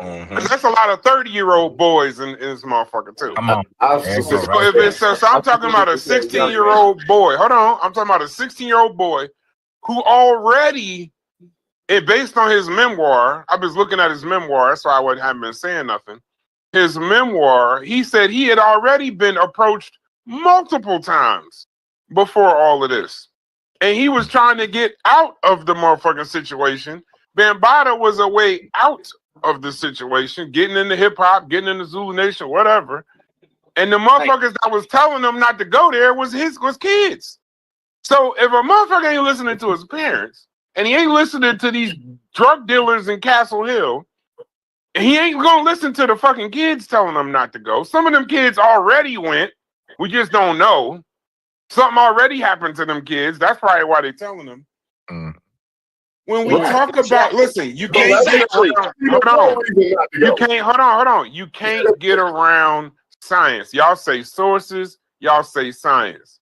Because that's a lot of 30-year-old boys in this motherfucker too. Come on. So I'm talking about a 16-year-old boy. Hold on. I'm talking about a 16-year-old boy who already, based on his memoir, I was looking at his memoir, that's why I haven't been saying nothing. His memoir, he said he had already been approached multiple times before all of this. And he was trying to get out of the motherfucking situation. Bambatta was a way out of the situation, getting into hip-hop, getting into Zulu Nation, whatever. And the motherfuckers that was telling him not to go there was kids. So if a motherfucker ain't listening to his parents, and he ain't listening to these drug dealers in Castle Hill, he ain't gonna listen to the fucking kids telling them not to go. Some of them kids already went. We just don't know. Something already happened to them kids. That's probably why they're telling them. When we talk about, listen, you can't get around. Hold on. You can't get around science. Y'all say sources. Y'all say science.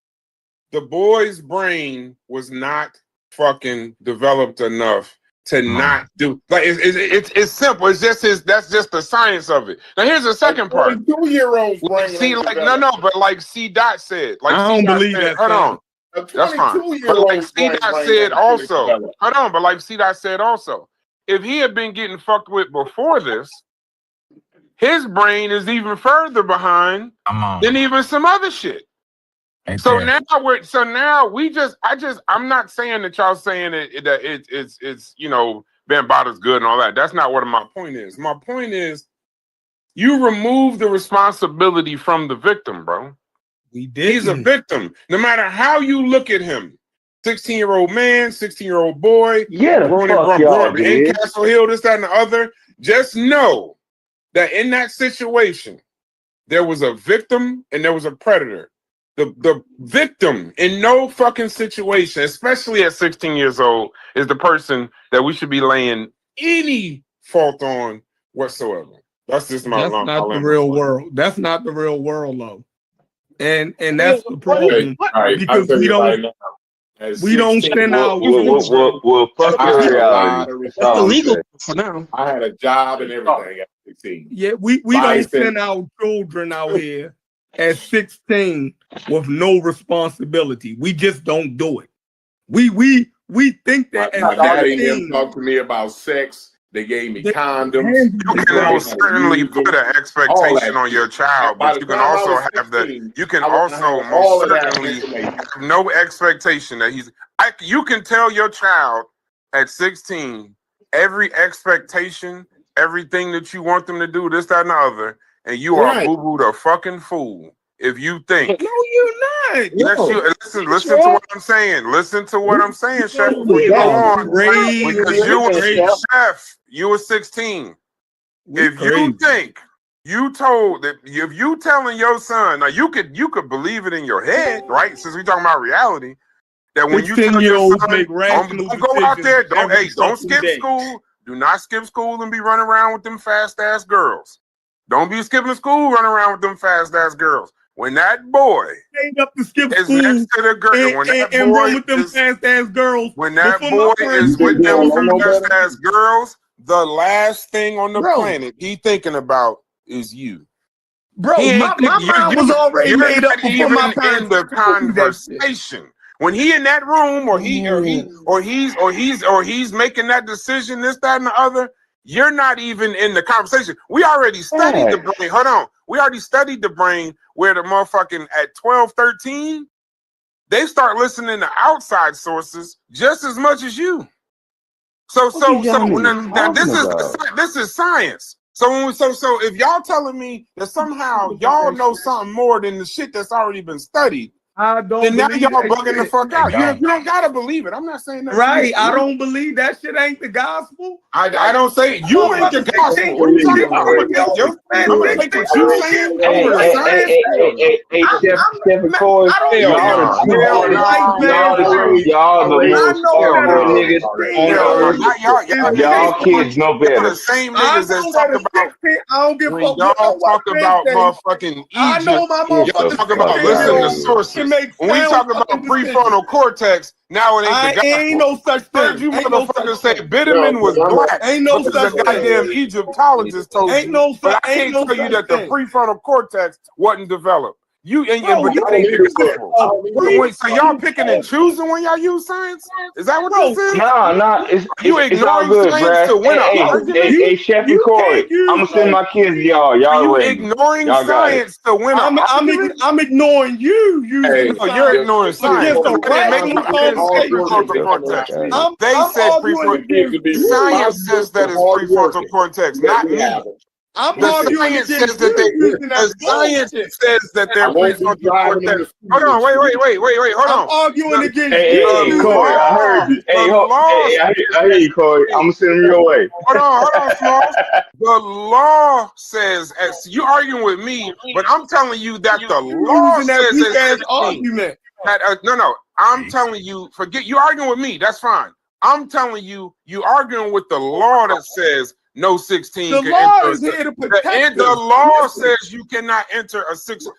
The boy's brain was not fucking developed enough to not do, like, it's simple. It's just that's just the science of it. Now here's the second part. 2-year-old brain. See, like but like C. Dot said, like I don't believe that. Hold on, that's fine. But like C. Dot said also, hold on. But like C. Dot said also, if he had been getting fucked with before this, his brain is even further behind than even some other shit. So now I'm not saying that y'all saying that it's Bambatta's good and all that. That's not what my point is. My point is you remove the responsibility from the victim, bro. We did. He's a victim. No matter how you look at him. 16-year-old man, 16-year-old boy, growing up in Castle Hill, this, that, and the other. Just know that in that situation, there was a victim and there was a predator. The victim in no fucking situation, especially at 16 years old, is the person that we should be laying any fault on whatsoever. That's just my That's not the real world. That's not the real world, though. And that's the problem. Because we don't spend our well, fuck your reality. It's illegal for now. I had a job and everything at 16. Yeah, we don't send our children out here at 16 with no responsibility. We just don't do it. We think that my daddy didn't talk to me about sex. They gave me condoms. You can most certainly put an expectation on your child, but you can also have the. You can also most certainly have no expectation that you can tell your child at 16 every expectation, everything that you want them to do, this, that, and the other, and you are boo-boo the fucking fool if you think. No, you're not. Yes, listen to what I'm saying. Listen to what I'm saying, Chef. Before you go on, because you were Chef. You were 16. If you think you told that, if you telling your son, now you could believe it in your head, right? Since we're talking about reality, that when you tell your son, don't go out there, don't skip school. Do not skip school and be running around with them fast ass girls. Don't be skipping school, running around with them fast ass girls. When that boy up to skip is school next to the girl, and run with them fast ass girls, when that boy is with them fast ass girls, the last thing on the planet he thinking about is you. Bro, my mind was already made up before my parents in the conversation. When he in that room, or he's making that decision, this, that, and the other, you're not even in the conversation. We already studied the brain. Hold on. We already studied the brain where the motherfucking at 12, 13, they start listening to outside sources just as much as you. So now this is science. So if y'all telling me that somehow y'all know something more than the shit that's already been studied, then now y'all bugging the fuck out. You don't gotta believe it. I'm not saying that. Right. I don't believe that shit ain't the gospel. I don't say you ain't the gospel. What are you talking about? I'm gonna take what you saying over the science. Y'all kids know better. The same niggas that talk about. I don't give a fuck. Y'all talk about motherfucking Egypt. Y'all talk about listening to sources. When we talk about prefrontal cortex, now it ain't the gospel. Ain't no such thing. Heard you motherfuckers say Bitterman was black. Ain't no such thing. Goddamn Egyptologist told ain't you. No such, but I can't tell you that the prefrontal cortex wasn't developed. You and Bro, but ain't the gospel. So y'all picking and choosing when y'all use science? Is that what this is? Nah. You ignoring good, science to win an argument? Hey, Chef and Corey, I'm gonna send my kids to y'all. Y'all ready? Ignoring science to win an argument? I'm ignoring you. No, you're ignoring science. They said prefrontal. Science says that it's prefrontal cortex, not me. I'm the arguing science against says that the science says that they're prefrontal cortex. Hold on, wait. Hold on. I'm arguing against Hey, Corey, I heard you. I hear you, Corey. I'm gonna send them your way. Hold on, Smalls. The law says, you arguing with me, but I'm telling you that the law says argument. No. I'm telling you, forget you arguing with me. That's fine. I'm telling you, you arguing with the law that says no 16. The law is here to protect the law says you cannot enter a sexual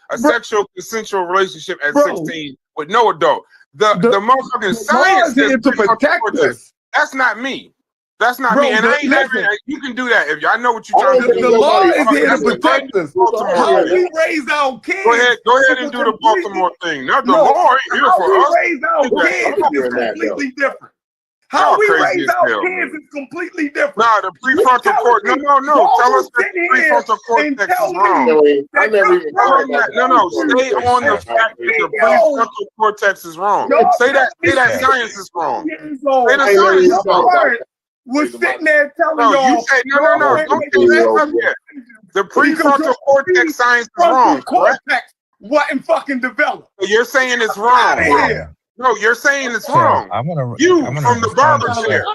consensual relationship at 16 with no adult. The motherfucking science says to protect us. That's not me. That's not me. And you can do that if I know what you're trying to do. The law is here to protect us. How we raise our kids? Go ahead and do the Baltimore thing. Now the law ain't here for us. How we raise our kids is completely different. How we raise our kids is completely different. Nah, the prefrontal cortex. No. Tell us that the prefrontal cortex is wrong. No. Stay on the fact that the prefrontal cortex is wrong. Say that science is wrong. Say the science is wrong. We're sitting there telling y'all. You say no. Don't say that yet. The prefrontal cortex science is wrong. Cortex wasn't fucking developed. You're saying it's wrong. No, you're saying it's wrong. You from the barber chair.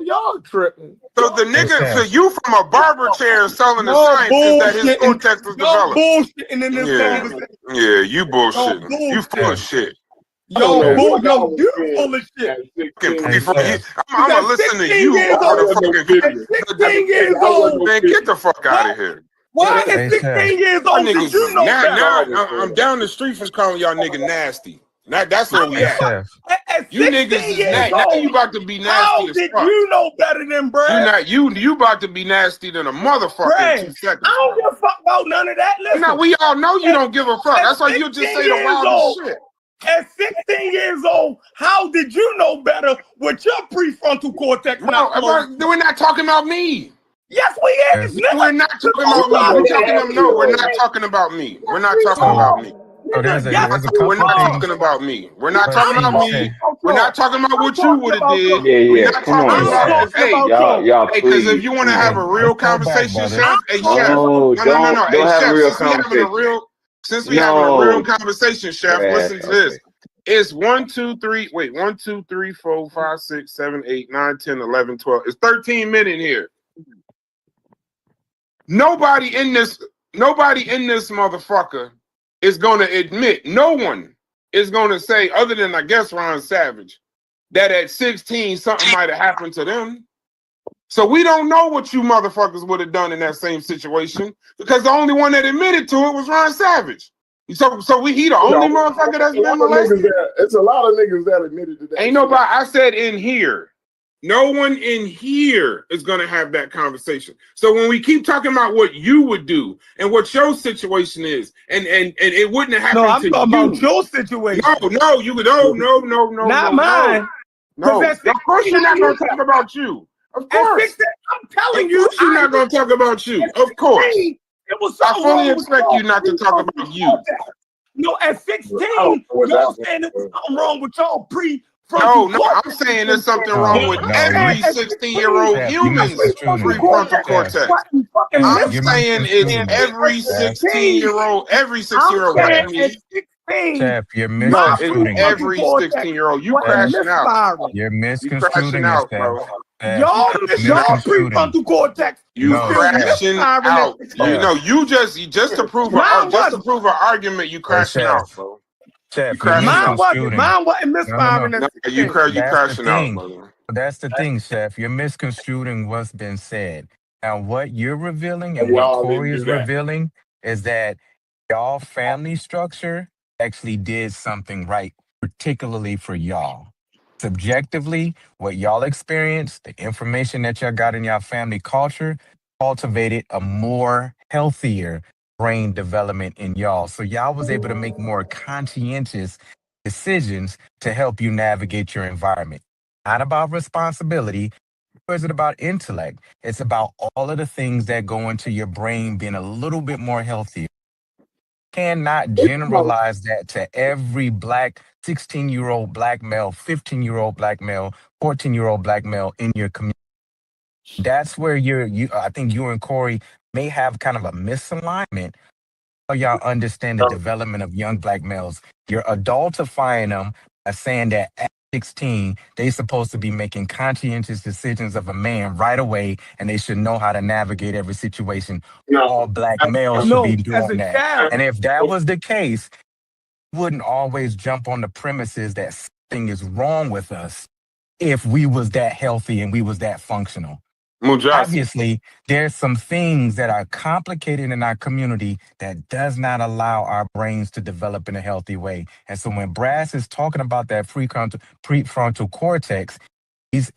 Y'all tripping. So the nigga, so you from a barber chair selling the science is that his cortex was developed. Bullshitting in this conversation. Yeah, you bullshitting. You full of shit. You full of shit. I'm gonna listen to you. At 16 years old. Man, get the fuck out of here. Why at 16 years old did you know now I'm down the street from calling y'all nigga nasty. That's where we at. You niggas is nasty. Now you about to be nasty How as did fuck. you know better than Brad? You about to be nasty than a motherfucker in 2 seconds. I don't give a fuck about none of that. Listen, no, we all know you don't give a fuck. That's why you just say the wildest shit. At 16 years old, how did you know better with your prefrontal cortex? We're not talking about me. Yes, we is. We're not talking about me. We're not talking about me. We're not talking about me. So there's a We're not talking about me. We're not talking about me. We're not talking about what you would have did. We're not talking about y'all. Because if you want to have a real conversation, Chef, no. Hey, Chef, since we having a real conversation, Chef, listen to this. It's 1, 2, 3. Wait, 1, 2, 3, 4, 5, 6, 7, 8, 9, 10, 11, 12. It's 13 minutes here. Nobody in this motherfucker is going to admit, no one is going to say, other than I guess Ron Savage, that at 16 something might have happened to them. So we don't know what you motherfuckers would have done in that same situation because the only one that admitted to it was Ron Savage. So he the only motherfucker that's been molested. It's a lot of niggas that admitted to that. Ain't nobody. I said in here. No one in here is going to have that conversation. So when we keep talking about what you would do and what your situation is, and it wouldn't have happened to you. No, I'm talking about your situation. No. Not mine. No. Of course you're not going to talk about you. Of course. I'm telling you. You're not going to talk about you. Of course. I fully expect you not to talk about you. No, at 16, y'all saying there was something wrong with y'all No, I'm saying there's something wrong with every 16-year-old human's prefrontal cortex. I'm saying it's every 16-year-old, Chef, you're misconstruing. Every 16-year-old, you crashing out. You're misconstruing this, bro. Y'all prefrontal cortex. You crashing out. You just to prove an argument, you crashing out, bro. Chef, mine wasn't misfiring. You crashing out, brother. That's the thing, Chef. You're misconstruing what's been said. Now, what you're revealing and what Corey is revealing is that y'all family structure actually did something right, particularly for y'all. Subjectively, what y'all experienced, the information that y'all got in y'all family culture, cultivated a more healthier brain development in y'all. So y'all was able to make more conscientious decisions to help you navigate your environment. Not about responsibility, or is it about intellect? It's about all of the things that go into your brain being a little bit more healthy. Cannot generalize that to every black 16-year-old black male, 15-year-old black male, 14-year-old black male in your community. That's where I think you and Corey may have kind of a misalignment. How y'all understand the development of young black males. You're adultifying them by saying that at 16, they supposed to be making conscientious decisions of a man right away, and they should know how to navigate every situation. All black males should be No, as doing a that. child. And if that was the case, wouldn't always jump on the premises that something is wrong with us if we was that healthy and we was that functional. Mujasi. Obviously, there's some things that are complicated in our community that does not allow our brains to develop in a healthy way. And so when Brass is talking about that prefrontal cortex, he's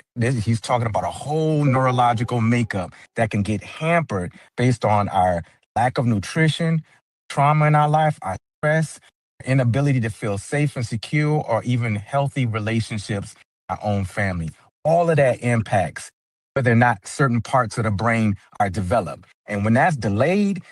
talking about a whole neurological makeup that can get hampered based on our lack of nutrition, trauma in our life, our stress, inability to feel safe and secure, or even healthy relationships, in our own family. All of that impacts whether or not certain parts of the brain are developed. And when that's delayed,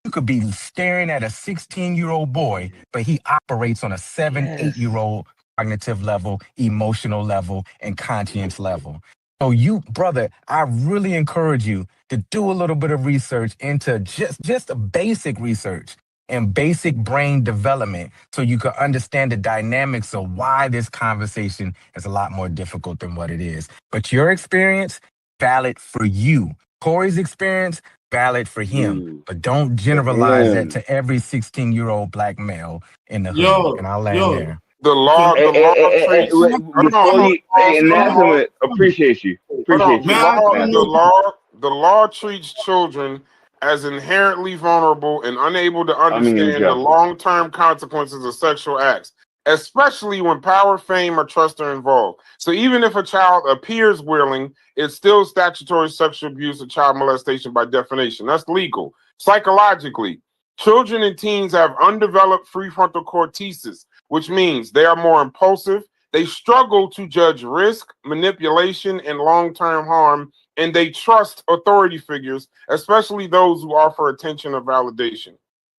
you could be staring at a 16-year-old boy, but he operates on a 7, 8-year-old cognitive level, emotional level, and conscience level. So you, brother, I really encourage you to do a little bit of research into just a basic research and basic brain development so you can understand the dynamics of why this conversation is a lot more difficult than what it is. But your experience, valid for you. Corey's experience, valid for him. But don't generalize that to every 16-year-old black male in the hood. And I'll land there. The law treats. Hold Before on, you, hey, Nassima, appreciate you. hold on. Appreciate you. The law treats children as inherently vulnerable and unable to understand the long-term consequences of sexual acts, especially when power, fame, or trust are involved. So even if a child appears willing, it's still statutory sexual abuse or child molestation by definition. That's legal. Psychologically, children and teens have undeveloped prefrontal cortices, which means they are more impulsive. They struggle to judge risk, manipulation, and long-term harm, and they trust authority figures, especially those who offer attention or validation.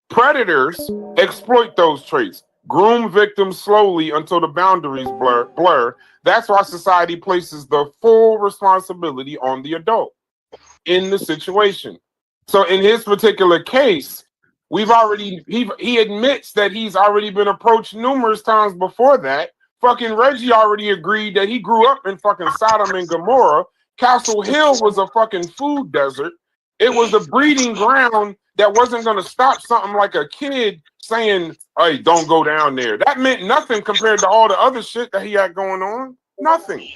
Predators exploit those traits, groom victims slowly until the boundaries blur. That's why society places the full responsibility on the adult in the situation. So in his particular case, he admits that he's already been approached numerous times before that. Fucking Reggie already agreed that he grew up in fucking Sodom and Gomorrah. Castle Hill was a fucking food desert. It was a breeding ground that wasn't going to stop something like a kid saying, hey, don't go down there. That meant nothing compared to all the other shit that he had going on. Nothing.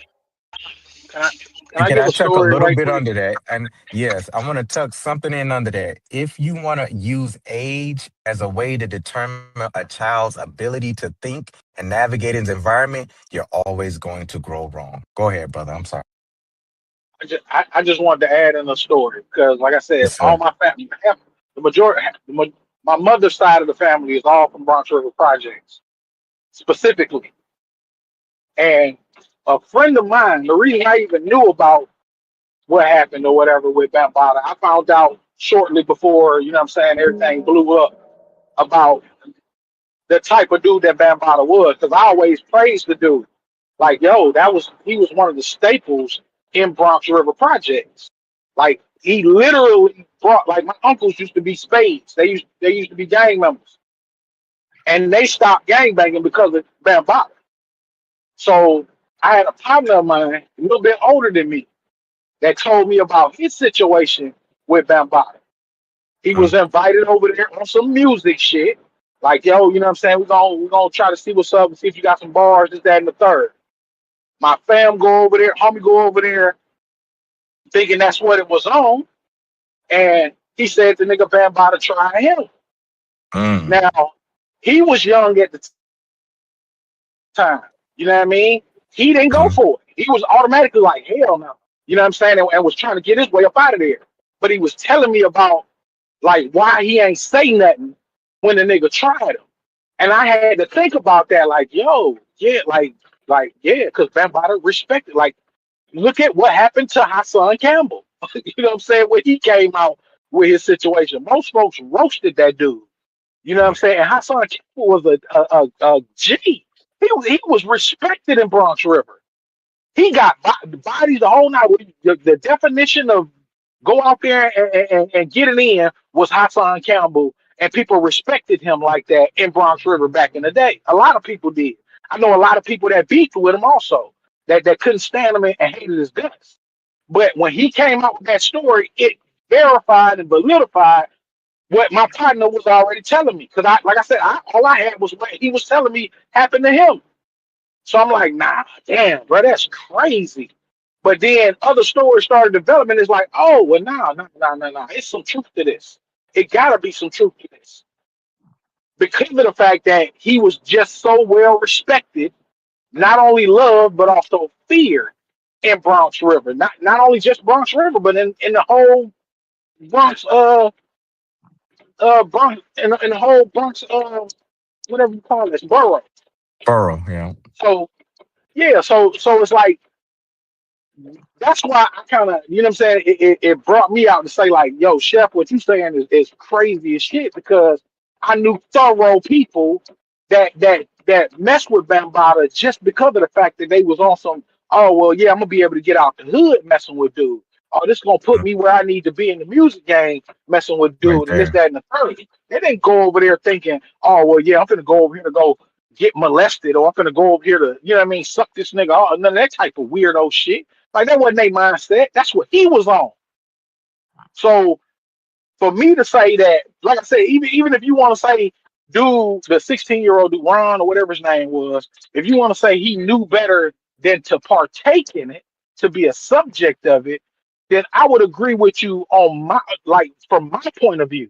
Can I tuck a little bit under that? And yes, I want to tuck something in under that. If you want to use age as a way to determine a child's ability to think and navigate his environment, you're always going to grow wrong. Go ahead, brother. I'm sorry. I just wanted to add in a story because, like I said, Yes, all sir. my family, the majority, my mother's side of the family is all from Bronx River Projects specifically. And a friend of mine, the reason I even knew about what happened or whatever with Bambatta, I found out shortly before, you know what I'm saying, everything blew up about the type of dude that Bambatta was. Because I always praised the dude. Like, yo, he was one of the staples in Bronx River Projects. Like, he literally brought, like, my uncles used to be spades. They used to be gang members. And they stopped gangbanging because of Bambatta. So I had a partner of mine, a little bit older than me, that told me about his situation with Bambatta. He was invited over there on some music shit. Like, yo, you know what I'm saying? We're gonna try to see what's up and see if you got some bars, this, that, and the third. My fam go over there, homie go over there, thinking that's what it was on. And he said the nigga Bambatta try him. Now, He was young at the time. You know what I mean? He didn't go Uh-huh. for it. He was automatically like, hell no. You know what I'm saying? And was trying to get his way up out of there. But he was telling me about like why he ain't say nothing when the nigga tried him. And I had to think about that, like, yo, yeah, yeah, because Bambatta respected. Like, look at what happened to Hassan Campbell. You know what I'm saying? When he came out with his situation, most folks roasted that dude. You know what I'm saying? And Hassan Campbell was a G. He was respected in Bronx River. He got bodies the whole night. The definition of go out there and get it in was Hassan Campbell, and people respected him like that in Bronx River back in the day. A lot of people did. I know a lot of people that beefed with him also, that couldn't stand him and hated his guts. But when he came out with that story, it verified and validified what my partner was already telling me. Because like I said, all I had was what he was telling me happened to him. So I'm like, nah, damn, bro, that's crazy. But then other stories started developing. It's like, oh, well, no. It's some truth to this. It gotta be some truth to this. Because of the fact that he was just so well respected, not only loved, but also feared in Bronx River. Not only just Bronx River, but in the whole Bronx, Bronx, in the whole Bronx, whatever you call this, borough. Burrow, yeah. So yeah, so it's like that's why I kind of, you know what I'm saying? It brought me out to say, like, yo, Chef, what you saying is crazy as shit because I knew thorough people that mess with Bambaataa just because of the fact that they was on some, oh, well, yeah, I'm going to be able to get out the hood messing with dude. Oh, this is going to put me where I need to be in the music game messing with Right dude and this, there. that, and the third. They didn't go over there thinking, oh, well, yeah, I'm going to go over here to go get molested or I'm going to go over here to, you know what I mean, suck this nigga off. None of that type of weirdo shit. Like that wasn't their mindset. That's what he was on. So for me to say that, like I said, even if you want to say, dude, the 16-year-old dude, Ron or whatever his name was, if you want to say he knew better than to partake in it, to be a subject of it, then I would agree with you on my like from my point of view.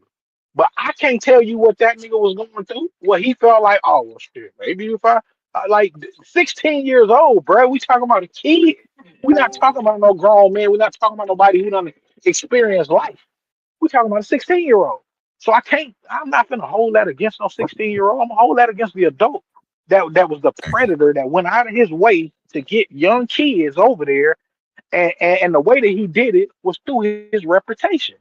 But I can't tell you what that nigga was going through. What he felt like, oh well, shit, maybe if I like 16 years old, bro. We talking about a kid. We're not talking about no grown man. We're not talking about nobody who done experienced life. We're talking about a 16-year-old. So I'm not gonna hold that against no 16-year-old. I'm gonna hold that against the adult that was the predator that went out of his way to get young kids over there. And the way that he did it was through his reputation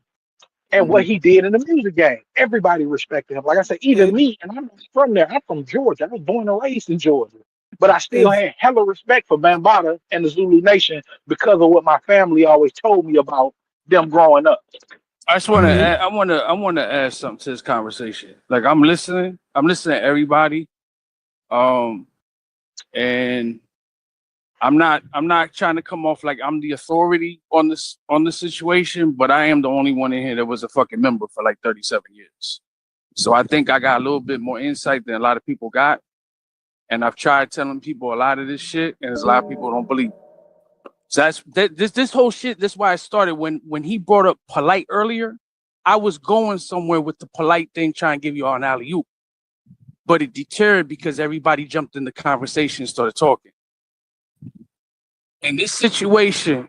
and what he did in the music game. Everybody respected him. Like I said, even me, and I'm not from there. I'm from Georgia. I was born and raised in Georgia. But I still had hella respect for Bambatta and the Zulu Nation because of what my family always told me about them growing up. I just want to add, I want to add something to this conversation. Like I'm listening to everybody, and I'm not trying to come off like I'm the authority on the situation, but I am the only one in here that was a fucking member for like 37 years. So I think I got a little bit more insight than a lot of people got, and I've tried telling people a lot of this shit, and there's a lot of people who don't believe. So this whole shit. That's why I started when he brought up polite earlier. I was going somewhere with the polite thing, trying to give you all an alley oop, but it deterred because everybody jumped in the conversation and started talking. In this situation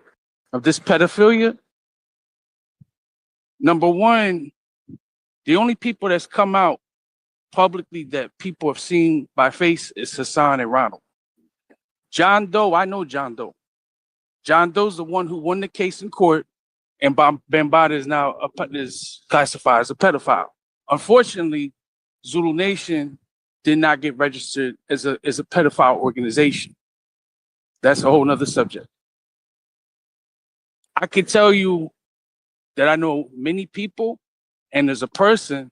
of this pedophilia, number one, the only people that's come out publicly that people have seen by face is Hassan and Ronald. John Doe, I know John Doe. John Doe's the one who won the case in court, and Bambatta is now is classified as a pedophile. Unfortunately, Zulu Nation did not get registered as a pedophile organization. That's a whole nother subject. I can tell you that I know many people, and there's a person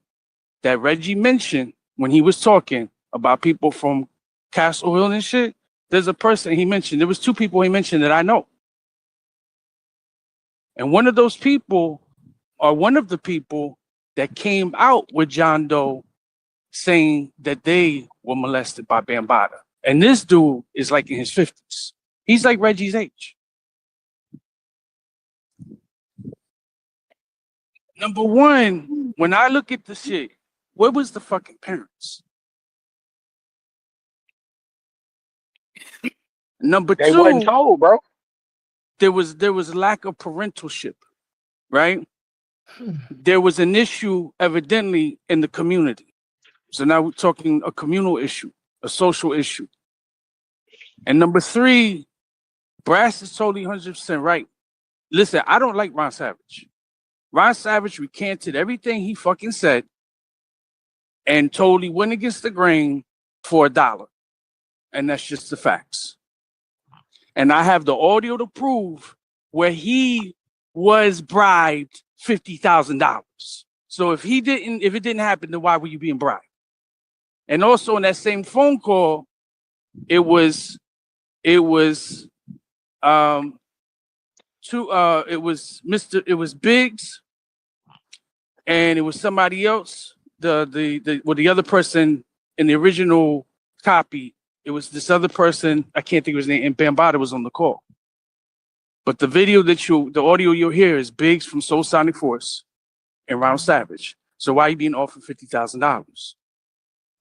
that Reggie mentioned when he was talking about people from Castle Hill and shit. There's a person he mentioned. There was two people he mentioned that I know. And one of those people, or one of the people that came out with John Doe saying that they were molested by Bambatta. And this dude is like in his 50s. He's like Reggie's age. Number one, when I look at the shit, where was the fucking parents? Number They wasn't two, told, bro. there was lack of parentalship, right? There was an issue evidently in the community. So now we're talking a communal issue, a social issue. And number three, Brass is totally 100% right. Listen, I don't like Ron Savage. Ron Savage recanted everything he fucking said and totally went against the grain for $1. And that's just the facts. And I have the audio to prove where he was bribed $50,000. So if it didn't happen, then why were you being bribed? And also in that same phone call, it was Biggs, and it was somebody else. The other person in the original copy, it was this other person, I can't think of his name, and Bambatta was on the call. But the audio you'll hear is Biggs from Soul Sonic Force and Ron Savage. So why are you being offered $50,000?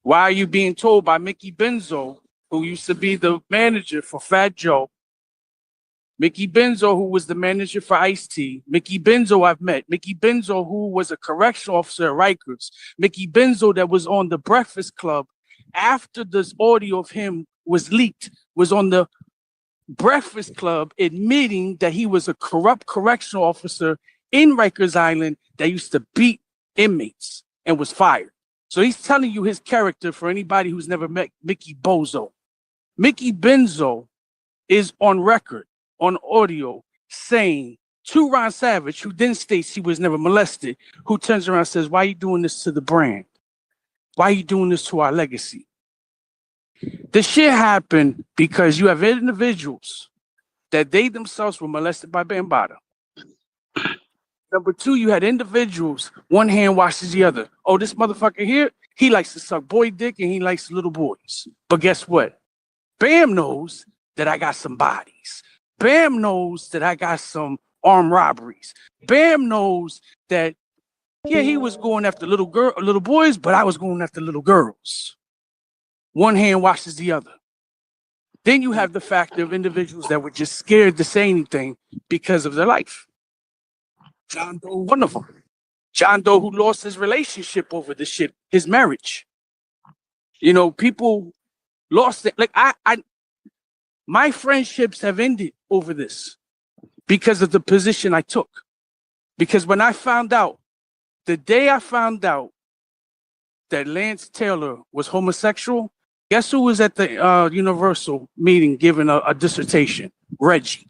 Why are you being told by Mickey Benzo, who used to be the manager for Fat Joe, Mickey Benzo, who was the manager for Ice-T, Mickey Benzo I've met, Mickey Benzo, who was a correctional officer at Rikers, Mickey Benzo that was on the Breakfast Club after this audio of him was leaked, was on the Breakfast Club admitting that he was a corrupt correctional officer in Rikers Island that used to beat inmates and was fired. So he's telling you his character for anybody who's never met Mickey Bozo. Mickey Benzo is on record, on audio, saying to Ron Savage, who then states he was never molested, who turns around and says, why are you doing this to the brand? Why are you doing this to our legacy? This shit happened because you have individuals that they themselves were molested by Bambatta. Number two, you had individuals, one hand washes the other. Oh, this motherfucker here, he likes to suck boy dick and he likes little boys. But guess what? Bam knows that I got some bodies. Bam knows that I got some armed robberies. Bam knows that, yeah, he was going after little boys, but I was going after little girls. One hand washes the other. Then you have the fact of individuals that were just scared to say anything because of their life. John Doe, one of them. John Doe, who lost his relationship over this shit, his marriage. You know, people lost it. Like my friendships have ended over this because of the position I took. Because when I found out, the day I found out that Lance Taylor was homosexual, guess who was at the Universal meeting giving a dissertation? Reggie.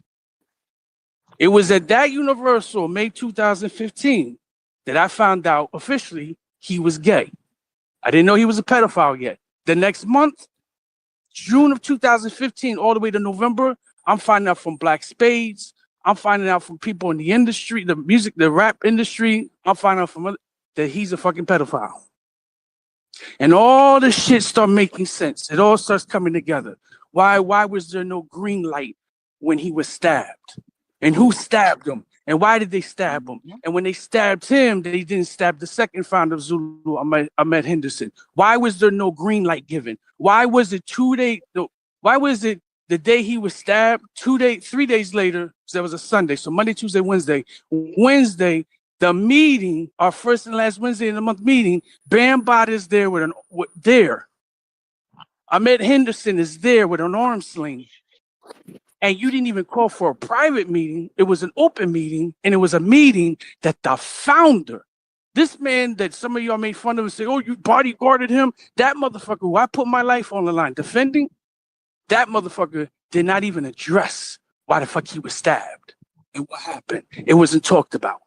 It was at that Universal, May 2015, that I found out officially he was gay. I didn't know he was a pedophile yet. The next month, June of 2015, all the way to November, I'm finding out from Black Spades. I'm finding out from people in the industry, the rap industry. I'm finding out from that he's a fucking pedophile. And all this shit start making sense. It all starts coming together. Why was there no green light when he was stabbed? And who stabbed him? And why did they stab him? And when they stabbed him, they didn't stab the second founder of Zulu, Ahmed Henderson. Why was there no green light given? Why was it the day he was stabbed, 3 days later, because that was a Sunday, so Monday, Tuesday, Wednesday, the meeting, our first and last Wednesday in the month meeting, Bambatta is there Ahmed Henderson is there with an arm sling. And you didn't even call for a private meeting. It was an open meeting, and it was a meeting that the founder, this man that some of y'all made fun of and say, oh, you bodyguarded him, that motherfucker who I put my life on the line defending, that motherfucker did not even address why the fuck he was stabbed and what happened. It wasn't talked about.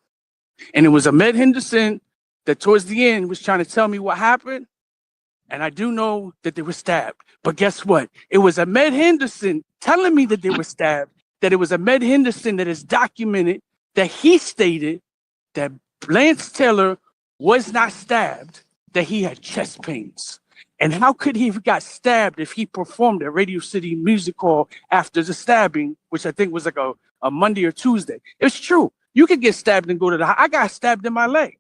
And it was Ahmed Henderson that towards the end was trying to tell me what happened. And I do know that they were stabbed. But guess what? It was Ahmed Henderson telling me that they were stabbed, that it was Ahmed Henderson that is documented, that he stated that Lance Taylor was not stabbed, that he had chest pains. And how could he have got stabbed if he performed at Radio City Music Hall after the stabbing, which I think was like a Monday or Tuesday? It's true. You could get stabbed and go to the I got stabbed in my leg.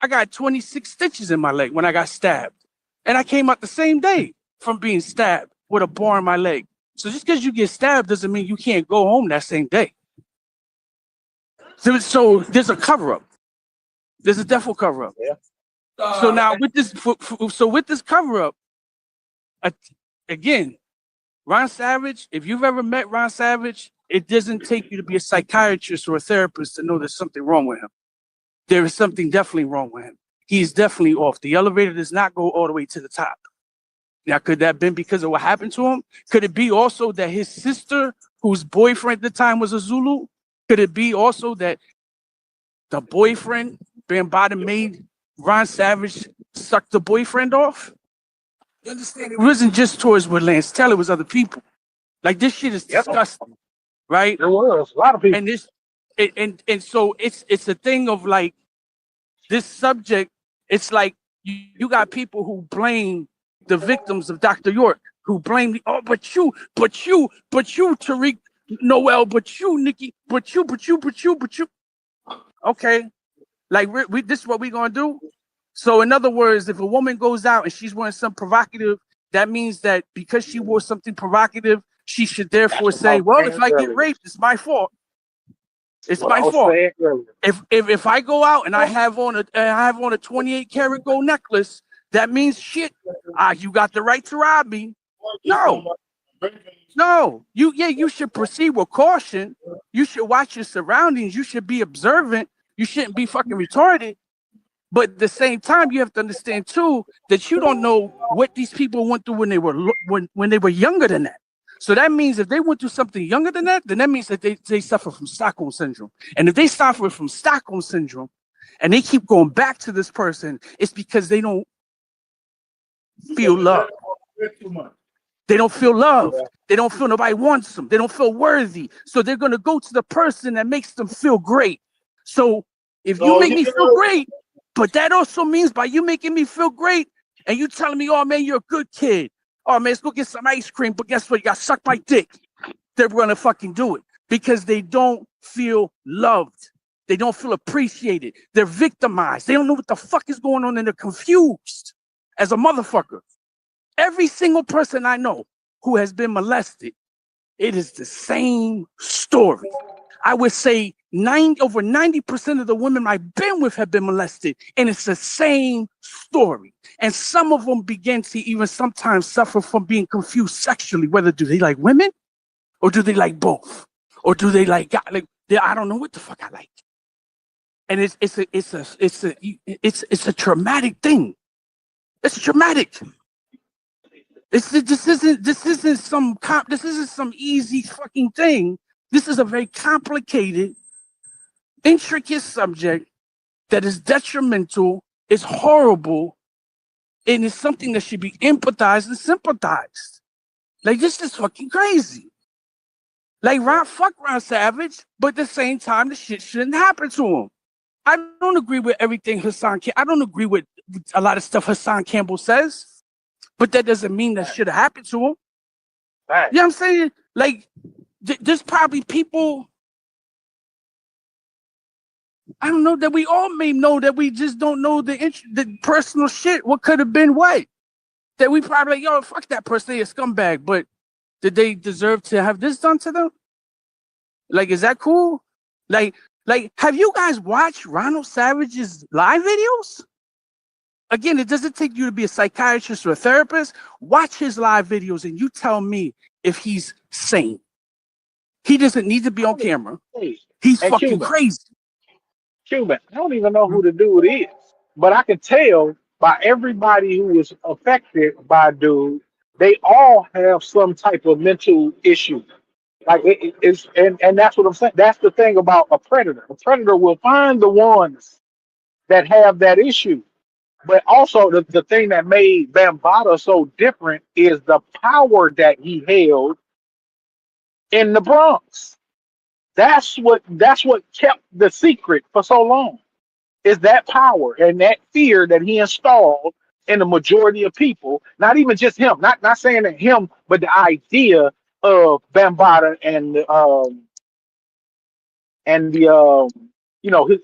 I got 26 stitches in my leg when I got stabbed. And I came out the same day from being stabbed with a bar in my leg. So just because you get stabbed doesn't mean you can't go home that same day. So there's a cover up. There's a definite cover up. Yeah. So now with this, with this cover up, again, Ron Savage. If you've ever met Ron Savage, it doesn't take you to be a psychiatrist or a therapist to know there's something wrong with him. There is something definitely wrong with him. He's definitely off. The elevator does not go all the way to the top. Now, could that have been because of what happened to him? Could it be also that his sister, whose boyfriend at the time was a Zulu, could it be also that the boyfriend, Bambatta, made Ron Savage suck the boyfriend off? You understand? It wasn't just towards with Lance Taylor, it was other people. Like, this shit is disgusting, right? There was a lot of people. And this, and so it's a thing of like, this subject, it's like you got people who blame the victims of Dr. York, who blame but you, Tariq Noel, but you, Nikki, but you. Okay, like we this is what we gonna do. So in other words, if a woman goes out and she's wearing something provocative, that means that because she wore something provocative, she should therefore say, well, if I get raped, it's my fault. It's my fault. If I go out and I have on a 28 karat gold necklace, that means shit. You got the right to rob me. No. You should proceed with caution. You should watch your surroundings. You should be observant. You shouldn't be fucking retarded. But at the same time, you have to understand too that you don't know what these people went through when they were younger than that. So that means if they went through something younger than that, then that means that they suffer from Stockholm syndrome. And if they suffer from Stockholm syndrome and they keep going back to this person, it's because they don't feel love. They don't feel love. They don't feel nobody wants them. They don't feel worthy. So they're going to go to the person that makes them feel great. So if you make me feel great, but that also means by you making me feel great and you telling me, oh man, you're a good kid. Oh man, let's go get some ice cream. But guess what? You got to suck my dick. They're going to fucking do it because they don't feel loved. They don't feel appreciated. They're victimized. They don't know what the fuck is going on and they're confused as a motherfucker. Every single person I know who has been molested, it is the same story. I would say over 90% of the women I've been with have been molested, and it's the same story. And some of them begin to even sometimes suffer from being confused sexually. Whether do they like women, or do they like both, or do they like God? Like I don't know what the fuck I like. And it's a traumatic thing. It's traumatic. This isn't some easy fucking thing. This is a very complicated, intricate subject that is detrimental, is horrible, and it's something that should be empathized and sympathized. Like, this is fucking crazy. Like, fuck Ron Savage, but at the same time, the shit shouldn't happen to him. I don't agree with everything I don't agree with a lot of stuff Hassan Campbell says, but that doesn't mean that should have happened to him. Right. You know what I'm saying? Like, there's probably people, I don't know, that we all may know that we just don't know the personal shit. What could have been what? That we probably like, yo, fuck that person, they're a scumbag. But did they deserve to have this done to them? Like, is that cool? Like, have you guys watched Ronald Savage's live videos? Again, it doesn't take you to be a psychiatrist or a therapist. Watch his live videos and you tell me if he's sane. He doesn't need to be on camera. He's fucking crazy. Cuban, I don't even know who the dude is, but I can tell by everybody who was affected by dude, they all have some type of mental issue. Like it's and that's what I'm saying. That's the thing about a predator. A predator will find the ones that have that issue. But also the thing that made Bambatta so different is the power that he held in the Bronx. That's what kept the secret for so long. Is that power and that fear that he installed in the majority of people, not even just him, not saying that him, but the idea of Bambatta and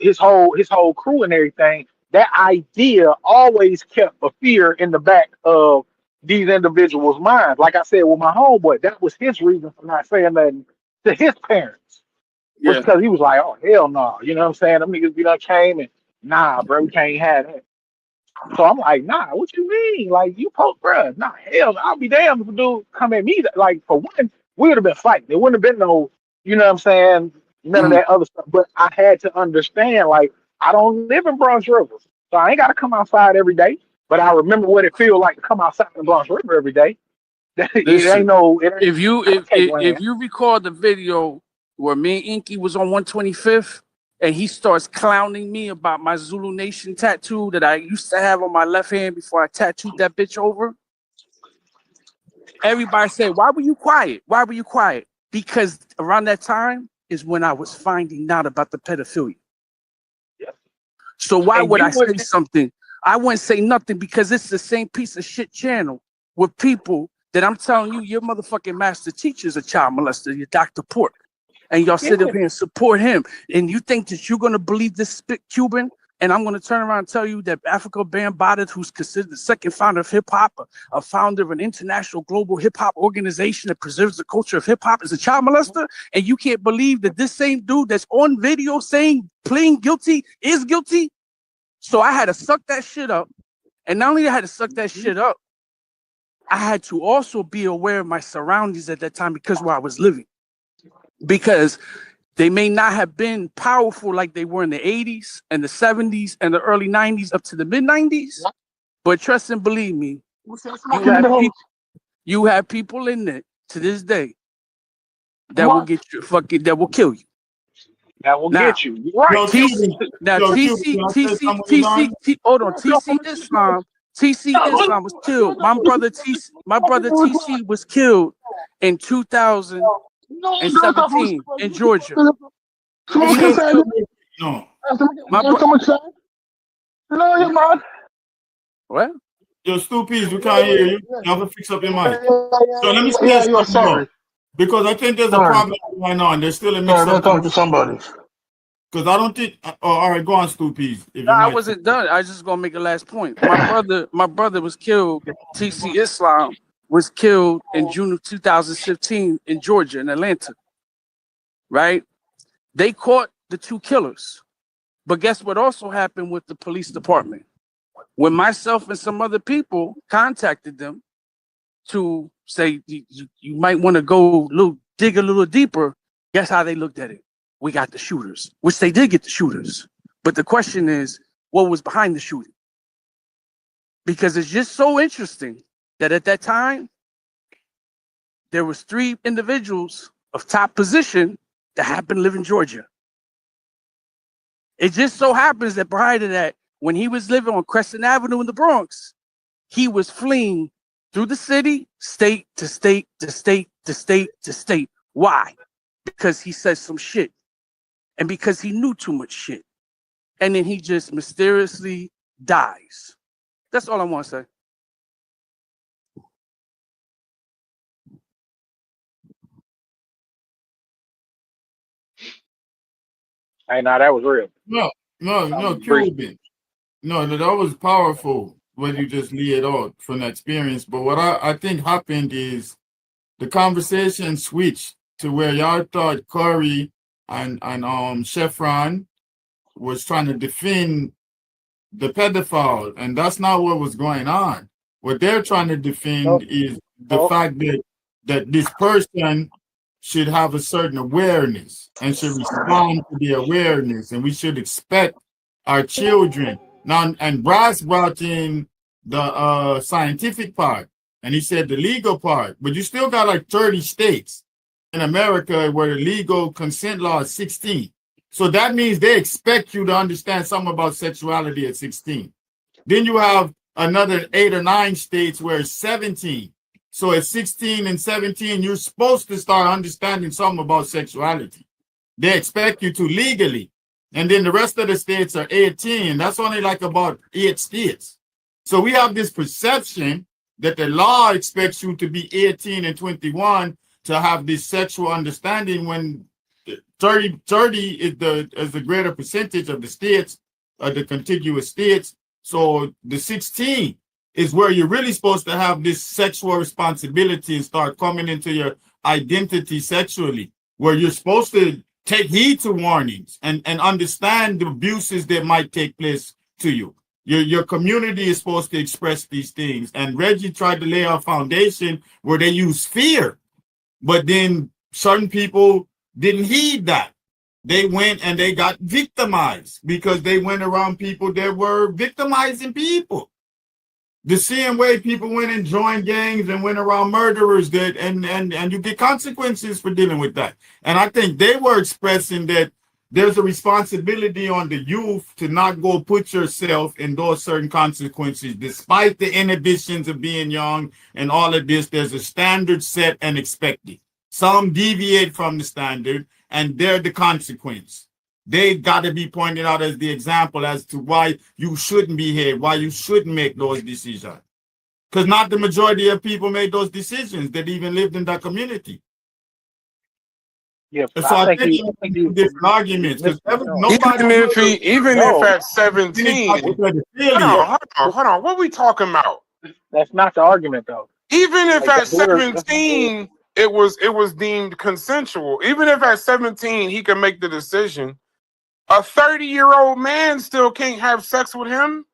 his whole crew and everything. That idea always kept a fear in the back of these individuals' minds. Like I said with my homeboy, that was his reason for not saying nothing to his parents. Was Yeah. because he was like, oh hell no, you know what I'm saying? Them niggas came and nah, bro, we can't have that. So I'm like, nah, what you mean? Like you post, bro? Nah, hell, I'll be damned if a dude come at me. Like for one, we would have been fighting. There wouldn't have been no, you know what I'm saying? None of Mhm. that other stuff. But I had to understand, like, I don't live in Bronx River, so I ain't got to come outside every day. But I remember what it feels like to come outside in Bronx River every day. It ain't Listen, no, it ain't if you take land. if you record the video where me and Inky was on 125th and he starts clowning me about my Zulu Nation tattoo that I used to have on my left hand before I tattooed that bitch over, everybody said, "Why were you quiet? Why were you quiet?" Because around that time is when I was finding out about the pedophilia. So why And would you I say wouldn't, something? I wouldn't say nothing because it's the same piece of shit channel with people that I'm telling you, your motherfucking master teacher's a child molester, your Dr. Pork. And y'all sit up here and support him. And you think that you're going to believe this spit Cuban? And I'm going to turn around and tell you that Africa Bambatta, who's considered the second founder of hip hop, a founder of an international global hip hop organization that preserves the culture of hip hop, is a child molester. And you can't believe that this same dude that's on video saying pleading guilty is guilty. So I had to suck that shit up. And not only I had to suck that shit up, I had to also be aware of my surroundings at that time because where I was living. Because they may not have been powerful like they were in the 80s and the 70s and the early 90s up to the mid 90s. But trust and believe me, you have people in it to this day that will get you that will kill you. that will Now, get you. You're right. Hold on, TC Islam was killed. My brother TC was killed in 2017 in Georgia. No. What? Yo, Stoopies, we can't hear you. You have to fix up your mic. So let me say something more. Because I think there's a problem going on. There's still a mix up. Talk to somebody. Because I don't think. All right, go on, Stoopies. No, I wasn't done. I was just gonna make a last point. My brother was killed. TC Islam was killed in June of 2015 in Georgia, in Atlanta. Right? They caught the two killers. But guess what also happened with the police department? When myself and some other people contacted them to say you might want to go dig a little deeper, guess how they looked at it? We got the shooters, which they did get the shooters. But the question is, what was behind the shooting? Because it's just so interesting that at that time, there was 3 individuals of top position that happened to live in Georgia. It just so happens that prior to that, when he was living on Crescent Avenue in the Bronx, he was fleeing through the city, state to state to state to state to state. Why? Because he said some shit. And because he knew too much shit. And then he just mysteriously dies. That's all I want to say. Hey, now that was real. No, Cuban. No, that was powerful when you just lay it out from experience. But what I think happened is the conversation switched to where y'all thought Corey and Chevron was trying to defend the pedophile, and that's not what was going on. What they're trying to defend is the fact that this person should have a certain awareness and should respond to the awareness, and we should expect our children. Now, and Bryce brought in the scientific part, and he said the legal part, but you still got like 30 states in America where the legal consent law is 16. So that means they expect you to understand something about sexuality at 16. Then you have another 8 or 9 states where it's 17. So at 16 and 17, you're supposed to start understanding something about sexuality. They expect you to legally. And then the rest of the states are 18. That's only like about 8 states. So we have this perception that the law expects you to be 18 and 21 to have this sexual understanding when 30 is the greater percentage of the states, the contiguous states. So the 16 is where you're really supposed to have this sexual responsibility and start coming into your identity sexually, where you're supposed to take heed to warnings and understand the abuses that might take place to you. Your community is supposed to express these things. And Reggie tried to lay a foundation where they use fear, but then certain people didn't heed that. They went and they got victimized because they went around people that were victimizing people. The same way people went and joined gangs and went around murderers, that and you get consequences for dealing with that. And I think they were expressing that there's a responsibility on the youth to not go put yourself in those certain consequences, despite the inhibitions of being young and all of this. There's a standard set and expected. Some deviate from the standard, and they're the consequence. They got to be pointed out as the example as to why you shouldn't be here, why you shouldn't make those decisions. Because not the majority of people made those decisions that even lived in that community. Yeah, So I think you different arguments. Because even if at 17, hold on, what are we talking about? That's not the argument, though. Even if at 17 it was deemed consensual, even if at 17 he can make the decision, a 30-year-old man still can't have sex with him.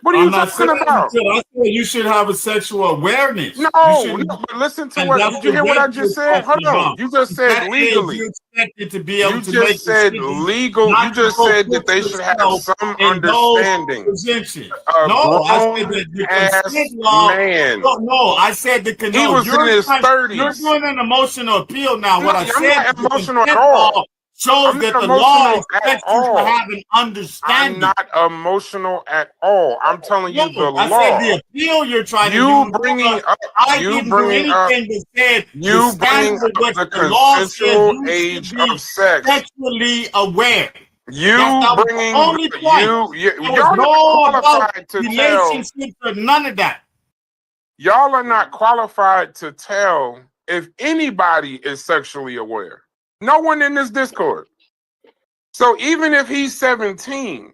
What are you talking about? I said you should have a sexual awareness. No, but listen to what. Did you hear what I just said? Hold on. You just said legally. You expected to be able to just make said legal. You just said that they should have some understanding. No, I said that the consent law. Man. No, I said the he was in his 30s. You're doing an emotional appeal now. What I I'm said, not emotional at all. Shows that the law expects you to have an understanding. I'm not emotional at all. I'm telling you the law. I said the appeal you're trying to do. I didn't do anything that said you bring up the consensual age of sex. Sexually aware. Y'all not qualified to relationships or none of that. Y'all are not qualified to tell if anybody is sexually aware. No one in this Discord. So even if he's 17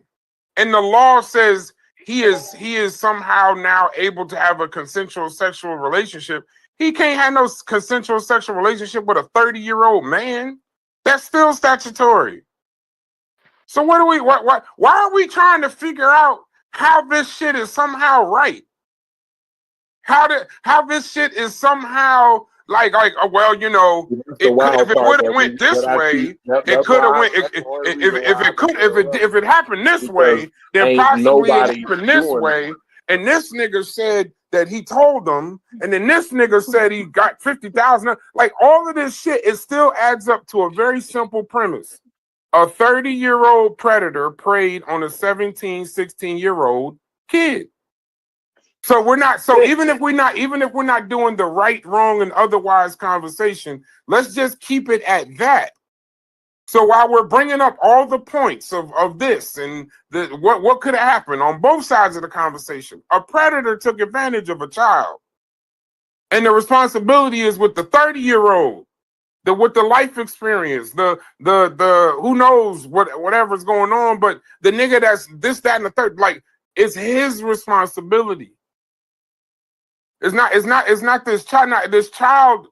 and the law says he is somehow now able to have a consensual sexual relationship, he can't have no consensual sexual relationship with a 30-year-old man. That's still statutory. So why are we trying to figure out how this shit is somehow right? How this shit is somehow like well, you know, if it would have went this way, it could have went. If it happened this way, then possibly it happened this way. And this nigga said that he told them, and then this nigga said he got 50,000. Like all of this shit, it still adds up to a very simple premise. A 30-year-old predator preyed on a 17, 16-year-old kid. So we're not. So even if we're not doing the right, wrong, and otherwise conversation, let's just keep it at that. So while we're bringing up all the points of this and what could have happened on both sides of the conversation, a predator took advantage of a child, and the responsibility is with the 30-year-old, with the life experience, the who knows whatever's going on, but the nigga that's this, that, and the third, like it's his responsibility. It's not this child. Not this child.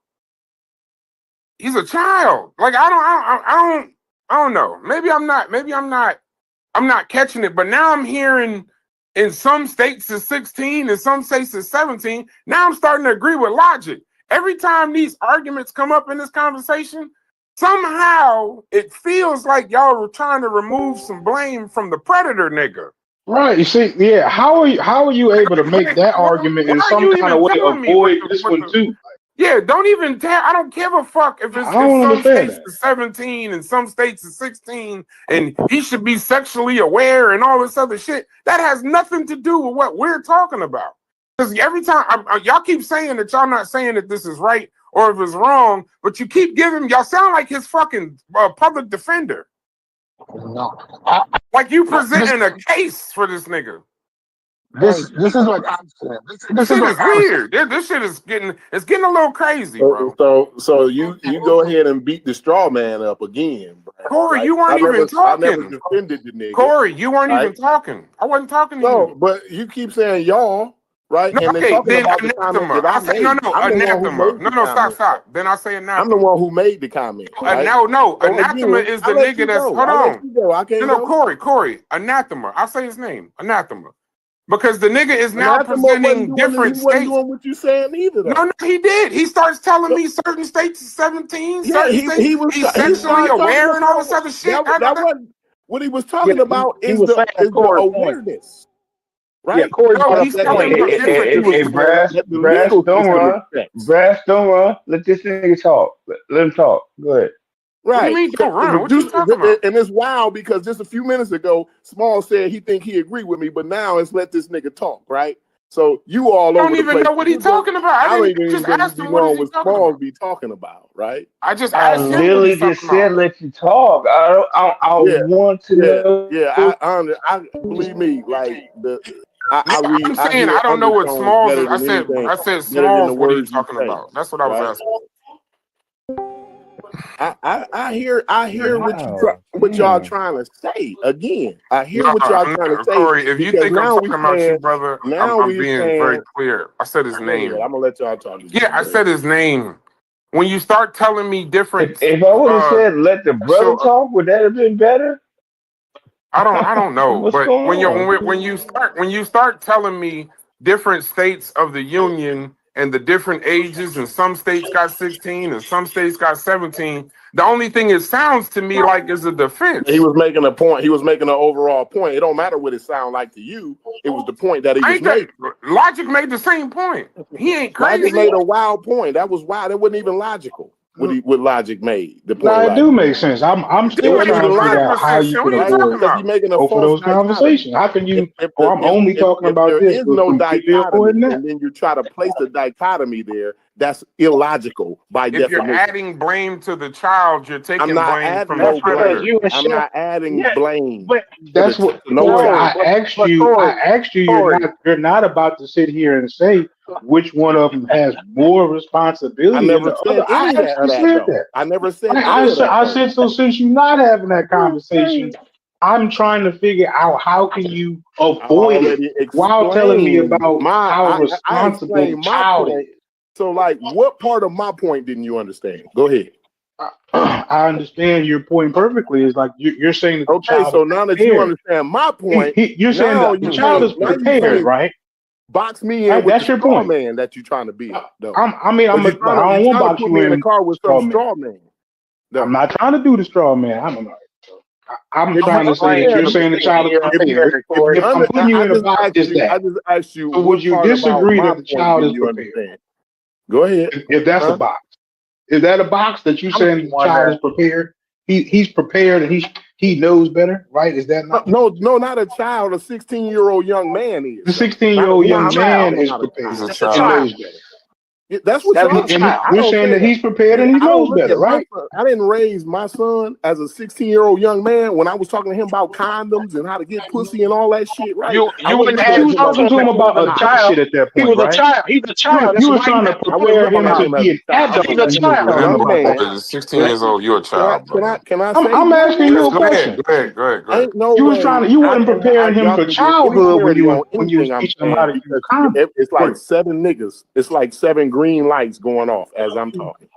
He's a child. Like I don't know. Maybe I'm not catching it. But now I'm hearing in some states it's 16, in some states it's 17. Now I'm starting to agree with logic. Every time these arguments come up in this conversation, somehow it feels like y'all were trying to remove some blame from the predator nigga. Right. You see, yeah. How are you able to make that argument in some kind of way avoid this one too? Yeah, don't even tell. I don't give a fuck if it's some states is 17 and some states is 16 and he should be sexually aware and all this other shit. That has nothing to do with what we're talking about. Because every time y'all keep saying that y'all not saying that this is right or if it's wrong, but you keep giving, y'all sound like his fucking public defender. No. Like you presenting a case for this nigga. This is like I'm saying. This is shit like is weird. This shit is getting a little crazy, bro. So you go ahead and beat the straw man up again, bro. Corey, Right? you weren't even I never talking. defended the nigga. Corey, you weren't right? even talking. I wasn't talking to No, you. but you keep saying y'all, right? No, And then okay, talking then about the comment anathema. that I I say made. no, I'm the one who anathema. made the comment. Stop. Then I say anathema. I'm the one who made the comment. Right? No, So anathema again, is the I'll let nigga you that's go. hold I'll on. let you go. I can't No, go. Corey, anathema. I'll say his name, anathema. Because the nigga is now Anathema presenting different he wasn't states. doing what you saying either, though. No, he did. He starts telling me certain states is 17, Yeah, certain he states was he's he sexually started talking aware and all about this other shit. that wasn't what he was talking about he is was saying the Corey's point. awareness, Yeah, right? Corey No, brought up he's that talking point. about different. Hey, Brass, That the Brass, legal don't system run. expects. Brass, don't run. Let this nigga talk. Let him talk. Go ahead. What do you Right. mean don't run? What you talking about? And it's wild because just a few minutes ago, Small said he think he agreed with me, but now it's let this nigga talk, right? So you all I over don't the even place. know what he's talking about. I don't I even just asked be him what is knowing he what talking Small about. be talking about, right? I just I asked him what literally he's talking just said about. let you talk. I Yeah, want to know. I believe me, like I No, read, I'm I saying hear I don't know what undertones Smalls better is. than anything, I said better than the Smalls. What are you words you talking say, about? That's what I was right? asking. I hear Wow. what y'all Damn. trying to say. Again, I hear No, what y'all I'm trying to not, say Corey. If you because think I'm now we talking about you, saying brother, now I'm we're being very saying. clear. I said his Go ahead, name. I'm gonna let y'all talk again. Yeah, I said his name. When you start telling me different, If I would have said let the brother talk, would that have been better? I don't know. What's But going on? when you start telling me different states of the union and the different ages, and some states got 16 and some states got 17, the only thing it sounds to me like is a defense. He was making a point. He was making an overall point. It don't matter what it sound like to you. It was the point that he was making. Logic made the same point. He ain't crazy. Logic made a wild point. That was wild. It wasn't even logical. What Logic made the point. No, it do make sense. I'm still trying to figure out how you can avoid because he's making a both of false those conversations. How can you? If I'm only talking about there this. is But no completely dichotomy, avoiding that. and then you try to place the dichotomy there, that's illogical by If definition. you're adding blame to the child, you're taking I'm not blame adding from no the predator. I'm not adding blame. But That's what Corey, I asked you. I asked you. Corey. You're not about to sit here and say which one of them has more responsibility I than never the said other. I any of actually that, said though. that. I never said I said so. Since you're not having that conversation, I'm trying to figure out how can you avoid it while telling me about how I responsible the explained my child point. is. So, like, what part of my point didn't you understand? Go ahead. I understand your point perfectly. It's like you're saying that the Okay, child so is now that you prepared. understand my point, You're saying now that the child is prepared, right? Box me in Right, with that's the your straw point. man that you're trying to build, though. I don't want to box put you me in the in car with some straw man. Though. I'm not trying to do the straw man. I'm trying to say that you're saying the child is prepared. If I'm putting you in a box, it's that. I just asked you, So would you disagree that the child is prepared? Understand? Go ahead. If that's a box, is that a box that you saying the child is prepared? He's prepared and he knows better, right? Is that not? No, not a child. A 16-year-old young man is. The 16-year-old young man is prepared and knows better. That's what y'all. You're saying that he's prepared and he knows better, right? I didn't raise my son as a 16-year-old young man when I was talking to him about condoms and how to get pussy and all that shit, right? You was talking to him about adult shit at that point, he was right? a child. He's a child. You were trying to prepare him to be an adult. He's a child. Young man. 16 years old, you're a child. Can I say? I'm asking you a question. Go ahead. Ain't no You way. you wasn't preparing him for childhood when you was teaching him how to use condoms. It's like 7 niggas. It's like 7 green lights going off as I'm talking.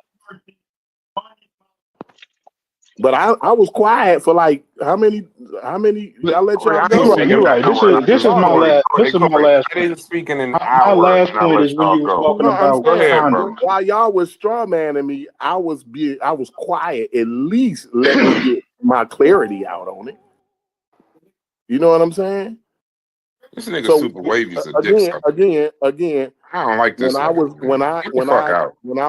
But I was quiet for like how many I'll let y'all go. You're right. This is my last I didn't speak in an hour. My last point is when you were talking about condoms. While y'all was straw manning me, I was quiet. At least let me get my clarity out on it. You know what I'm saying? This nigga super wavy is a dick. Again. I don't like this. When I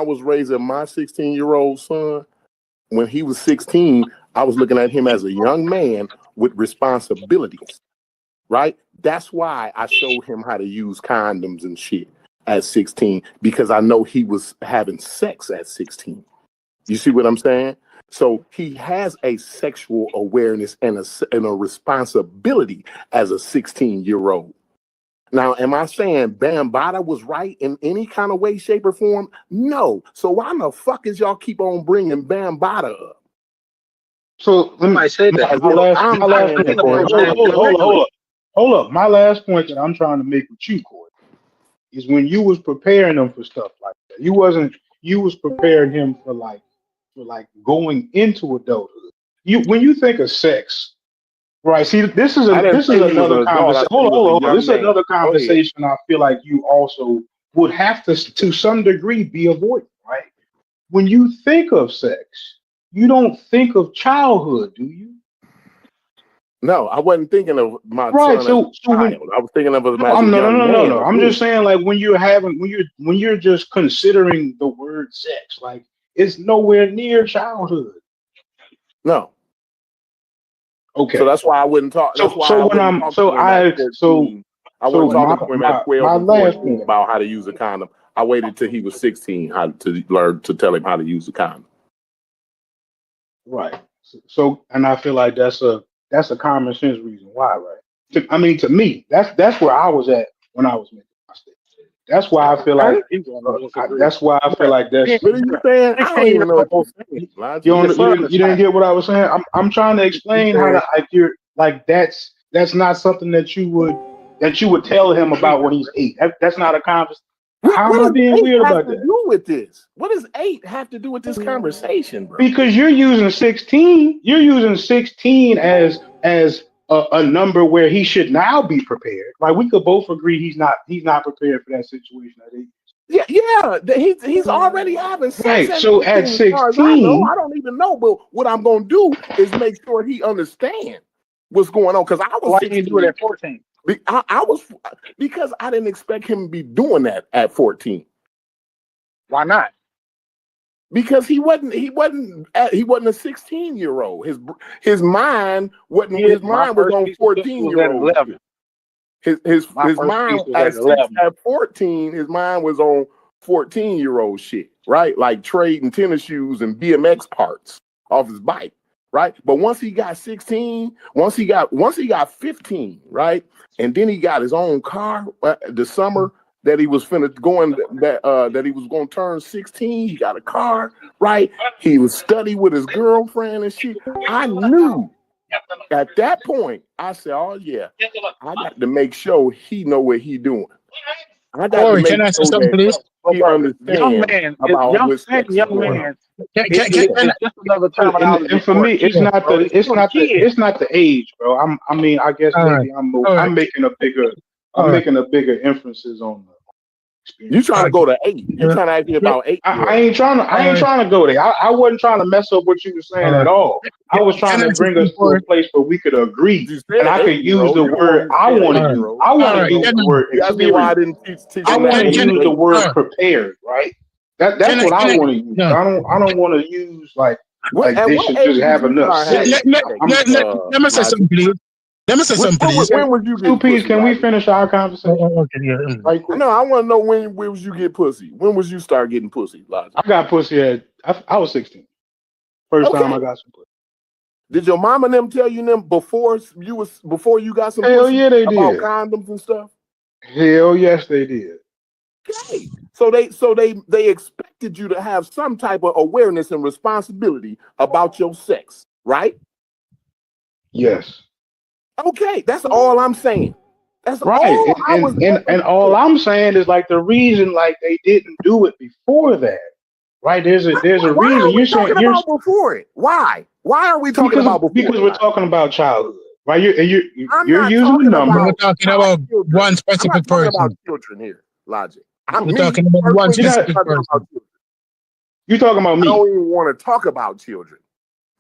was raising my 16-year-old son, when he was 16, I was looking at him as a young man with responsibilities. Right? That's why I showed him how to use condoms and shit at 16, because I know he was having sex at 16. You see what I'm saying? So he has a sexual awareness and a responsibility as a 16-year-old. Now, am I saying Bambatta was right in any kind of way, shape, or form? No. So why the fuck is y'all keep on bringing Bambatta up? So let me say that. my last point, Corey. Hold up. My last point that I'm trying to make with you, Corey, is when you was preparing him for stuff like that. You was preparing him for like going into adulthood. When you think of sex, right? See, this is another conversation. Hold on. This is another conversation I feel like you also would have to some degree be avoiding, right? When you think of sex, you don't think of childhood, do you? No, I wasn't thinking of my right. son as a child. I was thinking of him as a young man. No. I'm just saying, like when you're just considering the word sex, like it's nowhere near childhood. No. Okay. So that's why I wouldn't talk. That's why I wouldn't talk to him at 12 and 14 about how to use a condom. I waited till he was 16 to learn to tell him how to use a condom. Right. So, and I feel like that's a common sense reason why, right? To me, that's where I was at when I was making my statement. That's why I feel like that's. What are you saying? I don't even know what you're saying. You didn't get what I was saying. I'm trying to explain how to you're like that's not something that you would tell him about when he's 8. That's not a conversation. How am I being weird about that? Do with this? What does 8 have to do with this conversation, bro? Because you're using 16. You're using 16 as a number where he should now be prepared. Like we could both agree he's not prepared for that situation at 8. Yeah. He's already having sex. Right. So at 16, I don't even know. But what I'm gonna do is make sure he understands what's going on. Because I was. Why didn't you do it at 14? I was because I didn't expect him to be doing that at 14. Why not? Because he wasn't a 16-year-old. His mind wasn't. His mind was on 14-year-old. His mind at 14. His mind was on 14-year-old shit, right? Like trading tennis shoes and BMX parts off his bike, right? But once he got 16, once he got 15, right, and then he got his own car the summer that he was that he was going to turn 16. He got a car, right? He was study with his girlfriend and shit. I knew at that point. I said, "Oh yeah, I got to make sure he know what he doing. I got to make can I say something, please? He understands young man. It's just another terminology. And for me, it's not the age, bro. I guess maybe I'm making a bigger emphasis on the experience. You trying to go to 8? You trying to ask me about 8? I ain't trying to go there. I wasn't trying to mess up what you were saying at all. I was trying to bring us to a place where we could agree, and I could use the word I want to use. I want to use the word experience. I want to use the word prepared, right? That's what I want to use. I don't want to use like they should just have enough. Let me say something, please. When would you get pussy? Can we finish our conversation? Okay, no, I want to know when was you get pussy? When was you start getting pussy, Logic? I got pussy I was 16. First time I got some pussy. Did your mom and them tell you them before you got some Hell pussy yeah, they about did. condoms and stuff? Hell yes, they did. Okay. So they expected you to have some type of awareness and responsibility about your sex, right? Yes. Okay, that's all I'm saying. That's right. And all I'm saying is like the reason like they didn't do it before that, right? There's a reason. You're talking about before it. Why? Why are we talking about before? Because we're talking about childhood, right? You're using the number. We're talking about one specific person. I'm talking about children here, Logic. We're talking about one specific person. You're talking about me. I don't even want to talk about children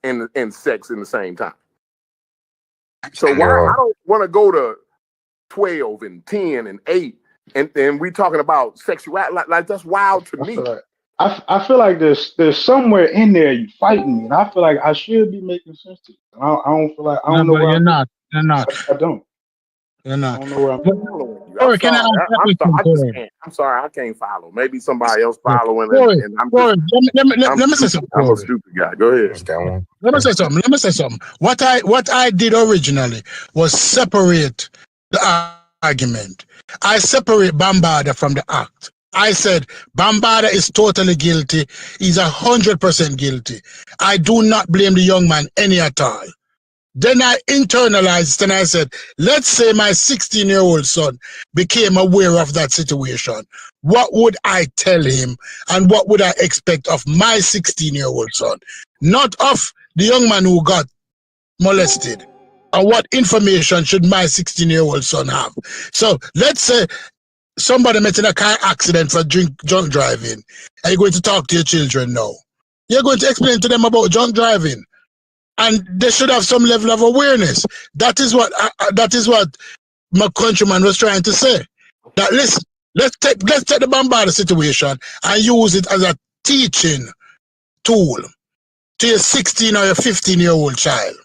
and sex in the same time. So why I don't want to go to 12 and 10 and 8 and we talking about sexuality like that's wild to me. I feel like there's somewhere in there you fighting me, and I feel like I should be making sense to you. I don't feel like I don't know where you're not. I don't. You're not. I don't know where I'm I'm sorry, I can't follow. Maybe somebody else following. And I'm let me say something. I'm a stupid guy. Go ahead. Let me say something. What I did originally was separate the argument. I separate Bambatta from the act. I said Bambatta is totally guilty. He's 100% guilty. I do not blame the young man any at all. Then I internalized and I said, let's say my 16-year-old son became aware of that situation. What would I tell him and what would I expect of my 16-year-old son? Not of the young man who got molested. And what information should my 16-year-old son have? So let's say somebody met in a car accident for drunk driving. Are you going to talk to your children now? You're going to explain to them about drunk driving. And they should have some level of awareness. That is what my countryman was trying to say. That listen, let's take the Bambatta situation and use it as a teaching tool to your 16 or your 15-year-old child.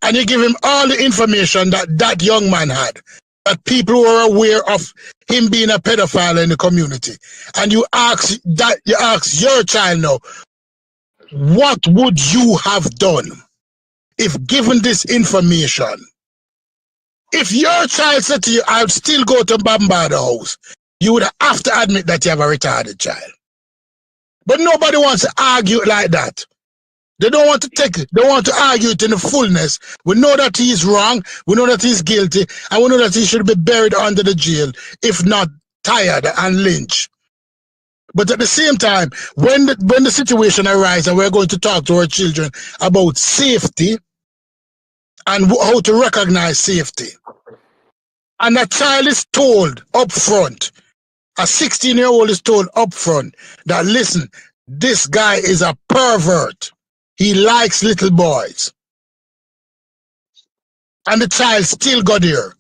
And you give him all the information that young man had, that people were aware of him being a pedophile in the community. And you ask your child now, what would you have done if given this information? If your child said to you, I'll still go to Bambatta house, you would have to admit that you have a retarded child. But nobody wants to argue like that. They don't want to take it. They want to argue it in the fullness. We know that he is wrong. We know that he's guilty. And we know that he should be buried under the jail, if not tired and lynched. But at the same time, when the situation arises and we're going to talk to our children about safety and how to recognize safety, and a child is told up front, a 16-year-old is told up front that, listen, this guy is a pervert. He likes little boys. And the child still got there.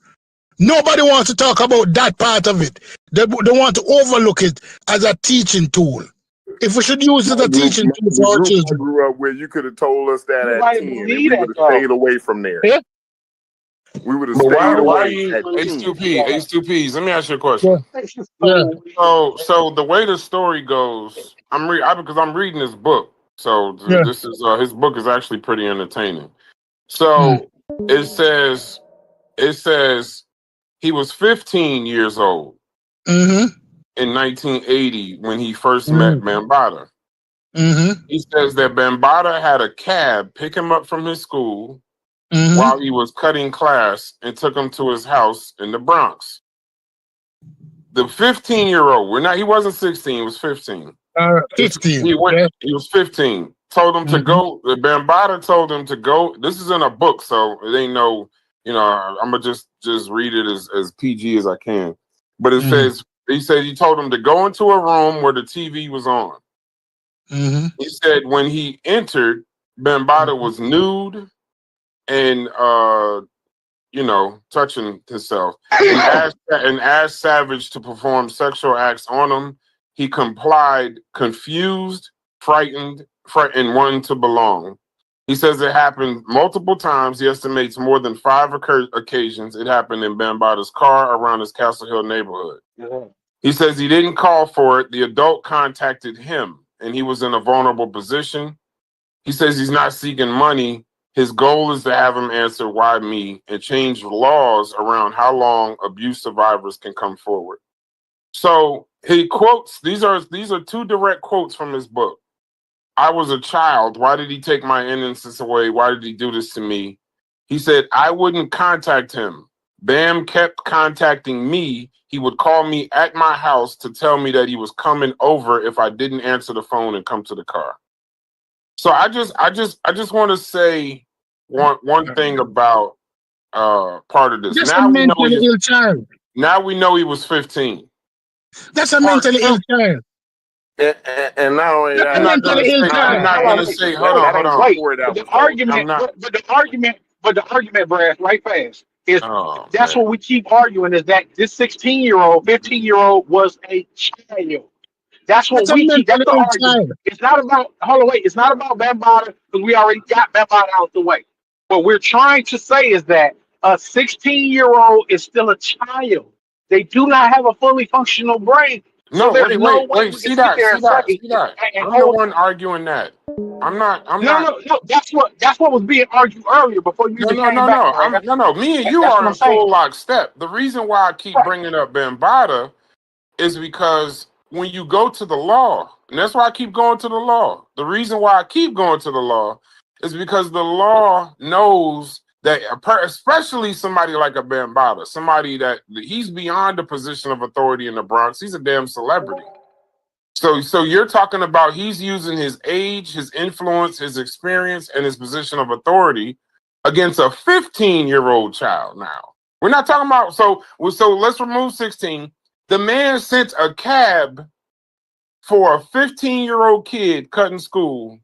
Nobody wants to talk about that part of it. They want to overlook it as a teaching tool. If we should use it as a teaching tool for our children. I grew up where you could have told us that at 10 and we would have stayed away from there. Yeah. We would have stayed away at 10. H2Ps, let me ask you a question. Yeah. So the way the story goes, because I'm reading this book. So this is his book is actually pretty entertaining. So it says he was 15 years old in 1980 when he first met Bambatta. He says that Bambatta had a cab pick him up from his school while he was cutting class and took him to his house in the Bronx. The 15-year-old, he wasn't 16, he was 15. 15. He was 15. Told him to go. Bambatta told him to go. This is in a book, so it ain't no, I'm gonna just read it as PG as I can. But it says, he said he told him to go into a room where the TV was on. He said when he entered, Bambatta was nude and touching himself and asked Savage to perform sexual acts on him. He complied, confused, frightened, and wanting to belong. He says it happened multiple times. He estimates more than 5 occasions. It happened in Bambatta's car around his Castle Hill neighborhood. He says he didn't call for it. The adult contacted him, and he was in a vulnerable position. He says he's not seeking money. His goal is to have him answer why me and change laws around how long abuse survivors can come forward. So he quotes, these are 2 direct quotes from his book. I was a child. Why did he take my innocence away? Why did he do this to me? He said, I wouldn't contact him. Bam kept contacting me. He would call me at my house to tell me that he was coming over if I didn't answer the phone and come to the car. So I just want to say one thing about part of this. That's a mentally ill child. Now we know he was 15. That's a mentally ill child. And now I'm not going to say, hold on. Wait, the argument, Brad, right fast, is that's what we keep arguing, is that this 16-year-old, 15-year-old was a child. That's what we keep. That's the argument. It's not about, it's not about Bambatta, because we already got Bambatta out the way. What we're trying to say is that a 16-year-old is still a child. They do not have a fully functional brain. No, wait. See that. I'm the one arguing that. I'm not. No. That's what was being argued earlier before you even came back. No. Me and you That's are what I'm in saying. full lockstep. The reason why I keep Right. bringing up Bambatta is because when you go to the law, and that's why I keep going to the law. The reason why I keep going to the law is because the law knows that, especially somebody like a Bambatta, somebody that he's beyond the position of authority in the Bronx. He's a damn celebrity. So you're talking about he's using his age, his influence, his experience, and his position of authority against a 15-year-old child. Now we're not talking about so let's remove 16. The man sent a cab for a 15-year-old kid cutting school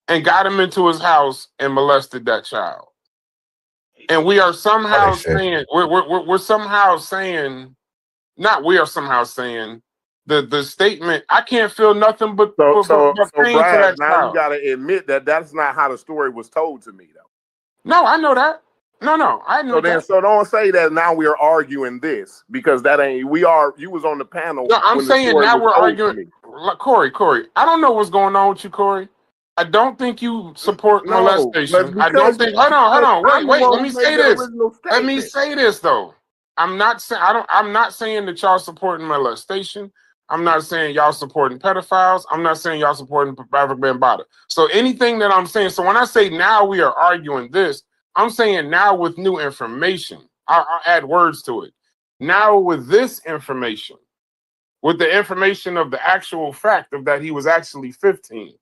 and got him into his house and molested that child. And we are somehow saying we're somehow saying, not we are somehow saying the statement, I can't feel nothing but pain for that now child. You got to admit that that's not how the story was told to me, though. No, I know that. No, I know that. So don't say that now we are arguing this, because that ain't, you was on the panel. No, I'm saying now we're arguing. Corey, I don't know what's going on with you, Corey. I don't think you support molestation. I don't think. Hold on. Wait. Let me say this. Let me say this though. I'm not saying I'm not saying that y'all supporting molestation. I'm not saying y'all supporting pedophiles. I'm not saying y'all supporting Bambatta. So anything that I'm saying. So when I say now we are arguing this, I'm saying now with new information. I'll add words to it. Now with this information, with the information of the actual fact of that he was actually 15.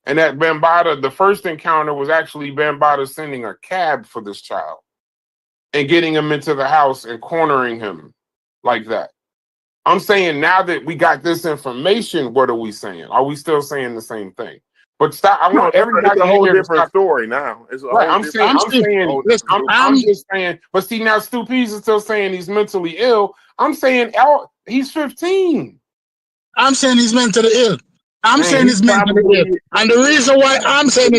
And that Bambatta, the first encounter was actually Bambatta sending a cab for this child and getting him into the house and cornering him like that. I'm saying now that we got this information, what are we saying? Are we still saying the same thing? But stop. I want everybody. It's a whole different story now. It's a right. I'm just saying. But see, now Stu Pease is still saying he's mentally ill. I'm saying he's 15. I'm saying he's mentally ill. I'm saying he's mentally ill. And the reason why I'm saying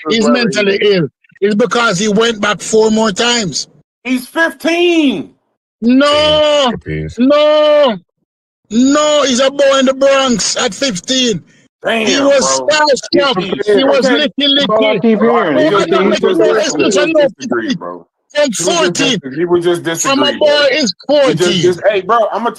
he's mentally ill is because he went back 4 more times. He's 15. No, he's a boy in the Bronx at 15. Damn, he was starstruck. He was licky. From 14. He would just disagree. From a boy is 14. Hey, bro, I'm gonna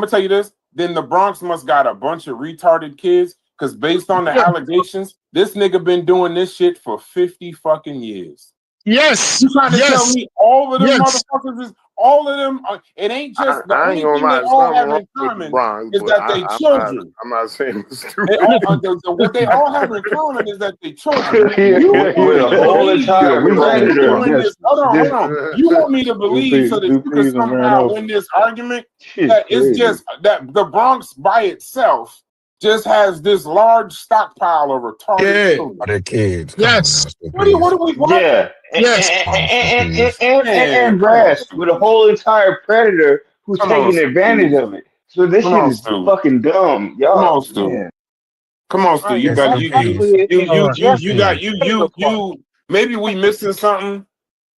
tell you this. Then the Bronx must got a bunch of retarded kids, because based on the allegations, this nigga been doing this shit for 50 fucking years. Yes. You trying to tell me all of them motherfuckers is all of them? It ain't just the only thing they all have in common is that they children. I'm not saying it's stupid. What they all have in common is that they children. Hold on. You want me to believe so that you can somehow win this argument? That it's just that the Bronx by itself just has this large stockpile of retarded children. Kids. Yes. What? Yeah. Yes. And grass with a whole entire predator who's taking advantage of it. So this shit is fucking dumb. Y'all, Come on, Stu. You got you. Maybe we missing something.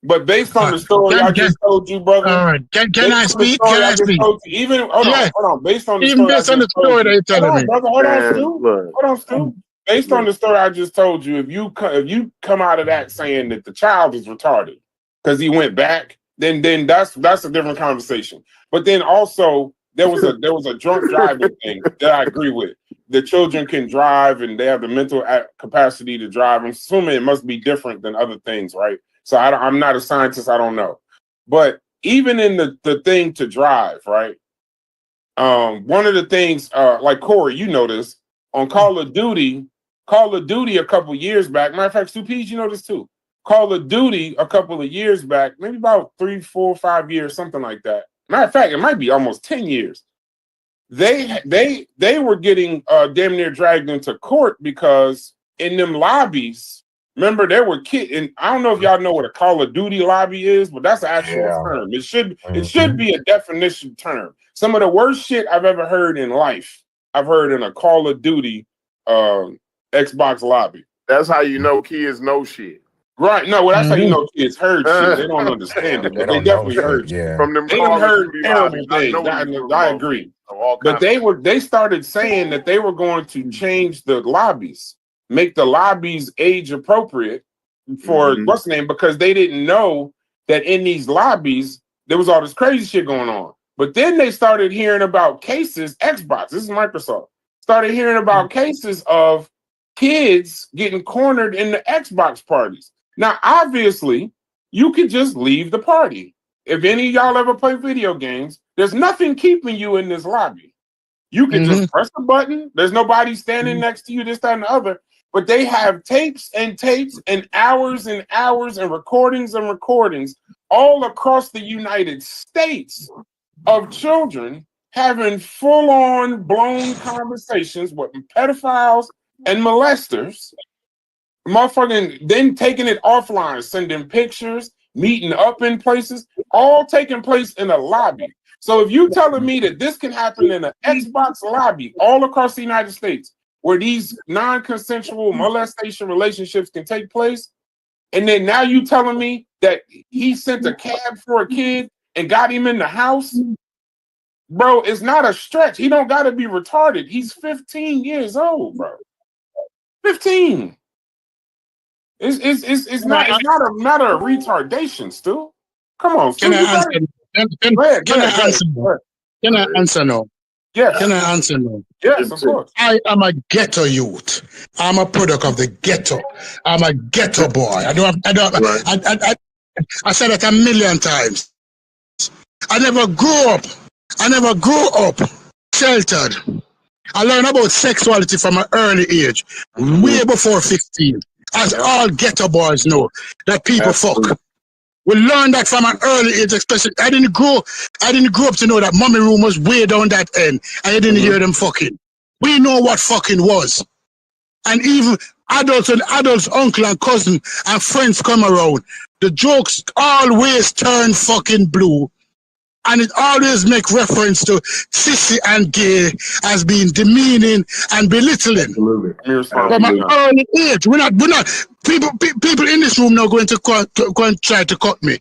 But based on the story I just told you, brother. Can I speak? Can I speak? Hold on. Based on the story that you're telling me. Hold on, Stu. Based on the story I just told you, if you come out of that saying that the child is retarded because he went back, then that's a different conversation. But then also there was a drunk driving thing that I agree with. The children can drive and they have the mental capacity to drive. I'm assuming it must be different than other things, right? So I'm not a scientist. I don't know. But even in the thing to drive, right? One of the things, like Corey, you know this, on Call of Duty a couple years back, matter of fact, Stu Pease, you know this too. Call of Duty a couple of years back, maybe about 3, 4, 5 years, something like that. Matter of fact, it might be almost 10 years. They were getting damn near dragged into court because in them lobbies, remember, there were kids, and I don't know if y'all know what a Call of Duty lobby is, but that's an actual term. It should be a definition term. Some of the worst shit I've ever heard in life, I've heard in a Call of Duty Xbox lobby. That's how you know kids know shit. Right. No, well, that's how you know kids heard shit. They don't understand it, but they definitely heard shit. Yeah. From them they heard terrible things. I agree. But they started saying that they were going to change the lobbies, make the lobbies age appropriate for what's the name, because they didn't know that in these lobbies there was all this crazy shit going on. But then they started hearing about cases, Xbox, this is Microsoft, started hearing about cases of kids getting cornered in the Xbox parties. Now, obviously, you could just leave the party. If any of y'all ever play video games, there's nothing keeping you in this lobby. You can just press the button. There's nobody standing next to you, this, that, and the other. But they have tapes and hours and hours and recordings all across the United States of children having full-on blown conversations with pedophiles and molesters, motherfucking then taking it offline, sending pictures, meeting up in places, all taking place in a lobby. So if you telling me that this can happen in an Xbox lobby all across the United States, where these non-consensual molestation relationships can take place, and then now you telling me that he sent a cab for a kid and got him in the house, bro, it's not a stretch. He don't got to be retarded. He's 15 years old, bro. 15. It's not a matter of retardation, Stu. Come on, Stu. Can I answer? Can I answer now? Yes. Can I answer now? Yes, of course. I am a ghetto youth. I'm a product of the ghetto. I'm a ghetto boy. I said it a million times. I never grew up sheltered. I learned about sexuality from an early age, way before 15. As all ghetto boys know, that people fuck. We learned that from an early age, especially. I didn't grow up to know that mommy room was way down that end, and I didn't hear them fucking. We know what fucking was. And even adults, uncle and cousin and friends come around, the jokes always turn fucking blue. And it always make reference to sissy and gay as being demeaning and belittling. From an early age, we're not. People in this room now going to go and try to cut me.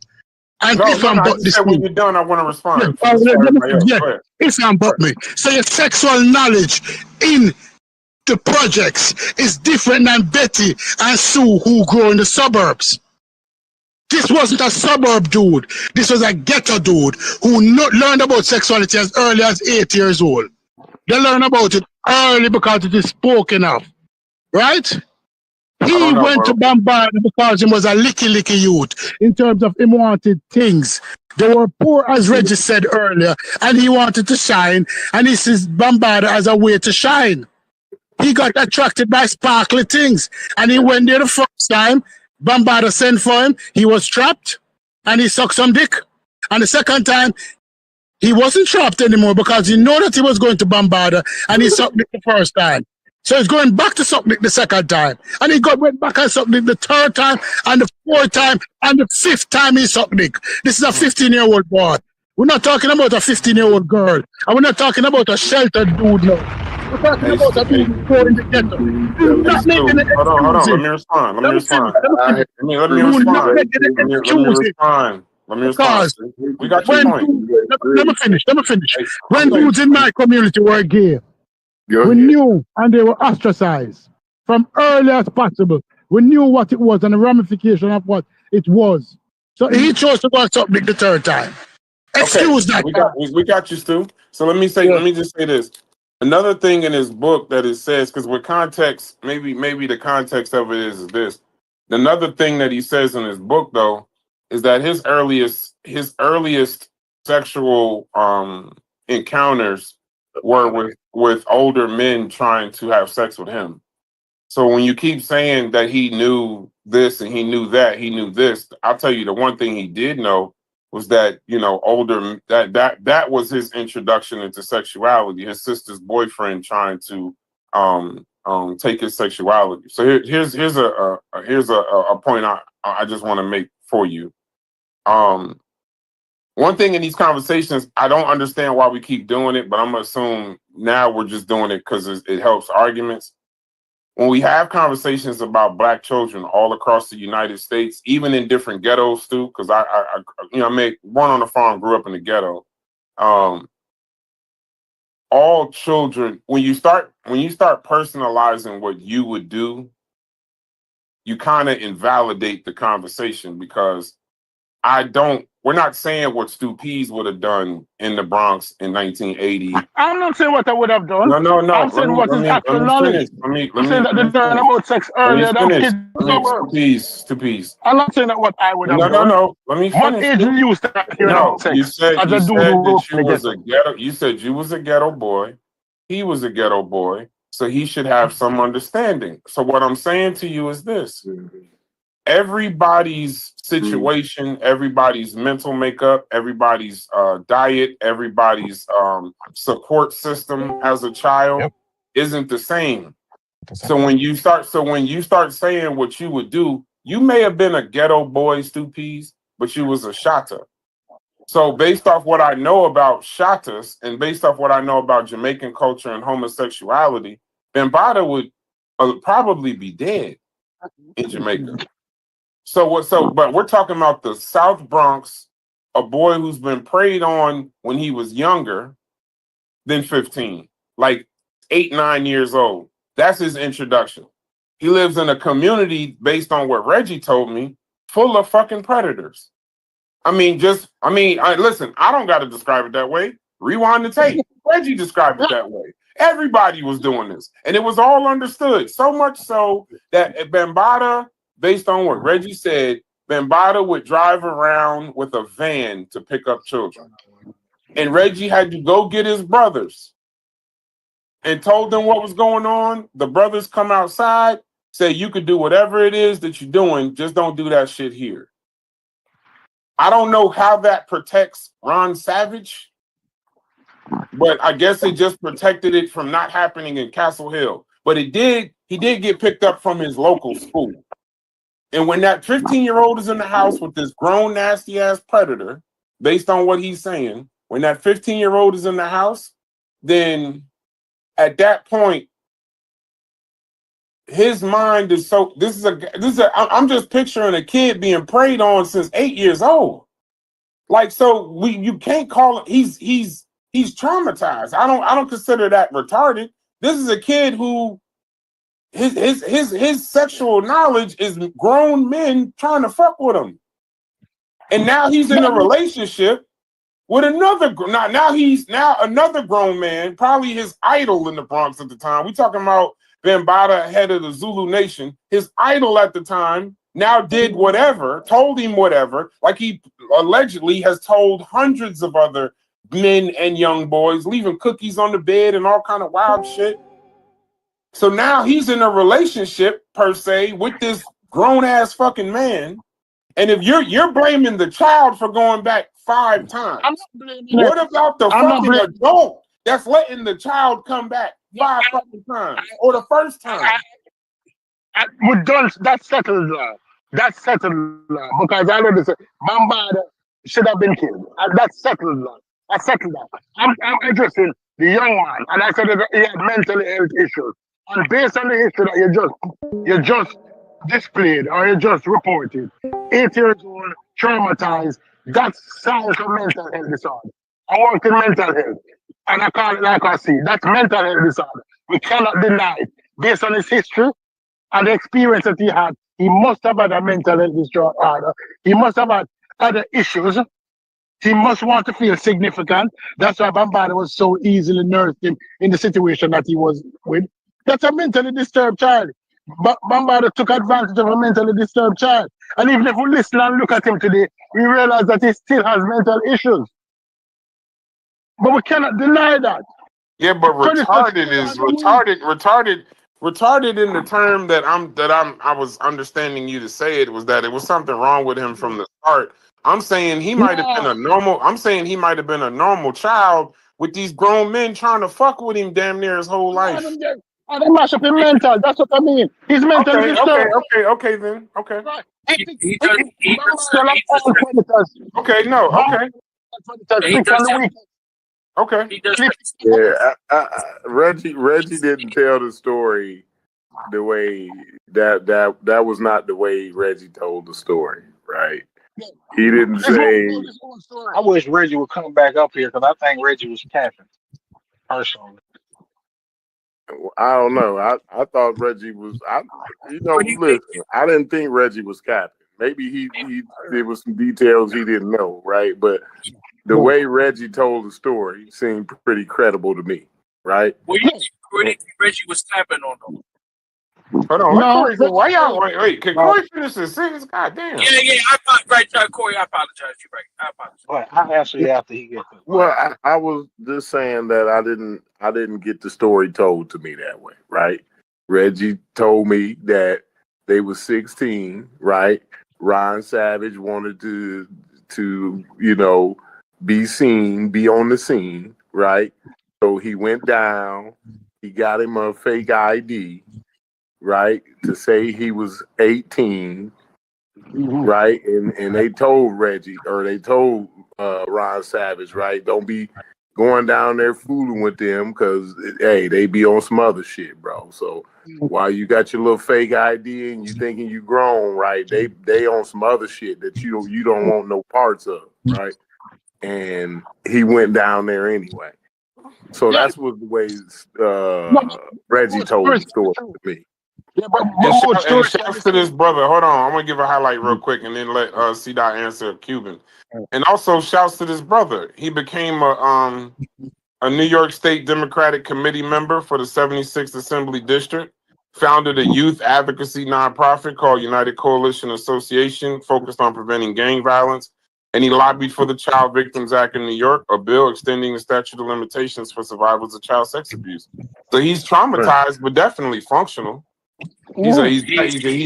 And if I'm but this, when you're done, I want to respond. If I'm but me, so your sexual knowledge in the projects is different than Betty and Sue who grow in the suburbs. This wasn't a suburb dude. This was a ghetto dude who learned about sexuality as early as 8 years old. They learn about it early because it is spoken of, right? He went to Bambatta because he was a licky youth in terms of he wanted things. They were poor, as Reggie said earlier, and he wanted to shine, and he sees Bambatta as a way to shine. He got attracted by sparkly things, and he went there the first time. Bambatta sent for him, he was trapped, and he sucked some dick. And the second time, he wasn't trapped anymore because he knew that he was going to Bambatta, and he sucked dick the first time. So he's going back to suck dick the second time. And he went back and sucked dick the third time, and the fourth time, and the fifth time he sucked dick. This is a 15-year-old boy. We're not talking about a 15-year-old girl. And we're not talking about a sheltered dude now. We're talking about a dude who's going in the ghetto. Hold on. Let me respond. We got your point. Let me finish. When dudes in my community were gay, we knew, and they were ostracized from early as possible. We knew what it was and the ramification of what it was. So he chose to go and suck dick the third time. Excuse that. We got you, Stu. So let me just say this. Another thing in his book that it says, because with context, maybe the context of it is this. Another thing that he says in his book, though, is that his earliest sexual encounters were with older men trying to have sex with him. So when you keep saying that he knew this and he knew that, he knew this, I'll tell you the one thing he did know was that, older, that was his introduction into sexuality. His sister's boyfriend trying to take his sexuality. So here's a point I just want to make for you. One thing in these conversations, I don't understand why we keep doing it, but I'm gonna assume now we're just doing it because it helps arguments. When we have conversations about Black children all across the United States, even in different ghettos too, because I one on the farm, grew up in the ghetto. all children, when you start personalizing what you would do, you kind of invalidate the conversation, because we're not saying what Stu Pease would have done in the Bronx in 1980. I'm not saying what I would have done. No. I'm saying what is actual knowledge. Let me I'm saying that they learn about sex earlier than kids. Stu Pease. I'm not saying that what I would have done. No. Let me finish. What age did you start hearing about sex? You said that you was a ghetto. You said you was a ghetto boy. He was a ghetto boy, so he should have some understanding. So what I'm saying to you is this: everybody's situation, everybody's mental makeup, everybody's diet, everybody's support system as a child isn't the same. So when you start saying what you would do, you may have been a ghetto boy, Stu Pease, but you was a shatta. So based off what I know about shattas and based off what I know about Jamaican culture and homosexuality, Bambatta would probably be dead in Jamaica. But we're talking about the South Bronx, a boy who's been preyed on when he was younger than 15, like 8, 9 years old. That's his introduction. He lives in a community, based on what Reggie told me, full of fucking predators. Listen, I don't got to describe it that way. Rewind the tape. Reggie described it that way. Everybody was doing this, and it was all understood. So much so that Bambatta, based on what Reggie said, Bambatta would drive around with a van to pick up children. And Reggie had to go get his brothers and told them what was going on. The brothers come outside, say, you could do whatever it is that you're doing, just don't do that shit here. I don't know how that protects Ron Savage, but I guess it just protected it from not happening in Castle Hill. But he did get picked up from his local school. And when that 15-year-old is in the house with this grown, nasty-ass predator, based on what he's saying, when that 15-year-old is in the house, then at that point, his mind is so. I'm just picturing a kid being preyed on since 8 years old. Like, so you can't call it. He's traumatized. I don't consider that retarded. This is a kid who his sexual knowledge is grown men trying to fuck with him, and now he's in a relationship with another. Now another grown man, probably his idol in the Bronx at the time. We talking about Bambatta, head of the Zulu Nation. His idol at the time now did whatever, told him whatever, like he allegedly has told hundreds of other men and young boys, leaving cookies on the bed and all kind of wild shit. So now he's in a relationship, per se, with this grown-ass fucking man. And if you're blaming the child for going back 5 times, what about the fucking adult that's letting the child come back 5 fucking times, or the first time? We're done. That's settled now. That's settled now. Because I know this. Bambatta should have been killed. That's settled now. That's settled now. I'm addressing the young man, and I said that he had mental health issues. And based on the history that you just displayed or you just reported, 8 years old, traumatized, that's signs of mental health disorder. I work in mental health, and I call it like I see. That's mental health disorder. We cannot deny it. Based on his history and the experience that he had, he must have had a mental health disorder. He must have had other issues. He must want to feel significant. That's why Bambatta was so easily nursed him in the situation that he was with. That's a mentally disturbed child. Bambatta took advantage of a mentally disturbed child. And even if we listen and look at him today, we realize that he still has mental issues. But we cannot deny that. Yeah, but retarded is retarded in the term that I was understanding you to say it was that it was something wrong with him from the start. I'm saying he might have been a normal. I'm saying he might have been a normal child with these grown men trying to fuck with him damn near his whole life. I don't mash up his mental. That's what I mean. He's mentally disturbed. Okay, then. Okay. Right. Okay. Yeah, Reggie didn't tell the story the way that was not the way Reggie told the story, right? He didn't say. I wish Reggie would come back up here because I think Reggie was capping. personally. I don't know. I thought Reggie was. Listen. I didn't think Reggie was capping. Maybe he there was some details he didn't know, right? But the way Reggie told the story seemed pretty credible to me, right? Well, you think Reggie was tapping on them? Hold on, why y'all wait? Can Corey finish his sentence? God damn. Yeah. Corey, I apologize. You're right. I apologize. But I actually after he gets. Well, I was just saying that I didn't get the story told to me that way, right? Reggie told me that they were 16, right? Ron Savage wanted to be seen, be on the scene, right? So he went down, he got him a fake ID, right? To say he was 18, right? And they told Reggie, or they told Ron Savage, right? Don't be going down there fooling with them because, hey, they be on some other shit, bro. So while you got your little fake ID and you thinking you grown, right? They on some other shit that you don't want no parts of, right? And he went down there anyway. So that's what the way Reggie told the story to me. Yeah, and shouts to this brother. Hold on, I'm gonna give a highlight real quick and then let C-Dot answer Cuban. And also shouts to this brother. He became a New York State Democratic Committee member for the 76th Assembly District, founded a youth advocacy nonprofit called United Coalition Association, focused on preventing gang violence. And he lobbied for the Child Victims Act in New York, a bill extending the statute of limitations for survivors of child sex abuse. So he's traumatized, but definitely functional. He's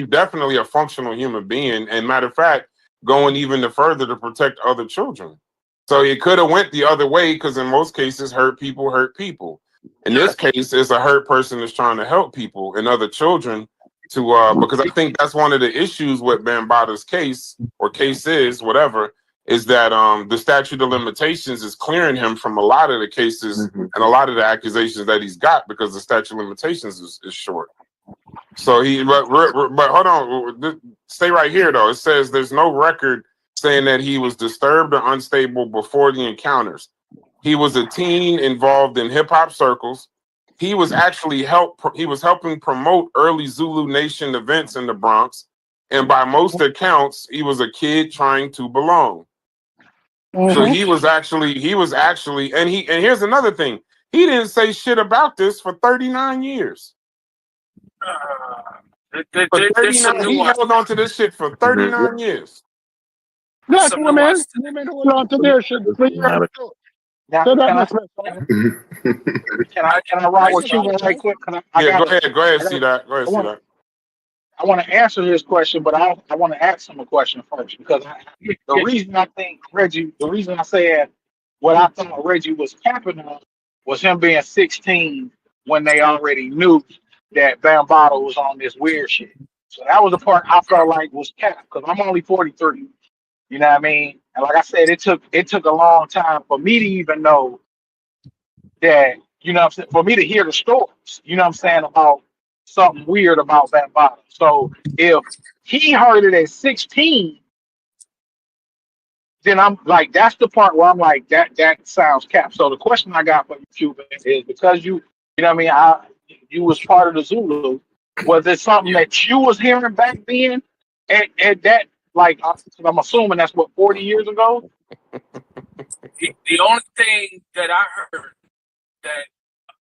definitely a functional human being, and matter of fact, going even further to protect other children. So it could have went the other way because in most cases, hurt people hurt people. In this case, it's a hurt person that's trying to help people and other children to because I think that's one of the issues with Bambatta's case or cases, whatever, is that the statute of limitations is clearing him from a lot of the cases and a lot of the accusations that he's got because the statute of limitations is short. So but hold on, stay right here though. It says there's no record saying that he was disturbed or unstable before the encounters. He was a teen involved in hip hop circles. He was actually helping promote early Zulu Nation events in the Bronx, and by most accounts, he was a kid trying to belong. So he was actually, and here's another thing. He didn't say shit about this for 39 years. He held on to this shit for 39 years. Black women hold on to their shit for years. Now, can I ride with you right quick? Go ahead, see that. Go ahead, see that. I want to answer his question, but I want to ask him a question first because the reason I said what I thought Reggie was capping on was him being 16 when they already knew that Bambatta was on this weird shit. So that was the part I felt like was capped because I'm only 43. You know what I mean? And like I said, it took a long time for me to even know that, you know what I'm saying, for me to hear the stories, you know what I'm saying, about something weird about Bambatta. So if he heard it at 16, then I'm like, that's the part where I'm like, that sounds capped. So the question I got for you, Cuban, is because you know what I mean, you was part of the Zulu, was it something that you was hearing back then at that, like, I'm assuming that's what, 40 years ago? The only thing that I heard that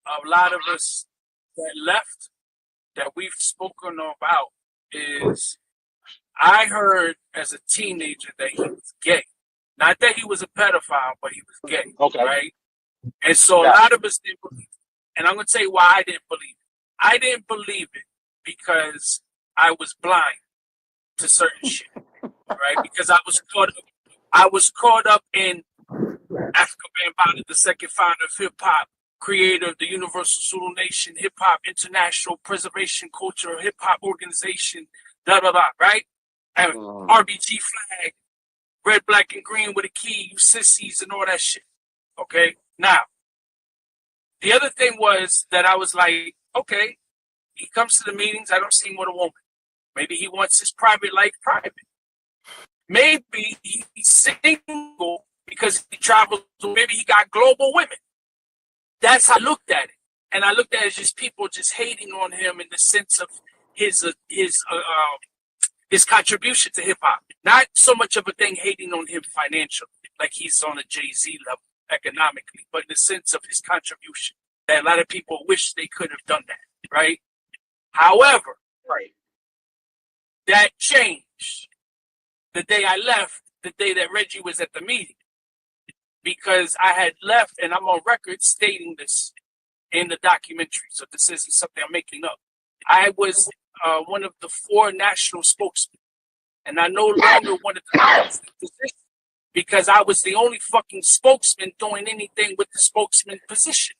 a lot of us that left that we've spoken about is I heard as a teenager that he was gay. Not that he was a pedophile, but he was gay. Okay. Right? And so a lot of us didn't believe it. And I'm going to tell you why I didn't believe it. I didn't believe it because I was blind to certain shit. Right? Because I was caught up in Africa Bambatta, the second founder of hip hop, creator of the Universal Zulu Nation, Hip Hop International Preservation Culture Hip Hop Organization, blah blah blah, right? And RBG flag, red, black, and green with a key, you sissies and all that shit. Okay? Now, the other thing was that I was like, okay, he comes to the meetings, I don't see him with a woman. Maybe he wants his private life private. Maybe he's single because he travels, maybe he got global women. that's how I looked at it. And I looked at it as just people just hating on him in the sense of his contribution to hip hop. Not so much of a thing hating on him financially, like he's on a Jay-Z level economically, but in the sense of his contribution. That a lot of people wish they could have done that, right? However, that changed the day I left, the day that Reggie was at the meeting. Because I had left, and I'm on record stating this in the documentary, so this isn't something I'm making up. I was one of the 4 national spokesmen, and I no longer wanted to position because I was the only fucking spokesman doing anything with the spokesman position.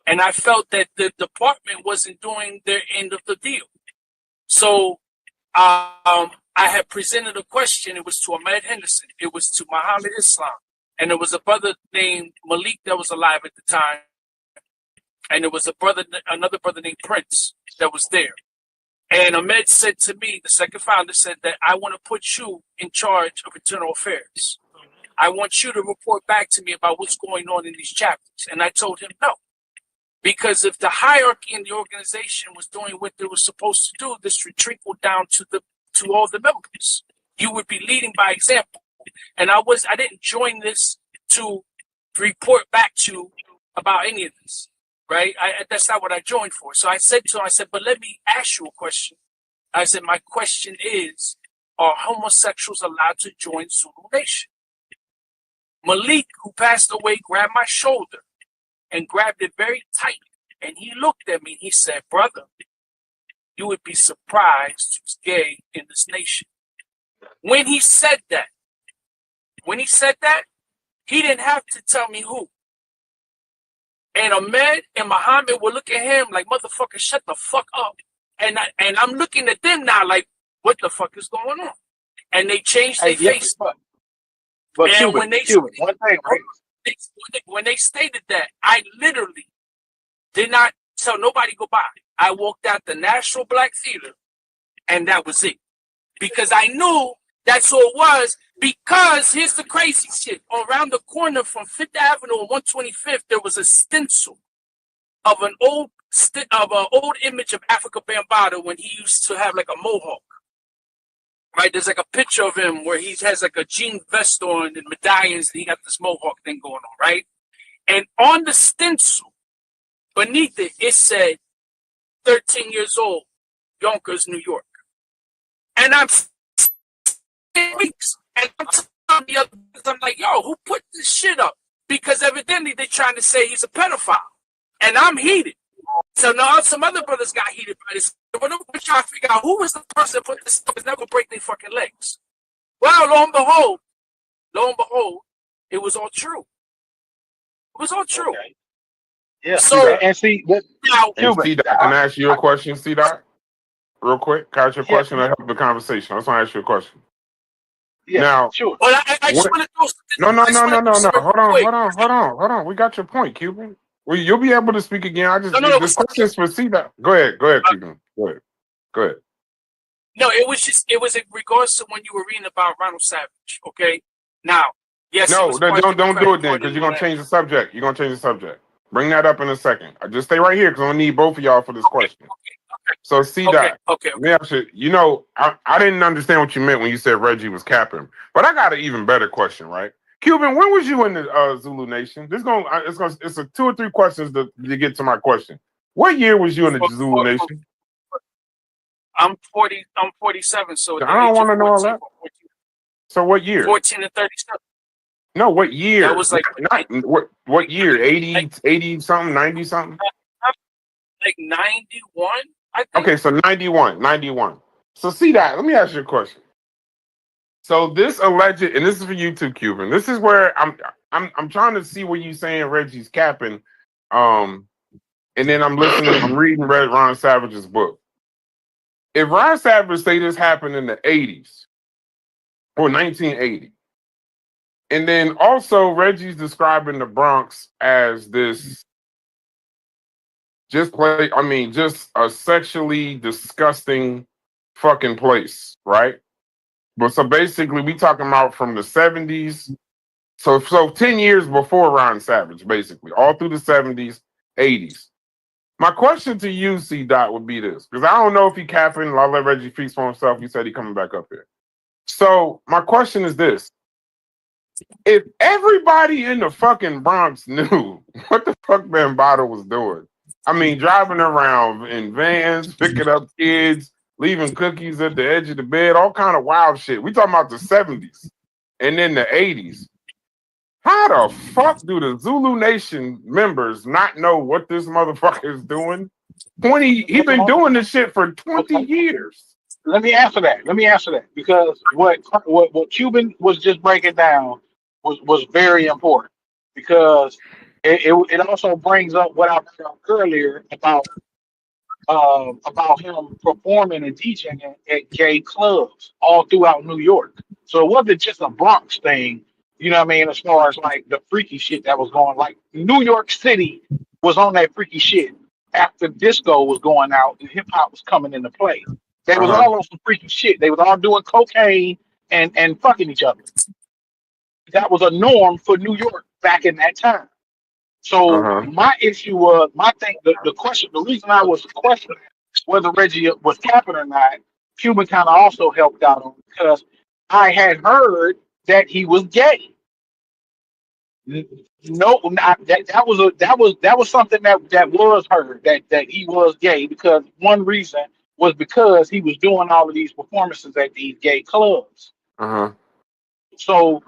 And I felt that the department wasn't doing their end of the deal. So I had presented a question. It was to Ahmed Henderson. It was to Muhammad Islam. And there was a brother named Malik that was alive at the time. And there was another brother named Prince that was there. And Ahmed said to me, the second founder said that I want to put you in charge of internal affairs. I want you to report back to me about what's going on in these chapters. And I told him no. Because if the hierarchy in the organization was doing what they were supposed to do, this would trickle down to all the members. You would be leading by example. And I didn't join this to report back to about any of this, right? That's not what I joined for. So I said to him, but let me ask you a question. I said, my question is, are homosexuals allowed to join Zulu Nation? Malik, who passed away, grabbed my shoulder and grabbed it very tight. And he looked at me and he said, brother, you would be surprised who's gay in this nation. When he said that, he didn't have to tell me who. And Ahmed and Muhammad will look at him like, motherfucker, shut the fuck up. And I'm looking at them now like, what the fuck is going on? And they changed their face. But and Cuban, when they Cuban, one thing, right? When they stated that, I literally did not tell nobody goodbye. I walked out the National Black Theater, and that was it. Because I knew that's all it was. Because here's the crazy shit. Around the corner from 5th Avenue and 125th, there was a stencil of an old image of Africa Bambaataa when he used to have like a mohawk. Right? There's like a picture of him where he has like a jean vest on and medallions, and he got this mohawk thing going on, right? And on the stencil, beneath it, it said 13 years old, Yonkers, New York. And I'm weeks. And I'm telling the other, I'm like, yo, who put this shit up? Because evidently they're trying to say he's a pedophile. And I'm heated. So now some other brothers got heated by this. We're trying to figure out who was the person that put this stuff. It's never going to break their fucking legs. Well, lo and behold, it was all true. It was all true. Okay. Yeah. So, and see, now, can I ask you a question, C-Dot? Real quick. Can I ask you a question to help the conversation? I just want to ask you a question. Yeah, now, sure. Well, I just want to throw No. Hold on. We got your point, Cuban. Well, you'll be able to speak again. This question is for C-Dot. Go ahead, Cuban. Go ahead. No, it was in regards to when you were reading about Ronald Savage. Okay. Now, yes. No, don't do it then, because you're gonna change the subject. Bring that up in a second. I just stay right here because I need both of y'all for this question. Okay. So C-Dot. Okay. I didn't understand what you meant when you said Reggie was capping, but I got an even better question, right? Cuban, when was you in the Zulu Nation? It's a 2 or 3 questions to get to my question. What year was you in the Zulu Nation? I'm 40. I'm 47. So I don't want to know all that. So what year? 14 and 37. No, what year? That was like what year? 80 something, 90 something? Like 91, I think. Okay, so 91. So see that. Let me ask you a question. So this alleged, and this is for you too, Cuban. This is where I'm trying to see where you saying Reggie's capping. And then I'm reading Ron Savage's book. If Ron Savage say this happened in the 80s or 1980, and then also Reggie's describing the Bronx as this just a sexually disgusting fucking place, right? But so basically we talking about from the 70s So 10 years before Ron Savage, basically, all through the 70s, 80s. My question to you, C. Dot, would be this, because I don't know if he capping. I'll let Reggie speak for himself. He said he coming back up here. So my question is this: if everybody in the fucking Bronx knew what the fuck Bambatta was doing, I mean, driving around in vans, picking up kids, leaving cookies at the edge of the bed, all kind of wild shit. We talking about the 70s and then the 80s. How the fuck do the Zulu Nation members not know what this motherfucker is doing? He been doing this shit for 20 years. Let me answer that. Because what Cuban was just breaking down was very important, because it also brings up what I brought up earlier about him performing and DJing at gay clubs all throughout New York. So it wasn't just a Bronx thing, you know what I mean, as far as like the freaky shit that was going, like New York City was on that freaky shit after disco was going out and hip hop was coming into play. They was all on some freaky shit. They was all doing cocaine and fucking each other. That was a norm for New York back in that time. So my issue was, the reason I was questioning whether Reggie was capping or not, Cuban kind of also helped out on, because I had heard that he was gay. No, that was something that was heard, that he was gay, because one reason was because he was doing all of these performances at these gay clubs. So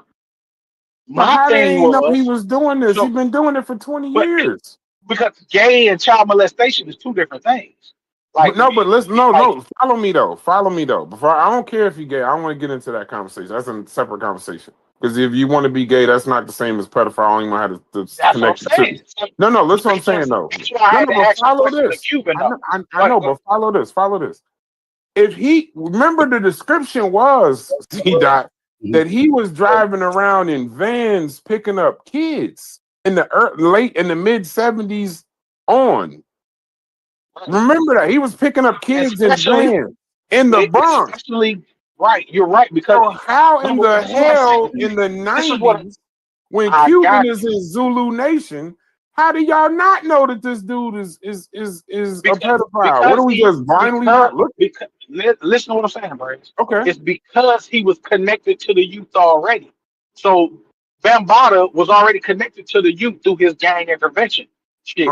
my thing was, he was doing this. He's been doing it for 20 years. Because gay and child molestation is two different things. Like, but listen, no. Follow me though. Before, I don't care if you're gay. I don't want to get into that conversation. That's a separate conversation. Because if you want to be gay, that's not the same as pedophile. I don't even know how to connect it to. No, listen what I'm saying though. Follow this. I know, but follow this. If he, remember, the description was that he was driving around in vans picking up kids in the mid 70s on. Remember that he was picking up kids in vans in the Bronx. Right, you're right. Because so how in the hell in the 90s, when Cuban is in Zulu Nation, how do y'all not know that this dude is a pedophile? What are we just blindly looking? Listen to what I'm saying, bro. Okay. It's because he was connected to the youth already. So Bambatta was already connected to the youth through his gang intervention shit.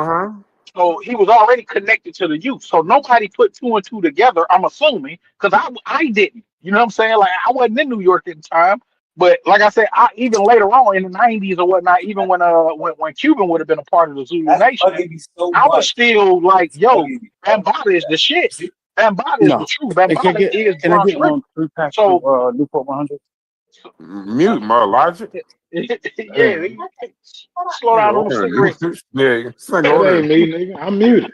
So he was already connected to the youth. So nobody put two and two together, I'm assuming, because I didn't. You know what I'm saying? Like, I wasn't in New York at the time. But like I said, even later on in the 90s or whatnot, even when Cuban would have been a part of the Zulu Nation, I was still like, yo, Bambatta is the shit. Bambatta is the truth. Bambatta is Bronx Rick. So Newport 100. Mute my logic. Yeah, slow down on the cigarettes. Yeah, that ain't me, nigga. I'm muted.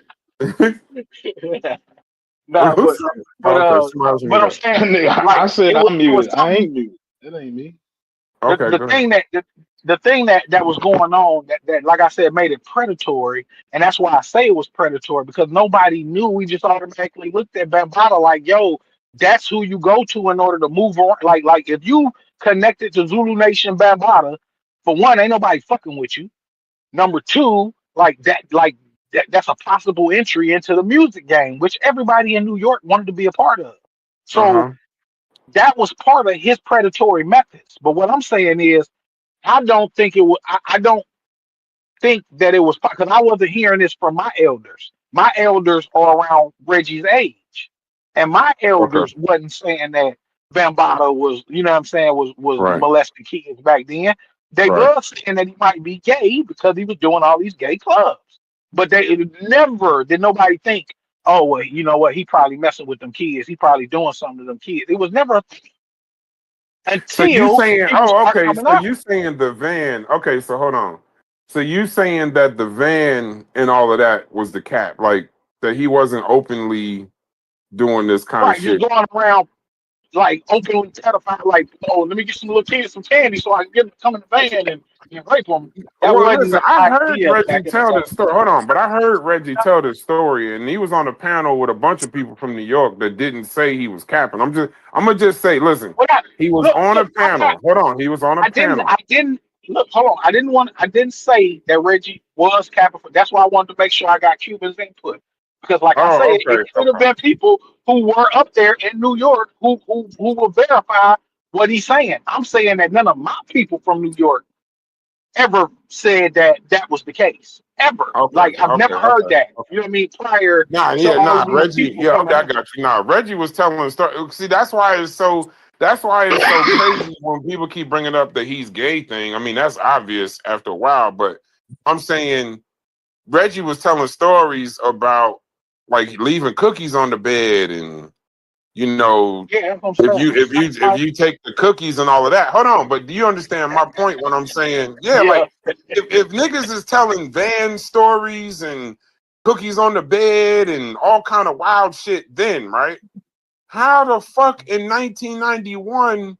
Nah, but I'm saying, nigga, like, I said I'm muted. I ain't muted. That ain't me. Okay. The thing that was going on that like I said made it predatory, and that's why I say it was predatory, because nobody knew. We just automatically looked at Bambatta like, yo, that's who you go to in order to move on. Like if you connected to Zulu Nation Bambatta, for one, ain't nobody fucking with you. Number two, that's a possible entry into the music game, which everybody in New York wanted to be a part of. So that was part of his predatory methods. But what I'm saying is, I don't think it was. I don't think that it was, because I wasn't hearing this from my elders. My elders are around Reggie's age, and my elders wasn't saying that Bambatta was, you know what I'm saying, was molesting kids back then. They were saying that he might be gay because he was doing all these gay clubs. But they never did nobody think, oh, well, you know what, he probably messing with them kids. He probably doing something to them kids. It was never a thing. Until so you saying, so you saying the van? Okay, so hold on. So you saying that the van and all of that was the cap, like that he wasn't openly doing this kind of shit, just going around like openly pedophile, like, oh, let me get some little kids some candy so I can get them to come in the van and rape them. Listen, I heard Reggie tell this story. Hold on, but I heard Reggie tell this story, and he was on a panel with a bunch of people from New York that didn't say he was capping. I'm gonna just say, listen, he was on a panel. Hold on, he was on a panel. look, hold on. I didn't say that Reggie was capping. That's why I wanted to make sure I got Cuban's input. Because, like I said, it could have been people who were up there in New York who will verify what he's saying. I'm saying that none of my people from New York ever said that was the case. Ever. Like, I've never heard that. You know what I mean? Prior to all of these Reggie. people Yeah, coming I out. got you. Nah, Reggie was telling the story. See, that's why it's so crazy when people keep bringing up the he's gay thing. I mean, that's obvious after a while, but I'm saying Reggie was telling stories about like leaving cookies on the bed, and you know, if you take the cookies and all of that. Hold on, but do you understand my point when I'm saying, like if niggas is telling van stories and cookies on the bed and all kind of wild shit, then right? How the fuck in 1991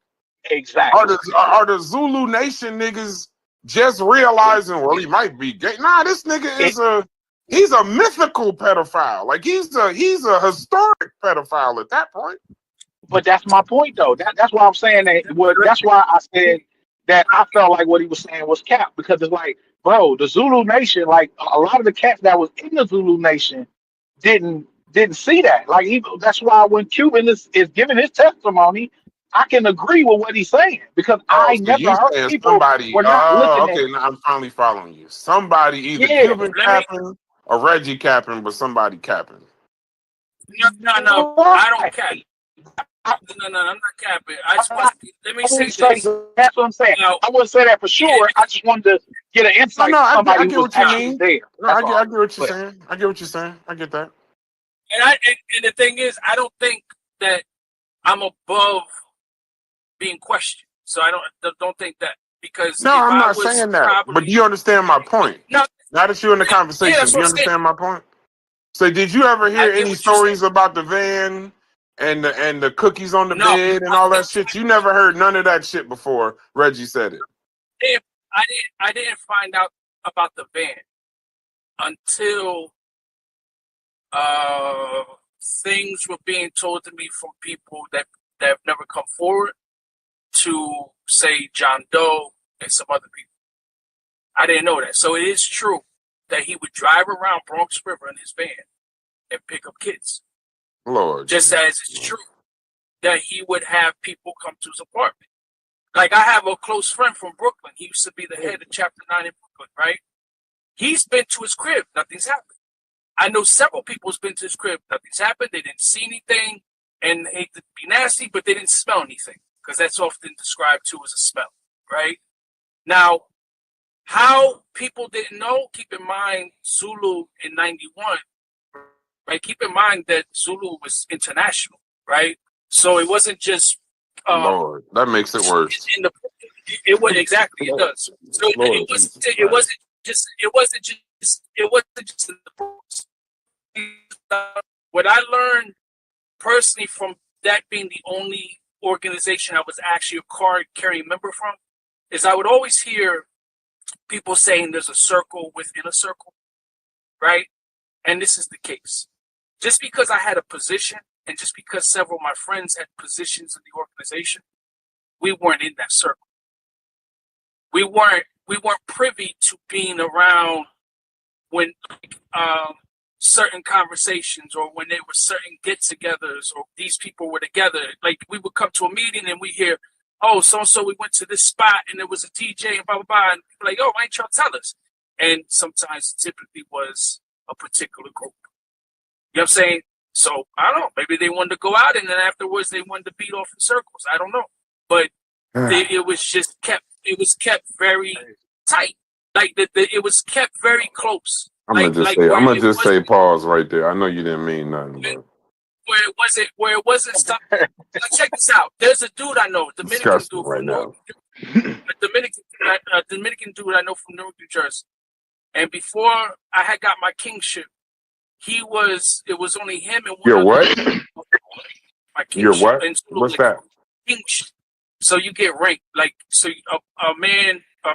exactly are the Zulu Nation niggas just realizing, well, he might be gay? Nah, this nigga is he's a mythical pedophile. Like he's a historic pedophile at that point. But that's my point, though. That's why I'm saying that. That's why I said that I felt like what he was saying was cap, because it's like, bro, the Zulu Nation, like a lot of the cats that was in the Zulu Nation didn't see that. Like that's why when Cuban is giving his testimony, I can agree with what he's saying, because I So never you heard saying people somebody? were not looking at. Okay, now I'm finally following you. Somebody either Yeah, Cuban capping or Reggie capping, but somebody capping. No, I don't cap. No, I'm not capping. I just want let me say this. That's what I'm saying. I wouldn't say that for sure. I just wanted to get an insight from somebody who was actually there. No, I get what you're saying. I get what you're saying. I get that. And the thing is, I don't think that I'm above being questioned. So I don't think that, because no, I'm not saying that. But do you understand my point? No, now that you're in the conversation, do you understand my point? So did you ever hear any stories about the van and the cookies on the bed and all that shit? You never heard none of that shit before Reggie said it. I didn't find out about the van until things were being told to me from people that have never come forward, to say John Doe and some other people. I didn't know that. So it is true that he would drive around Bronx River in his van and pick up kids. Lord. Just as it's true that he would have people come to his apartment. Like, I have a close friend from Brooklyn. He used to be the head of Chapter 9 in Brooklyn, right? He's been to his crib. Nothing's happened. I know several people who's been to his crib. Nothing's happened. They didn't see anything, and hate to be nasty, but they didn't smell anything, because that's often described too as a smell, right? Now, how people didn't know, keep in mind Zulu in 91, right? Keep in mind that Zulu was international, right? So it wasn't just Lord, that makes it worse. It was exactly, it does. So it wasn't just in the books. What I learned personally from that being the only organization I was actually a card carrying member from is I would always hear people saying there's a circle within a circle, right? And this is the case. Just because I had a position, and just because several of my friends had positions in the organization, we weren't in that circle. We weren't privy to being around when certain conversations, or when there were certain get-togethers, or these people were together. Like, we would come to a meeting and we hear, oh, so-and-so, we went to this spot and there was a DJ and blah, blah, blah. And people like, oh, why ain't y'all tell us? And sometimes it typically was a particular group. You know what I'm saying? So, I don't know. Maybe they wanted to go out and then afterwards they wanted to beat off in circles. I don't know. But it was just kept very tight. Like, it was kept very close. I'm gonna just say pause right there. I know you didn't mean nothing, but where it wasn't stuff. Check this out. There's a dude I know, Dominican dude right now. A Dominican dude I know from Newark, New Jersey. And before I had got my kingship, it was only him and one Your other. what? My kingship. Your what? And What's that? Kingship. So you get ranked. Like, so a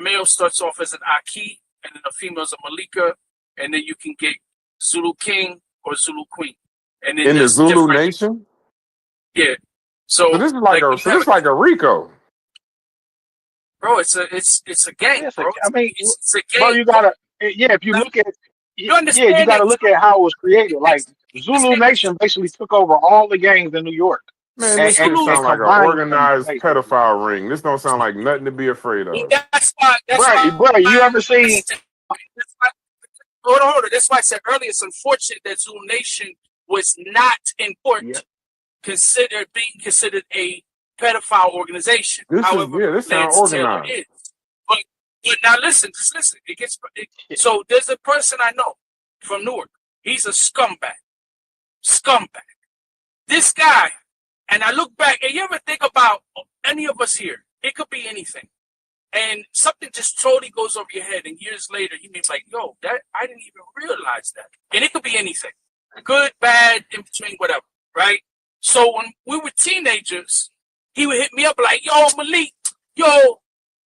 male starts off as an Aki, and then a female's a Malika, and then you can get Zulu King or Zulu Queen. And then in the Zulu Nation? Yeah. So this is like a Rico. Bro, it's a gang, Yes, bro. I mean, It's a bro, gang. you gotta, yeah. If you look at, You yeah, you understand gotta that? look at how it was created. Like Zulu Nation basically took over all the gangs in New York Man, this shit and sound like an combined them. organized Basically. pedophile ring. This don't sound like nothing to be afraid of. That's why. Bro, you ever seen? Hold on. That's why I said earlier. It's unfortunate that Zulu Nation was not in court being considered a pedophile organization. However, this sound Lance Taylor organized. is. But now listen, just listen. So there's a person I know from Newark. He's a scumbag. This guy, and I look back, and you ever think about any of us here? It could be anything. And something just totally goes over your head, and years later, you mean like, yo, that I didn't even realize that. And it could be anything. Good, bad, in between, whatever, right? So when we were teenagers, he would hit me up like, yo, Malik, yo,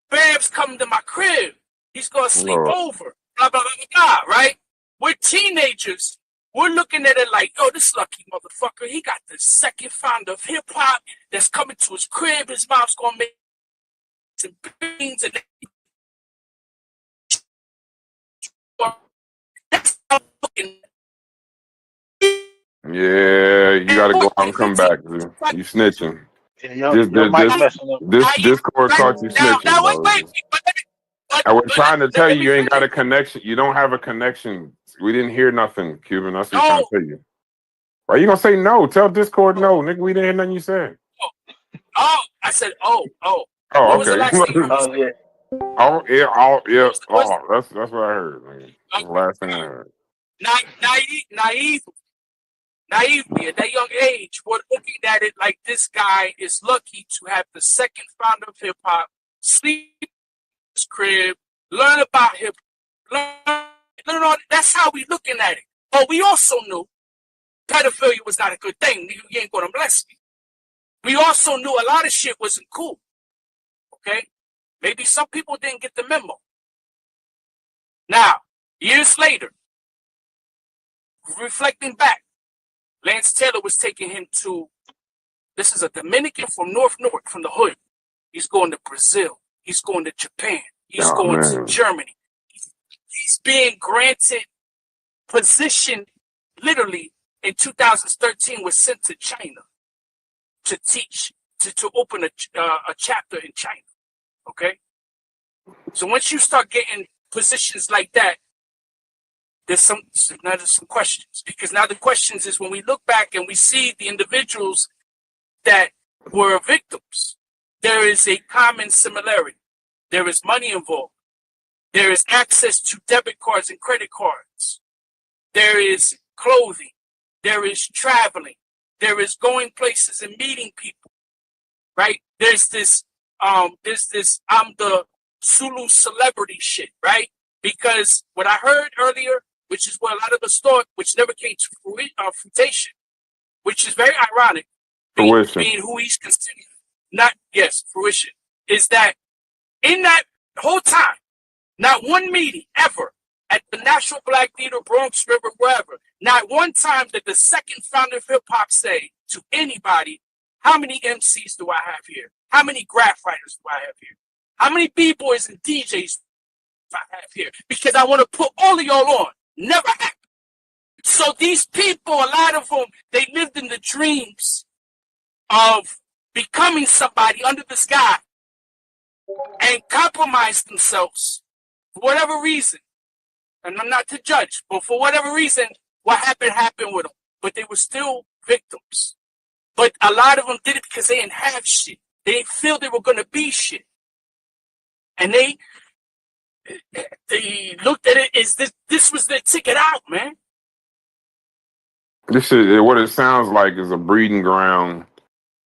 Bab's coming to my crib. He's going to sleep over. Blah, blah, blah, blah, right? We're teenagers. We're looking at it like, yo, this lucky motherfucker, he got the second founder of hip-hop that's coming to his crib. His mom's going to make some beans and that's how I'm looking. Yeah, you got to go out and come back. Dude. You snitching. Your mic's messing up. This Discord caught you snitching. Now, wait. I was trying to tell you ain't got a connection. You don't have a connection. We didn't hear nothing, Cuban. That's what I'm trying to tell you. Why you gonna say no? Tell Discord no, nigga. We didn't hear nothing you said. Oh, I said, oh. Oh, what was the okay. last thing you yeah. That's what I heard. Man. That's the last thing I heard. Naively, at that young age, we're looking at it like this guy is lucky to have the second founder of hip hop, sleep in his crib, learn about hip hop. That's how we looking at it. But we also knew pedophilia was not a good thing. You ain't gonna bless me. We also knew a lot of shit wasn't cool. Okay? Maybe some people didn't get the memo. Now, years later, reflecting back, Lance Taylor was taking him to, this is a Dominican from North Newark, from the hood. He's going to Brazil. He's going to Japan. He's going to Germany. He's being granted position, literally, in 2013, was sent to China to teach, to open a chapter in China. Okay? So once you start getting positions like that, there's some questions, because now the questions is when we look back and we see the individuals that were victims, there is a common similarity. There is money involved. There is access to debit cards and credit cards. There is clothing. There is traveling. There is going places and meeting people, right? There's this I'm the Zulu celebrity shit, right? Because what I heard earlier, which is what a lot of us thought, which never came to fruition, which is very ironic, being who he's considered, fruition, is that in that whole time, not one meeting ever at the National Black Theater, Bronx River, wherever, not one time did the second founder of hip-hop say to anybody, how many MCs do I have here? How many graph writers do I have here? How many B-boys and DJs do I have here? Because I want to put all of y'all on. Never happened. So these people, a lot of them, they lived in the dreams of becoming somebody under the sky and compromised themselves for whatever reason. And I'm not to judge, but for whatever reason, what happened with them. But they were still victims. But a lot of them did it because they didn't have shit. They didn't feel they were going to be shit. And they looked at it as this was their ticket out, man. This is what it sounds like is a breeding ground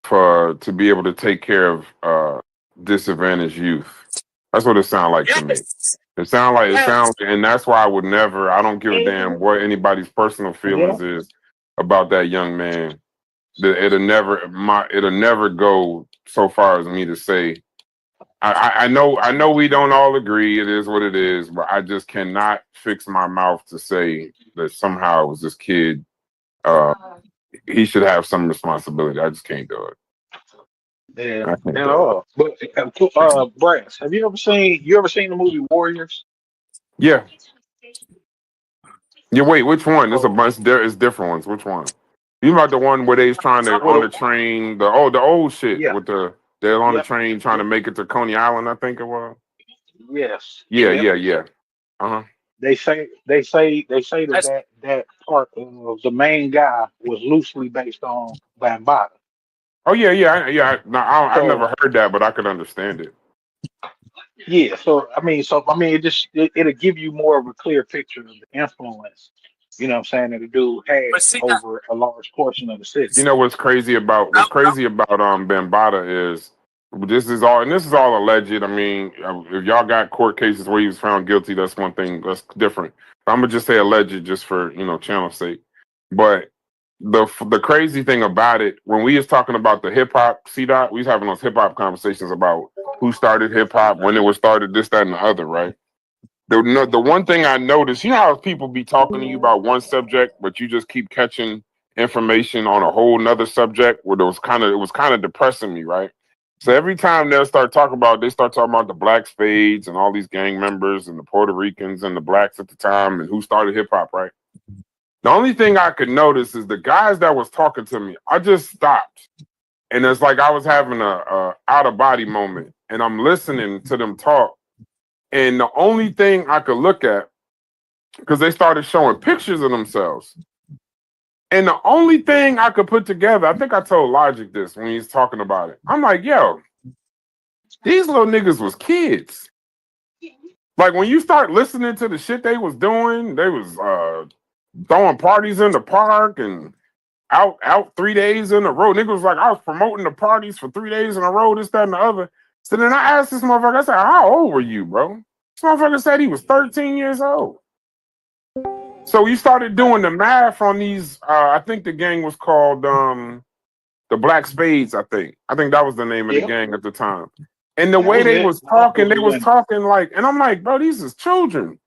to be able to take care of disadvantaged youth. That's what it sounds like to me. It sounds like, and that's why I don't give a damn what anybody's personal feelings is about that young man. It'll never go so far as me to say. I know we don't all agree. It is what it is, but I just cannot fix my mouth to say that somehow it was this kid. He should have some responsibility. I just can't do it. Yeah, I can't and do it. Brass, have you ever seen the movie Warriors? Yeah. Yeah, wait, which one? There's a So, bunch. There is different ones. Which one? You about the one where they's trying to on well, the train? The old shit yeah, with they're on the yep, train trying to yep, make it to Coney Island. I think it was. yes, Yeah, yep. yeah, yeah. Uh huh. They say that That's that part of the main guy was loosely based on Bambatta. Oh yeah, yeah, yeah. No, I've So never heard that, but I could understand it. yeah, so it'll give you more of a clear picture of the influence. You know what I'm saying, that the dude had but see that over a large portion of the city. You know what's crazy about Bambaataa is this is all alleged. I mean, if y'all got court cases where he was found guilty, that's one thing. That's different. I'm gonna just say alleged, just for channel sake. But the crazy thing about it, when we was talking about the hip hop, CDOT, we was having those hip hop conversations about who started hip hop, when it was started, this, that, and the other, right? The one thing I noticed, you know how people be talking to you about one subject, but you just keep catching information on a whole nother subject where it was kind of depressing me, right? So every time they start talking about the black spades and all these gang members and the Puerto Ricans and the blacks at the time and who started hip hop, right? The only thing I could notice is the guys that was talking to me, I just stopped. And it's like I was having a out of body moment and I'm listening to them talk. And the only thing I could look at, because they started showing pictures of themselves. And the only thing I could put together, I think I told Logic this when he was talking about it. I'm like, yo, these little niggas was kids. Like when you start listening to the shit they was doing, they was throwing parties in the park and out 3 days in a row. Niggas was like, I was promoting the parties for 3 days in a row, this, that, and the other. So then I asked this motherfucker, I said, how old were you, bro? This motherfucker said he was 13 years old. So you started doing the math on these. I think the gang was called the Black Spades. I think that was the name of the Yep, gang at the time. And the that way was it. they was talking like, and I'm like, bro, these is children.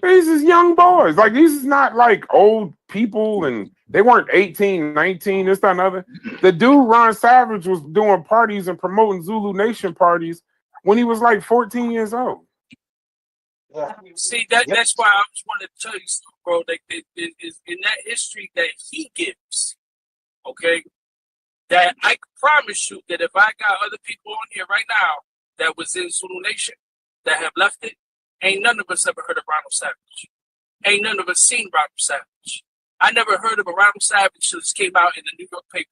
These is young boys. Like these is not like old people, and they weren't 18, 19, this, that, and other. The dude Ron Savage was doing parties and promoting Zulu Nation parties when he was like 14 years old. see that Yep. that's why I just wanted to tell you, something, bro. That is in that history that he gives. Okay, that I can promise you that if I got other people on here right now that was in Zulu Nation that have left it, ain't none of us ever heard of Ronald Savage. Ain't none of us seen Ronald Savage. I never heard of a Ronald Savage till this came out in the New York paper.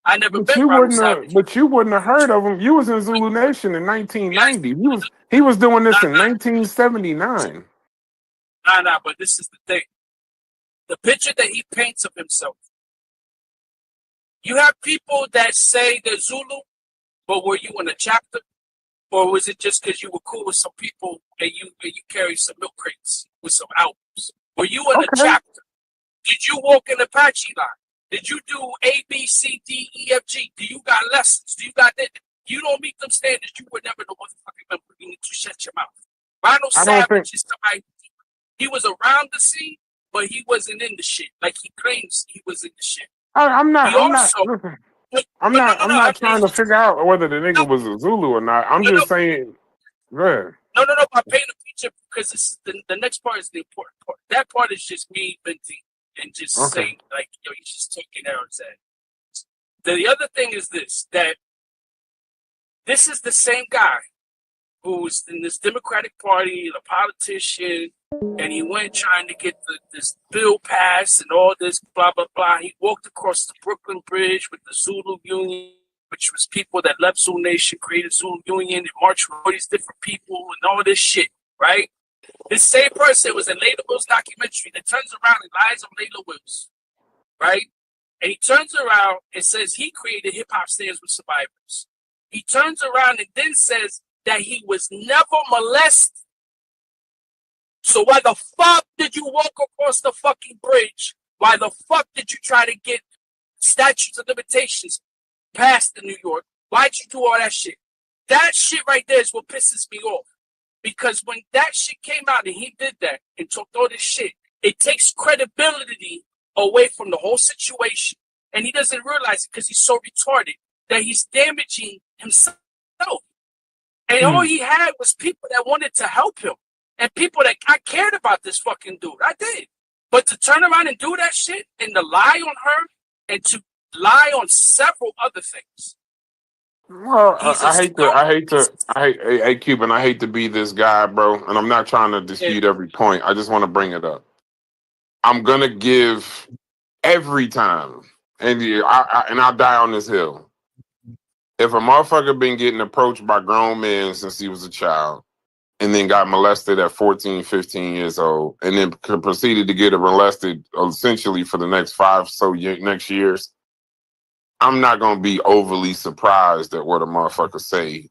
I never met Ronald Savage. But you wouldn't have heard of him. You was in Zulu Nation in 1990. He was doing this in 1979. Nah, but this is the thing. The picture that he paints of himself. You have people that say they're Zulu, but were you in a chapter? Or was it just because you were cool with some people and you carried some milk crates with some albums? Were you in a chapter? Did you walk in Apache line? Did you do A, B, C, D, E, F, G? Do you got lessons? Do you got that? You don't meet them standards, you were never the motherfucking member. You need to shut your mouth. Ronald Savage is somebody, he was around the scene, but he wasn't in the shit. Like he claims he was in the shit. I'm not trying to figure out whether the nigga was a Zulu or not. I'm just saying, yeah. No. I paint a picture because this is the next part is the important part. That part is just me venting and just saying, like, yo, he's just taking Aaron's head. The other thing is this, that this is the same guy who's in this Democratic Party, a politician, and he went trying to get this bill passed and all this, blah, blah, blah. He walked across the Brooklyn Bridge with the Zulu Union, which was people that left Zulu Nation, created Zulu Union, and marched with all these different people and all this shit, right? This same person was in Layla Wills' documentary that turns around and lies on Layla Wills, right? And he turns around and says he created Hip Hop Stands with Survivors. He turns around and then says that he was never molested. So why the fuck did you walk across the fucking bridge? Why the fuck did you try to get statutes of limitations passed in New York? Why'd you do all that shit? That shit right there is what pisses me off. Because when that shit came out and he did that and talked all this shit, it takes credibility away from the whole situation. And he doesn't realize it because he's so retarded that he's damaging himself. And all he had was people that wanted to help him. And people that I cared about this fucking dude. I did. But to turn around and do that shit and to lie on her and to lie on several other things. Well, hey, Cuban, I hate to be this guy, bro. And I'm not trying to dispute every point. I just want to bring it up. I'm going to give every time, and I'll die on this hill. If a motherfucker been getting approached by grown men since he was a child, and then got molested at 14, 15 years old, and then proceeded to get molested essentially for the next next years, I'm not going to be overly surprised at what a motherfucker say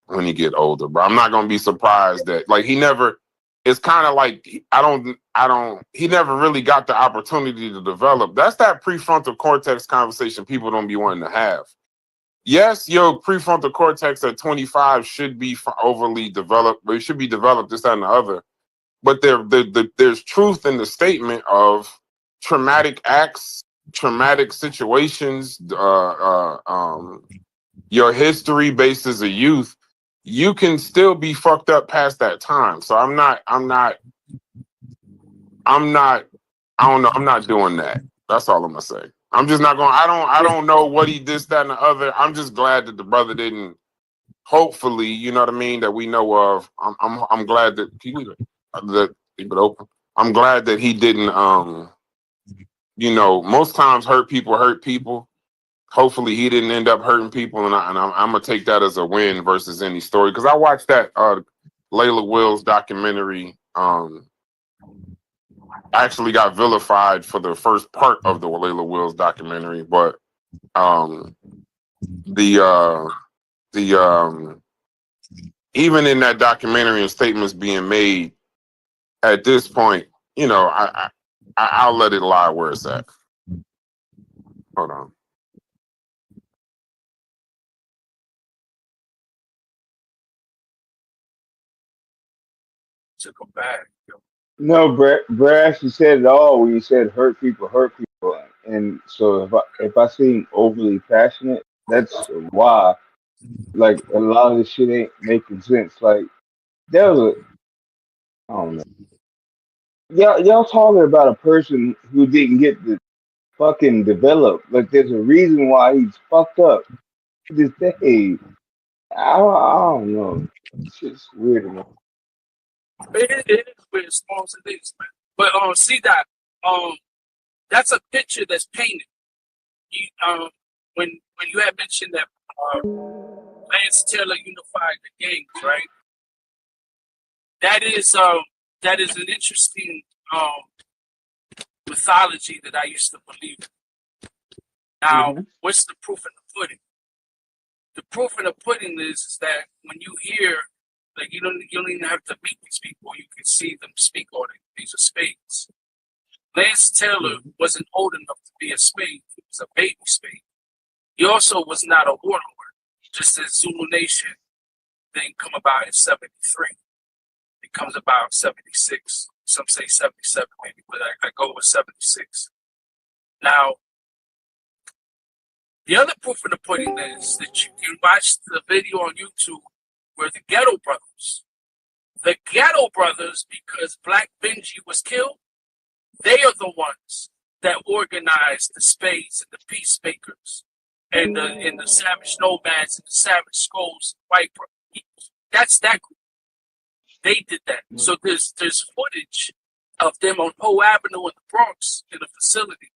when he get older, bro. I'm not going to be surprised that, like, he never, it's kind of like, he never really got the opportunity to develop. That's that prefrontal cortex conversation people don't be wanting to have. Yes, your prefrontal cortex at 25 should be overly developed, but it should be developed this, that, and the other. But there's truth in the statement of traumatic acts, traumatic situations, your history based as a youth. You can still be fucked up past that time. So I'm not doing that. That's all I'm gonna say. I'm just not going. I don't know what he did, that, and the other. I'm just glad that the brother didn't. Hopefully, you know what I mean, that we know of. I'm glad that keep it open. I'm glad that he didn't. Most times hurt people. Hopefully, he didn't end up hurting people, and I'm gonna take that as a win versus any story, because I watched that Layla Wills documentary. Actually got vilified for the first part of the Layla Wills documentary, but even in that documentary and statements being made at this point, I'll let it lie where it's at. Hold on. Took him back. No, Brad actually said it all when you said hurt people. And so if I seem overly passionate, that's why. Like, a lot of this shit ain't making sense. Like, there was I don't know. Y'all talking about a person who didn't get the fucking develop. Like, there's a reason why he's fucked up to this day. I don't know. It's just weird enough. It is weird, small as it is, man. But see that that's a picture that's painted. When you had mentioned that Lance Taylor unified the gangs, right? That is an interesting mythology that I used to believe in. Now, what's the proof in the pudding? The proof in the pudding is that when you hear, like, you don't even have to meet these people, you can see them speak on it. These are spades. Lance Taylor wasn't old enough to be a spade. He was a baby spade. He also was not a warlord, just as Zulu Nation didn't come about in 73. It comes about 76. Some say 77 maybe, but I go with 76. Now, the other proof of the pudding is that you can watch the video on YouTube where the Ghetto Brothers, because Black Benji was killed, they are the ones that organized the Spades and the Peacemakers and the Savage Nomads and the Savage Skulls, white people. That's that group. They did that. So there's footage of them on Poe Avenue in the Bronx in a facility,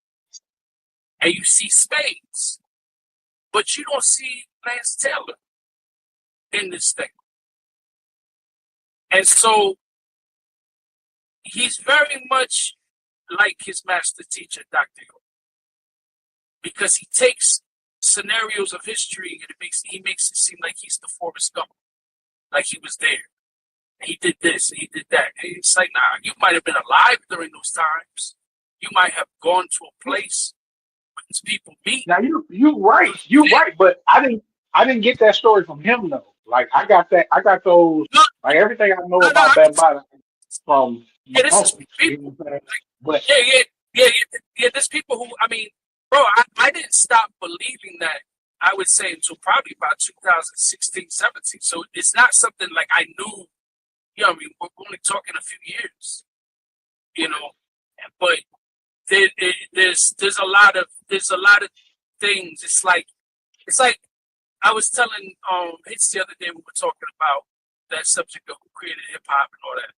and you see Spades, but you don't see Lance Taylor in this thing. And so he's very much like his master teacher, Dr. Yo, because he takes scenarios of history and he makes it seem like he's the Forrest Gump, like he was there. He did this, he did that. And it's like, nah, you might have been alive during those times. You might have gone to a place where these people meet. Now you're right, but I didn't get that story from him though. Like, I got those, like, everything I know about Bambatta from this is people. But yeah. There's people who, I mean, bro, I didn't stop believing that I would say until probably about 2016, 17. So it's not something like I knew, you know what I mean? We're only talking a few years, you know, but there's a lot of things. It's like I was telling Hits the other day, we were talking about that subject of who created hip hop and all that.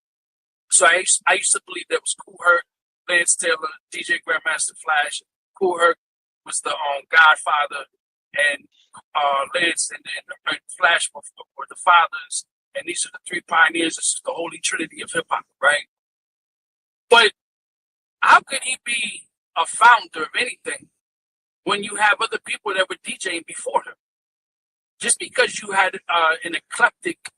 So I used to believe that was Kool Herc, Lance Taylor, DJ Grandmaster Flash. Kool Herc was the godfather, and Lance and Flash were the fathers, and these are the three pioneers. This is the holy trinity of hip hop, right? But how could he be a founder of anything when you have other people that were DJing before him? Just because you had an eclectic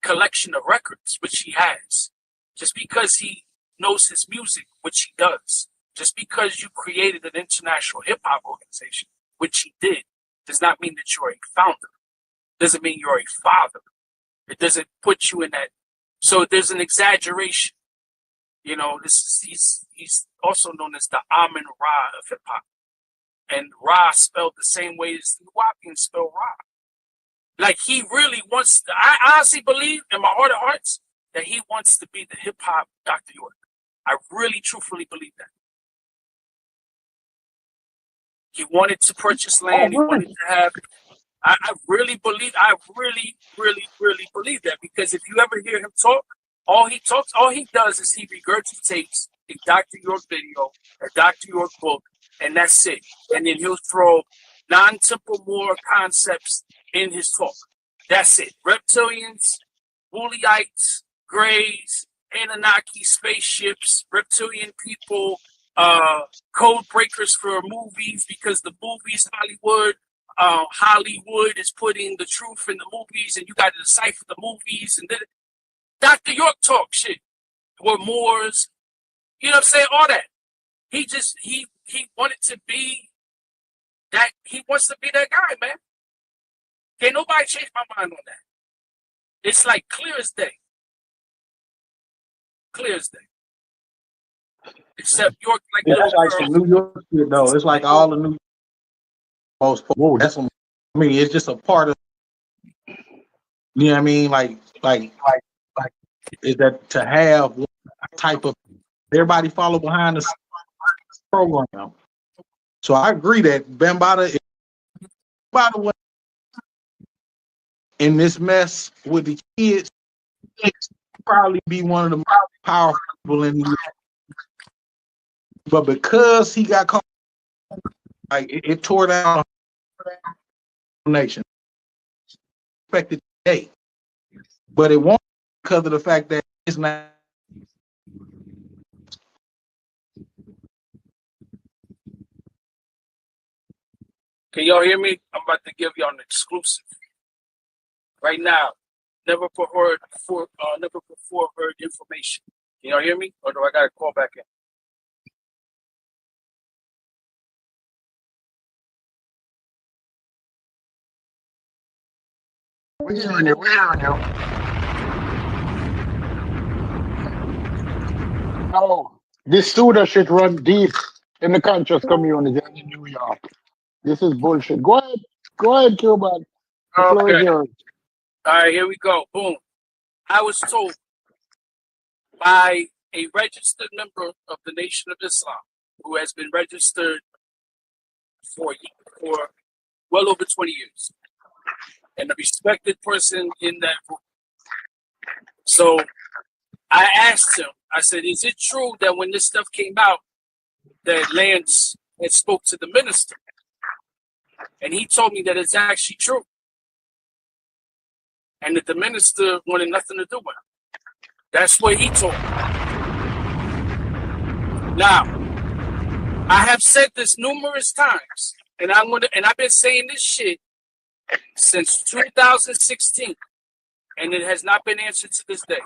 collection of records, which he has, just because he knows his music, which he does, just because you created an international hip hop organization, which he did, does not mean that you're a founder. Doesn't mean you're a father. It doesn't put you in that. So there's an exaggeration. You know, he's also known as the Amun Ra of hip hop, and Ra spelled the same way as the Nuwapians spell Ra. Like he really wants. I honestly believe in my heart of hearts that he wants to be the hip hop Dr. York. I really, truthfully believe that. He wanted to purchase land. He wanted to have. I really believe. I really, really, really believe that, because if you ever hear him talk, all he does is he regurgitates a Dr. York video, a Dr. York book, and that's it. And then he'll throw non-Temple Moore concepts in his talk. That's it. Reptilians, Woolyites, Greys, Anunnaki spaceships, reptilian people, code breakers for movies, because the movies, Hollywood is putting the truth in the movies, and you got to decipher the movies. And then Dr. York talk shit. Or Moors, you know what I'm saying? All that. He wanted to be that. He wants to be that guy, man. Can't nobody change my mind on that. It's like clear as day. Clear as day. Except York, like Yeah, that's like some New York shit, though. It's like all the New most. That's what I mean. It's just a part of. You know what I mean? Like, is that to have one type of everybody follow behind the program? So I agree that Bambatta in this mess with the kids, probably be one of the most powerful people in the world. But because he got caught, like it tore down the nation. Expected today, but it won't, because of the fact that it's not. Can y'all hear me? I'm about to give y'all an exclusive right now. Never before heard information. Can y'all hear me, or do I gotta call back in? We're hearing you. We're hearing you. No, this pseudo shit run deep in the conscious community in New York. This is bullshit. Go ahead, Cuban. The floor is yours. All right, here we go. Boom. I was told by a registered member of the Nation of Islam, who has been registered for well over 20 years, and a respected person in that group. So I asked him, I said, is it true that when this stuff came out, that Lance had spoke to the minister? And he told me that it's actually true. And that the minister wanted nothing to do with him. That's what he told me. Now, I have said this numerous times, and I've been saying this shit since 2016, and it has not been answered to this day.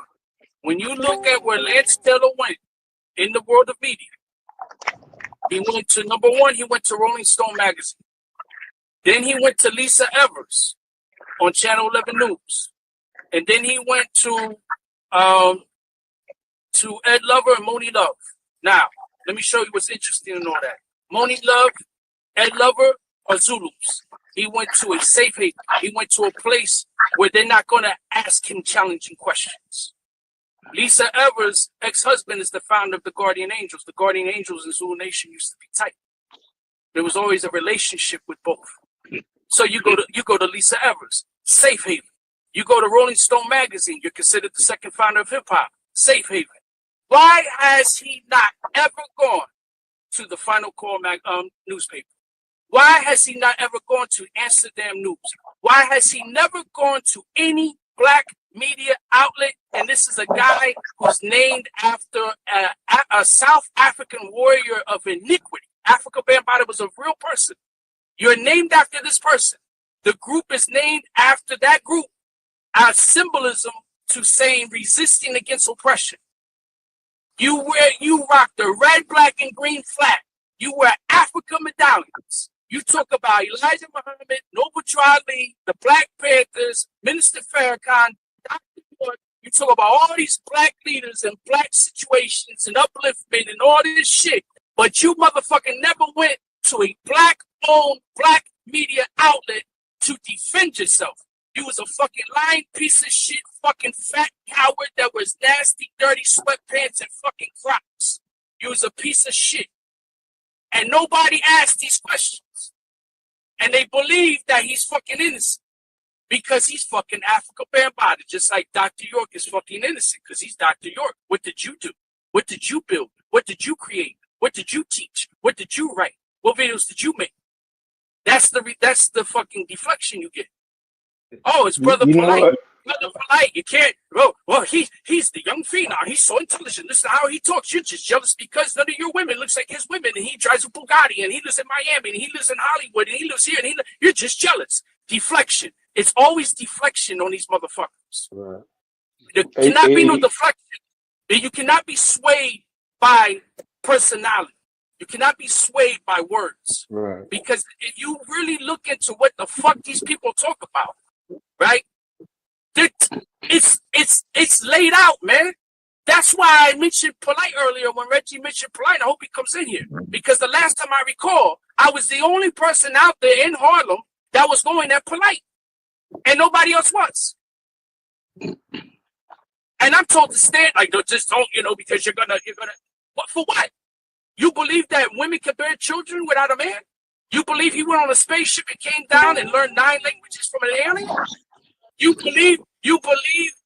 When you look at where Lance Taylor went in the world of media, he went to number one, he went to Rolling Stone magazine. Then he went to Lisa Evers on Channel 11 News. And then he went to Ed Lover and Moni Love. Now, let me show you what's interesting in all that. Moni Love, Ed Lover are Zulus. He went to a safe haven. He went to a place where they're not going to ask him challenging questions. Lisa Evers' ex-husband is the founder of the Guardian Angels. The Guardian Angels in Zulu Nation used to be tight. There was always a relationship with both. So you go to Lisa Evers, safe haven. You go to Rolling Stone magazine. You're considered the second founder of hip hop, safe haven. Why has he not ever gone to the Final Call newspaper? Why has he not ever gone to Amsterdam News? Why has he never gone to any black media outlet? And this is a guy who's named after a South African warrior of iniquity. Africa Bambatta was a real person. You're named after this person. The group is named after that group as symbolism to saying resisting against oppression. You rock the red, black, and green flag. You wear Africa medallions. You talk about Elijah Muhammad, Noble Drew Ali, the Black Panthers, Minister Farrakhan, Dr. York. You talk about all these black leaders and black situations and upliftment and all this shit. But you motherfucking never went to a black-owned, black media outlet to defend yourself. You was a fucking lying piece of shit, fucking fat coward that was nasty, dirty sweatpants and fucking Crocs. You was a piece of shit. And nobody asked these questions. And they believe that he's fucking innocent because he's fucking Africa Bambaataa, just like Dr. York is fucking innocent because he's Dr. York. What did you do? What did you build? What did you create? What did you teach? What did you write? What videos did you make? That's the fucking deflection you get. Oh, it's Brother Polite. Brother Polite. You can't. Well, he's the young phenom. He's so intelligent. Listen to how he talks. You're just jealous because none of your women looks like his women, and he drives a Bugatti, and he lives in Miami, and he lives in Hollywood, and he lives here, and you're just jealous. Deflection. It's always deflection on these motherfuckers. Right. There cannot be no deflection. You cannot be swayed by personality. You cannot be swayed by words. Right. Because if you really look into what the fuck these people talk about, right? It's laid out, man. That's why I mentioned Polite earlier when Reggie mentioned Polite. I hope he comes in here. Because the last time I recall, I was the only person out there in Harlem that was going at Polite. And nobody else was. And I'm told to stand, like, just don't, because you're gonna, what, for what? You believe that women can bear children without a man? You believe he went on a spaceship and came down and learned 9 languages from an alien? You believe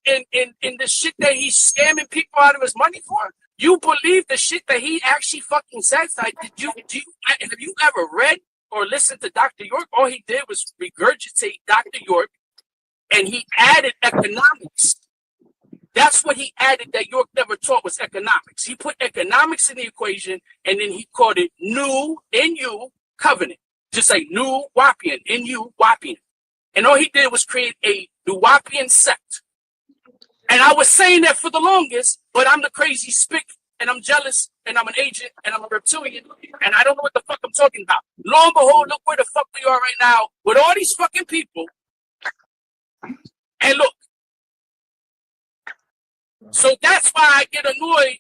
in the shit that he's scamming people out of his money for? You believe the shit that he actually fucking says? Like, have you ever read or listened to Dr. York? All he did was regurgitate Dr. York, and he added economics. That's what he added that York never taught was economics. He put economics in the equation, and then he called it New, N-U, covenant. Just like New Wapian, N-U, Wapian. And all he did was create a Nuwapian sect. And I was saying that for the longest, but I'm the crazy spick, and I'm jealous, and I'm an agent, and I'm a reptilian, and I don't know what the fuck I'm talking about. Lo and behold, look where the fuck we are right now with all these fucking people. And look. So that's why I get annoyed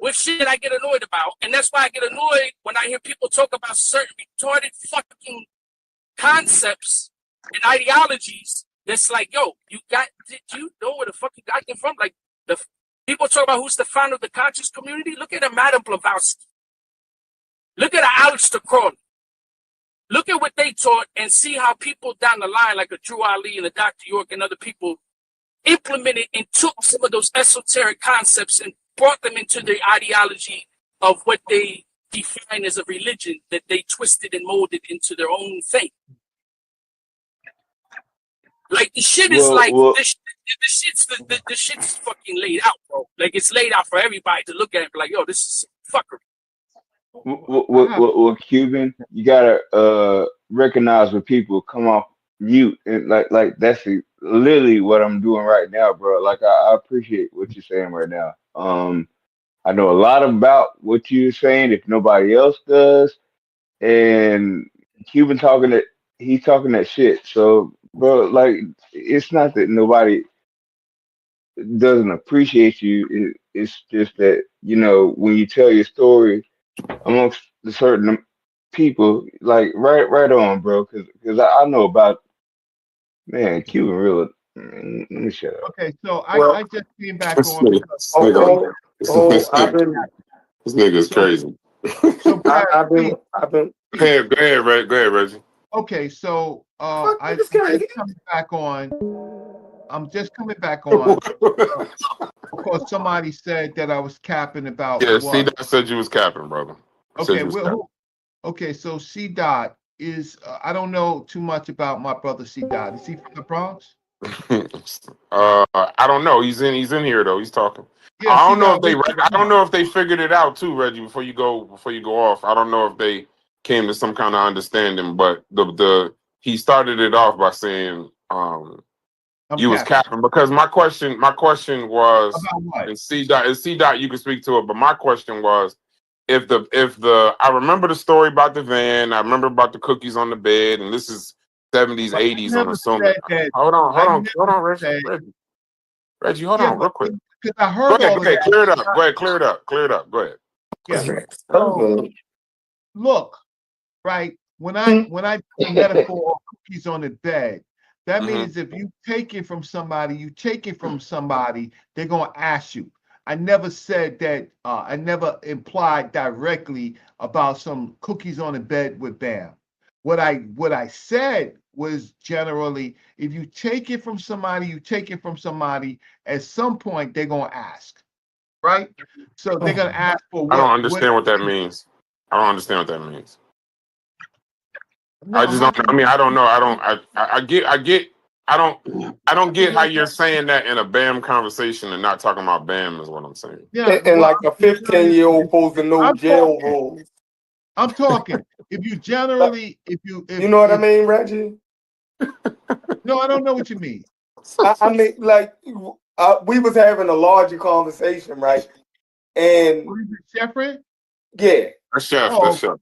with shit I get annoyed about. And that's why I get annoyed when I hear people talk about certain retarded fucking concepts and ideologies. That's like, yo, did you know where the fuck you got them from? Like, the people talk about who's the founder of the conscious community. Look at a Madame Blavatsky. Look at a Aleister Crowley. Look at what they taught and see how people down the line, like a Drew Ali and a Dr. York and other people, implemented and took some of those esoteric concepts and brought them into the ideology of what they define as a religion that they twisted and molded into their own thing. Like, the shit is the shit's fucking laid out, bro. Like, it's laid out for everybody to look at and be like, yo, this is fuckery. Well, Cuban, you gotta recognize when people come off mute, and like that's literally what I'm doing right now, bro. Like, I appreciate what you're saying right now. I know a lot about what you're saying if nobody else does, and Cuban he's talking that shit. So, bro, like, it's not that nobody doesn't appreciate you. It's just that, when you tell your story amongst the certain people like right on, bro. Because I know about man Cuban real. Man, let me shut up. Okay, so Well, I just came back This on nigga, because this oh, nigga, oh, oh, this nigga is so crazy. so Brad, I've please, been. Go ahead, Reg. Go ahead, Reggie. okay, so Fuck I'm niggas just crazy. coming back on. I'm just coming back on because somebody said that I was capping about Yeah, see, what? I said you was capping, brother. I said Okay, you was well, capping. okay, so C Dot is I don't know too much about my brother C Dot. Is he from the Bronx? I don't know. He's in here though. He's talking. Yeah, C Dot. I don't know if they figured it out too, Reggie. Before you go off, I don't know if they came to some kind of understanding. But he started it off by saying I'm you was capping. capping because my question was About what? and C Dot you can speak to it, but my question was if the I remember the story about the van, I remember about the cookies on the bed, and this is 70s, But I 80s on never a Sunday. said that. Hold I on, never said. Reggie, hold Yeah, on, but real quick. because I Go heard ahead, all of that. clear it up. Go ahead, clear it up. Go ahead. Yeah. So look, right? When I do the metaphor of cookies on the bed, that means if you take it from somebody, they're gonna ask you. I never said that. I never implied directly about some cookies on the bed with Bam. What I said was generally, if you take it from somebody, at some point they're gonna ask, right? So they're gonna ask for I don't what understand what that means. I don't understand what that means. no, I just how don't. I can mean, I don't know. I get. I don't get how you're saying that in a BAM conversation and not talking about BAM is what I'm saying. yeah, And well, like a 15-year-old supposed to know I'm jail talking. rules. I'm talking. If you generally, if you, You know what I if mean, Reggie? no, I don't know what you mean. I mean, like, we was having a larger conversation, right? And What is it, Jeffrey? yeah, That's chef. Oh, That's chef.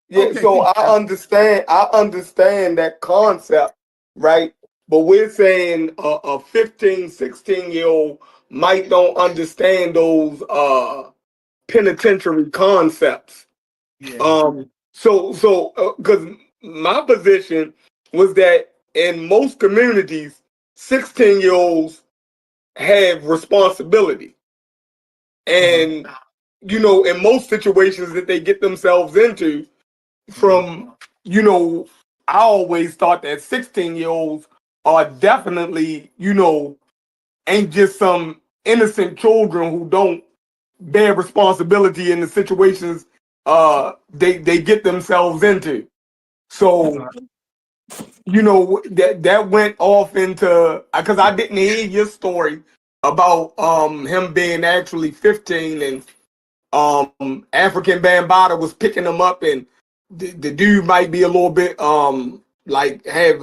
yeah. okay. So Peace, I understand. I understand that concept, right? But we're saying a 15, 16-year-old might don't understand those penitentiary concepts. yeah. So because my position was that in most communities, 16-year-olds have responsibility. And, in most situations that they get themselves into, from, I always thought that 16-year-olds are definitely, ain't just some innocent children who don't bear responsibility in the situations they get themselves into. So that went off into because I didn't hear your story about him being actually 15 and African Bambaataa was picking him up and the dude might be a little bit like have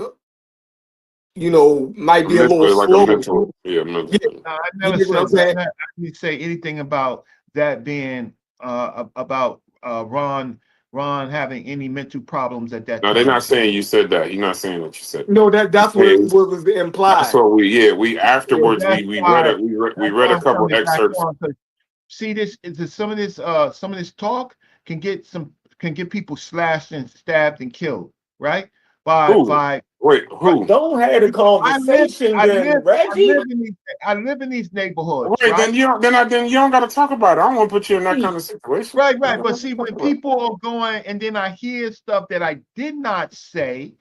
might be a little Like a slow. mental. Yeah, Yeah, mental. No, I you never get what I'm said. I saying? didn't say anything about that being about Ron having any mental problems at that No, they're not time. saying you said that. You're not saying what you said. No, that's what Hey, what was that's implied. what we So afterwards that's we read why. a we That's read why a I'm couple coming back excerpts. on. Because see, this is some of this talk can get people slashed and stabbed and killed, right? Who? By Wait, But who? don't have a I live, conversation then, Reggie. I live in these neighborhoods, Wait, right? then you don't got to talk about it. I don't want to put you in that kind of situation. Right, right. But see, when people are going and then I hear stuff that I did not say,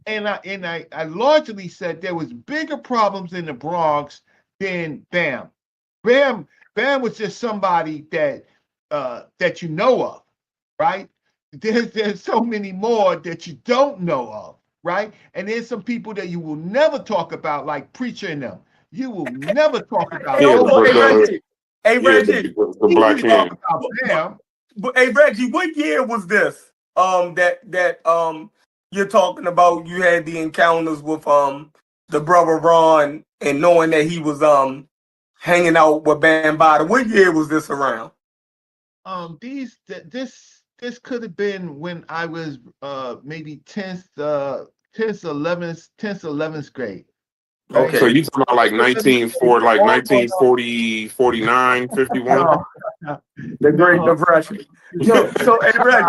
and I largely said there was bigger problems in the Bronx than Bam. Bam Bam was just somebody that you know of, right? There's so many more that you don't know of, right? And there's some people that you will never talk about, like Preacher and them. You will never talk about Hey, Yeah, those hey guys. Reggie. Hey yeah, Reggie. the You black can talk hand. about Bam. But hey Reggie, what year was this? That you're talking about you had the encounters with the brother Ron and knowing that he was hanging out with Bambaataa. What year was this around? This could have been when I was maybe 10th 11th grade. Okay. So you talking about like 1940, 49, 51? No, the Great Depression. No, so hey, Reggie.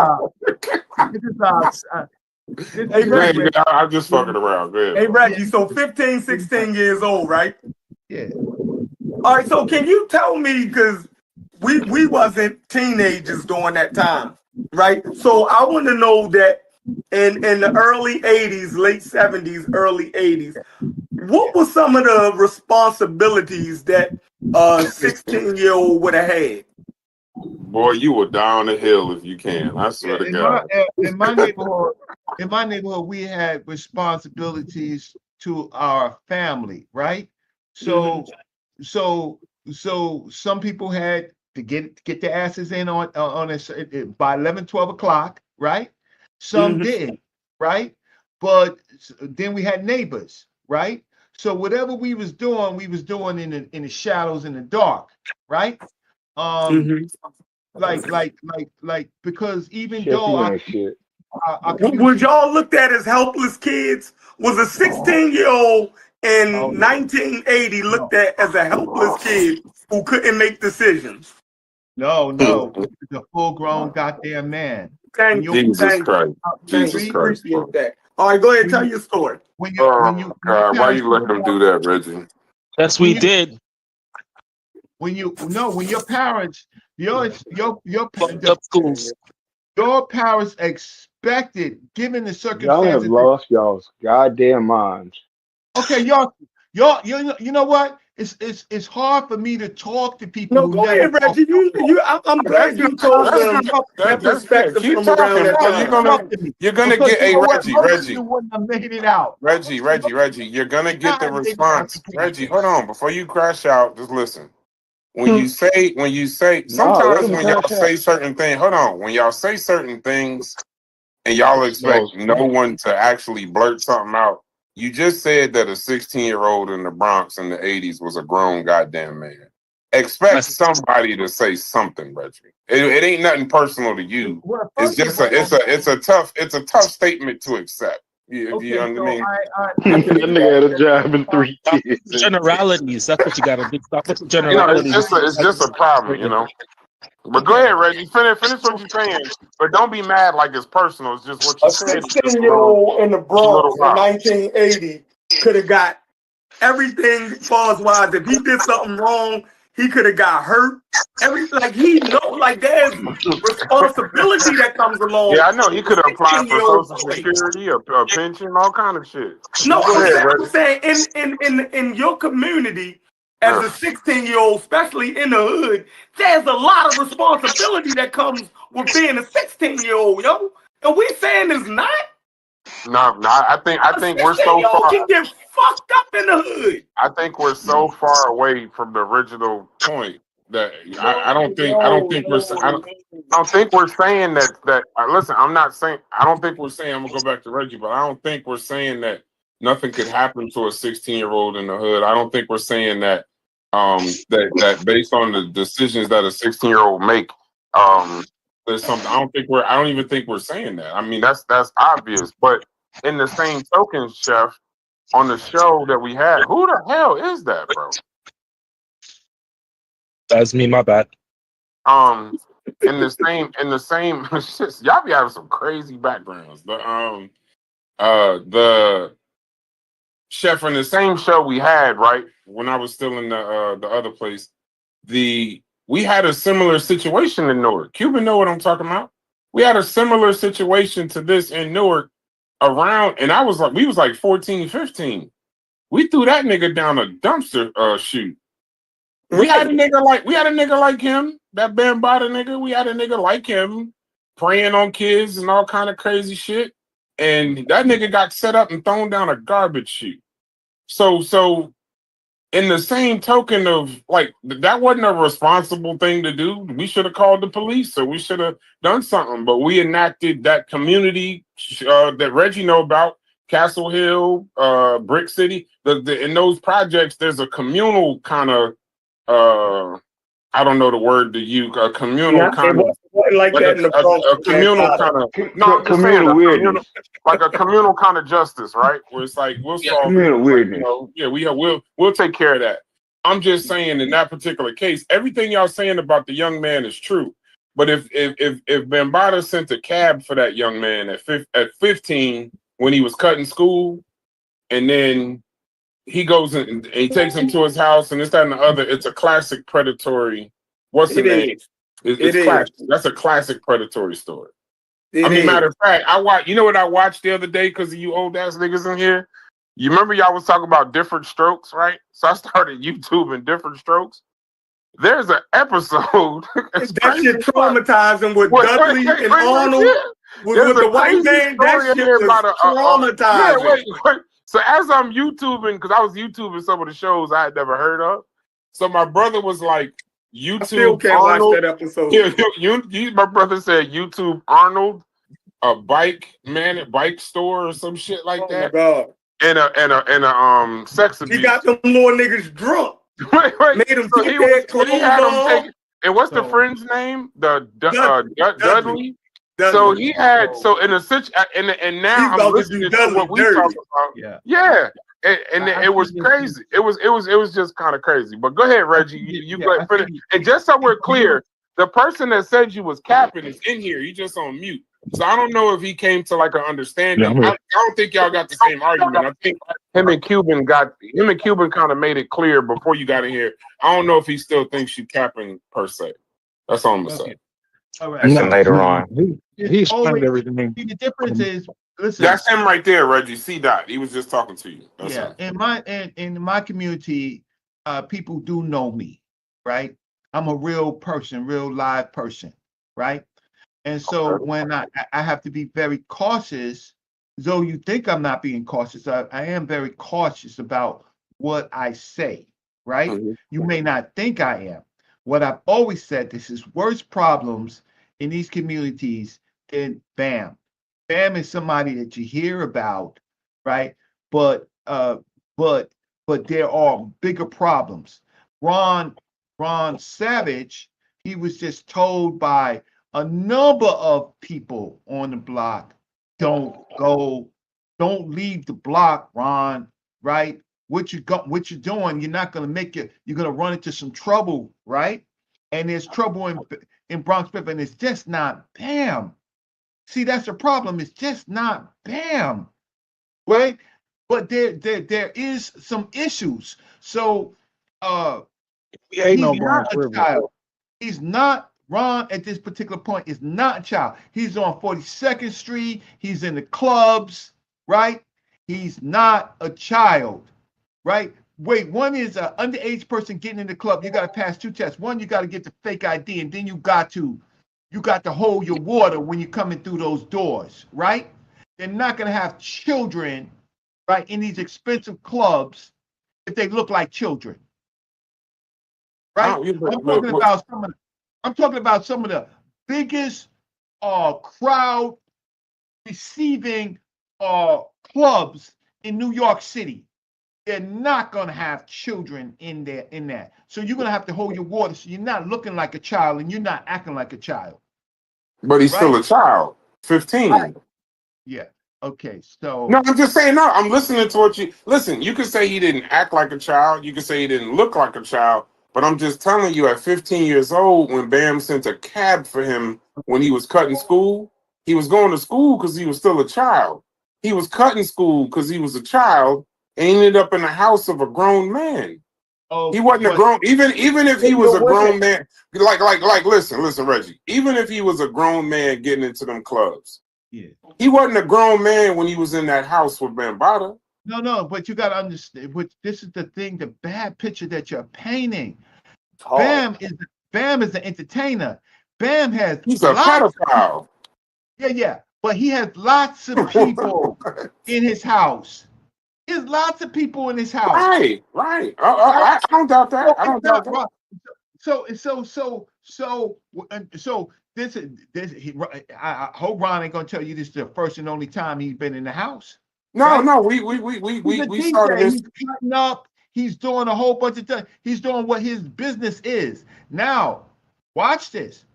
I'm just fucking around. Go ahead, Hey, bro. Reggie, so 15, 16 years old, right? Yeah. All right, so can you tell me, because we wasn't teenagers during that time, right? So I want to know that in the early 80s, late 70s, early 80s, what were some of the responsibilities that a 16-year-old would have had? Boy, you were down the hill if you can. I swear to God. In my neighborhood, we had responsibilities to our family, right? So, so some people had to get their asses in on by 11, 12 o'clock, right? Some didn't, right? But then we had neighbors, right? So whatever we was doing in the shadows, in the dark, right? Like because even Chef, though you I ain't shit. Was y'all looked at as helpless kids? Was a 16-year-old in 1980 looked at as a helpless kid who couldn't make decisions? No, the full-grown goddamn man. Thank you. Jesus Christ. Jesus Christ. Appreciate that. All right, go ahead, tell your story. Oh God, why you letting them do that, Reggie? Yes, we did. When your parents, your schools. Your parents expected, given the Y'all have circumstances. lost y'all's goddamn minds. Okay, y'all, you know what? It's hard for me to talk to people. No, go ahead, Reggie. I'm glad you told them that perspective Keep from talking, around that bro. time. You're gonna Because get you a know what? Reggie. Most of you wouldn't have made it out. Reggie. You're gonna get the response. Reggie, hold on. Before you crash out, just listen. When you say, sometimes when y'all say certain things, hold on. When y'all say certain things and y'all expect no one to actually blurt something out, you just said that a 16-year-old in the Bronx in the 80s was a grown goddamn man. Expect somebody to say something, Reggie. It ain't nothing personal to you. It's just it's a tough statement to accept. You know what I mean? That nigga had a job and 3 kids. Generalities. That's what you got to do. Stop with the You know, generalities. it's just a problem, you know. But go ahead, Reggie. Finish what you're saying. But don't be mad like it's personal. It's just what you A said. 16-year-old in the Bronx in 1980 could have got everything falls-wise. If he did something wrong, he could have got hurt. He there's responsibility that comes along. Yeah, I know. He could have applied for 16-year-old Social Security, a pension, all kind of shit. No, Go ahead, I'm Reggie. saying in your community, as a 16-year-old, especially in the hood, there's a lot of responsibility that comes with being a 16-year-old, yo. And we saying it's not. No, I think we're so far. Can get fucked up in the hood. I think we're so far away from the original point that I don't think we're saying that. Listen, I'm not saying. I don't think we're saying. I'm gonna go back to Reggie, but I don't think we're saying that nothing could happen to a 16-year-old in the hood. I don't think we're saying that that based on the decisions that a 16-year-old make, there's something. I don't even think we're saying that. I mean, that's obvious. But in the same token, Chef, on the show that we had, who the hell is that, bro? That's me. My bad. In the same y'all be having some crazy backgrounds. The Chef in the same show we had, right, when I was still in the other place, we had a similar situation in Newark. Cuban know what I'm talking about. We had a similar situation to this in Newark around, and we was like 14, 15. We threw that nigga down a dumpster chute. We had a nigga like him, that Bambatta nigga. We had a nigga like him preying on kids and all kind of crazy shit. And that nigga got set up and thrown down a garbage chute. So in the same token of like that wasn't a responsible thing to do. We should have called the police, or we should have done something. But we enacted that community that Reggie know about, Castle Hill, Brick City. In those projects, there's a communal kind of I don't know the word to use, a communal kind of, wasn't like that in the Bronx. a communal kind of, no, I'm just saying, Communal weirdness. like a communal kind of justice, right? Where it's like, we'll solve Communal it, weirdness. we'll take care of that. I'm just saying, in that particular case, everything y'all saying about the young man is true. But if Bambatta sent a cab for that young man at 15 when he was cutting school, and then he goes in and he takes him to his house and this, that, and the other, it's a classic predatory. What's the name? It's classic. That's a classic predatory story. Matter of fact, you know what I watched the other day because of you old ass niggas in here? You remember y'all was talking about different strokes, right? So I started YouTubing different strokes. There's an episode. That shit traumatizing with Dudley and Arnold. With the white man, that shit was traumatizing. Wait. So as I'm YouTubing, because I was YouTubing some of the shows I had never heard of. So my brother was like, YouTube. I still can't Arnold. watch that episode. My brother said YouTube Arnold, a bike store or some shit like that. Oh my God. And a sex abuse. He got them little niggas drunk. Wait. Made him So take their clothes off. And what's the friend's name? Dudley. So he had in a situation, and now I'm listening to what we talk about. Yeah. And it was crazy. It was just kind of crazy. But go ahead, Reggie. You go ahead. And just so we're clear, the person that said you was capping is in here. You just on mute. So I don't know if he came to like an understanding. I don't think y'all got the same argument. I think him and Cuban kind of made it clear before you got in here. I don't know if he still thinks you capping per se. That's all I'm gonna say. All right. Later on. He explained everything. The difference is, listen. That's him right there, Reggie. C. Dot. He was just talking to you. That's him. In my community, people do know me, right? I'm a real person, real live person, right? And so when I have to be very cautious, though you think I'm not being cautious, I am very cautious about what I say, right? Mm-hmm. You may not think I am. What I've always said, this is worse problems in these communities than BAM. BAM is somebody that you hear about, right? But there are bigger problems. Ron Savage, he was just told by a number of people on the block, don't leave the block, Ron, right? What you're doing, you're not gonna make it, you're gonna run into some trouble, right? And there's trouble in Bronx, and it's just not BAM. See, that's the problem. It's just not BAM, right? But there is some issues. So he's not a child. He's not, Ron at this particular point is not a child. He's on 42nd Street. He's in the clubs, right? He's not a child, right? Wait, one is an underage person getting in the club. You got to pass two tests. One, you got to get the fake ID, and then you got to hold your water when you're coming through those doors, right? They're not going to have children, right, in these expensive clubs if they look like children, right? I'm talking about some of the biggest crowd receiving clubs in New York City. They're not going to have children in that. So you're going to have to hold your water. So you're not looking like a child and you're not acting like a child. But he's still a child, 15. Right. Yeah. Okay. So. No, I'm just saying, no, I'm listening to what you, listen, you could say he didn't act like a child. You could say he didn't look like a child. But I'm just telling you, at 15 years old, when BAM sent a cab for him when he was cutting school, he was going to school because he was still a child. He was cutting school because he was a child and ended up in the house of a grown man. Oh, he wasn't a grown, even if he was a grown man, listen, Reggie, even if he was a grown man getting into them clubs, yeah, he wasn't a grown man when he was in that house with Bambatta. No, but you got to understand, this is the thing, the bad picture that you're painting. Oh. Bam is an entertainer. Bam has he's a pedophile. Yeah, but he has lots of people in his house. There's lots of people in his house. Right. I don't doubt that. I don't doubt that. So this I hope Ron ain't gonna tell you this is the first and only time he's been in the house. No, we started this. He's cutting up. He's doing a whole bunch of stuff. He's doing what his business is. Now, watch this.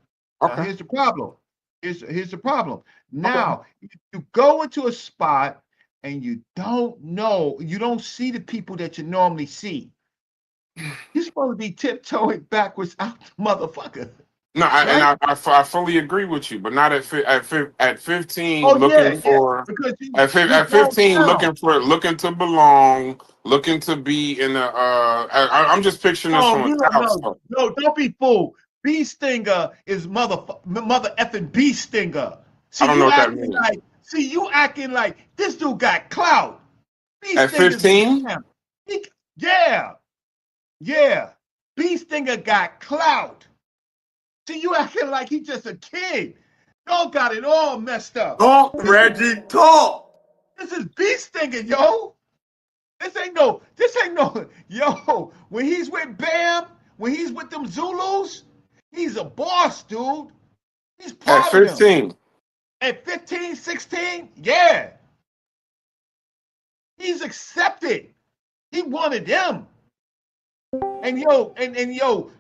Now, here's the problem. Here's the problem. Now, you go into a spot and you don't know, you don't see the people that you normally see. You're supposed to be tiptoeing backwards out the motherfucker. No, right? I fully agree with you, but not at 15 Oh, looking yeah, for because at 15 looking to belong, looking to be in a I'm just picturing this from a child. No, don't be fooled. Bee Stinger is mother effing Bee Stinger. See, I don't know what that means. You acting like this dude got clout. Bee At 15? Yeah. Bee Stinger got clout. See, you acting like he's just a kid. Y'all got it all messed up. Talk, Reggie, talk. This is Bee Stinger, yo. This ain't no, yo, when he's with Bam, when he's with them Zulus, he's a boss, dude. He's proud at 15. of them. At 15, 16, yeah. He's accepted. He wanted them. And yo,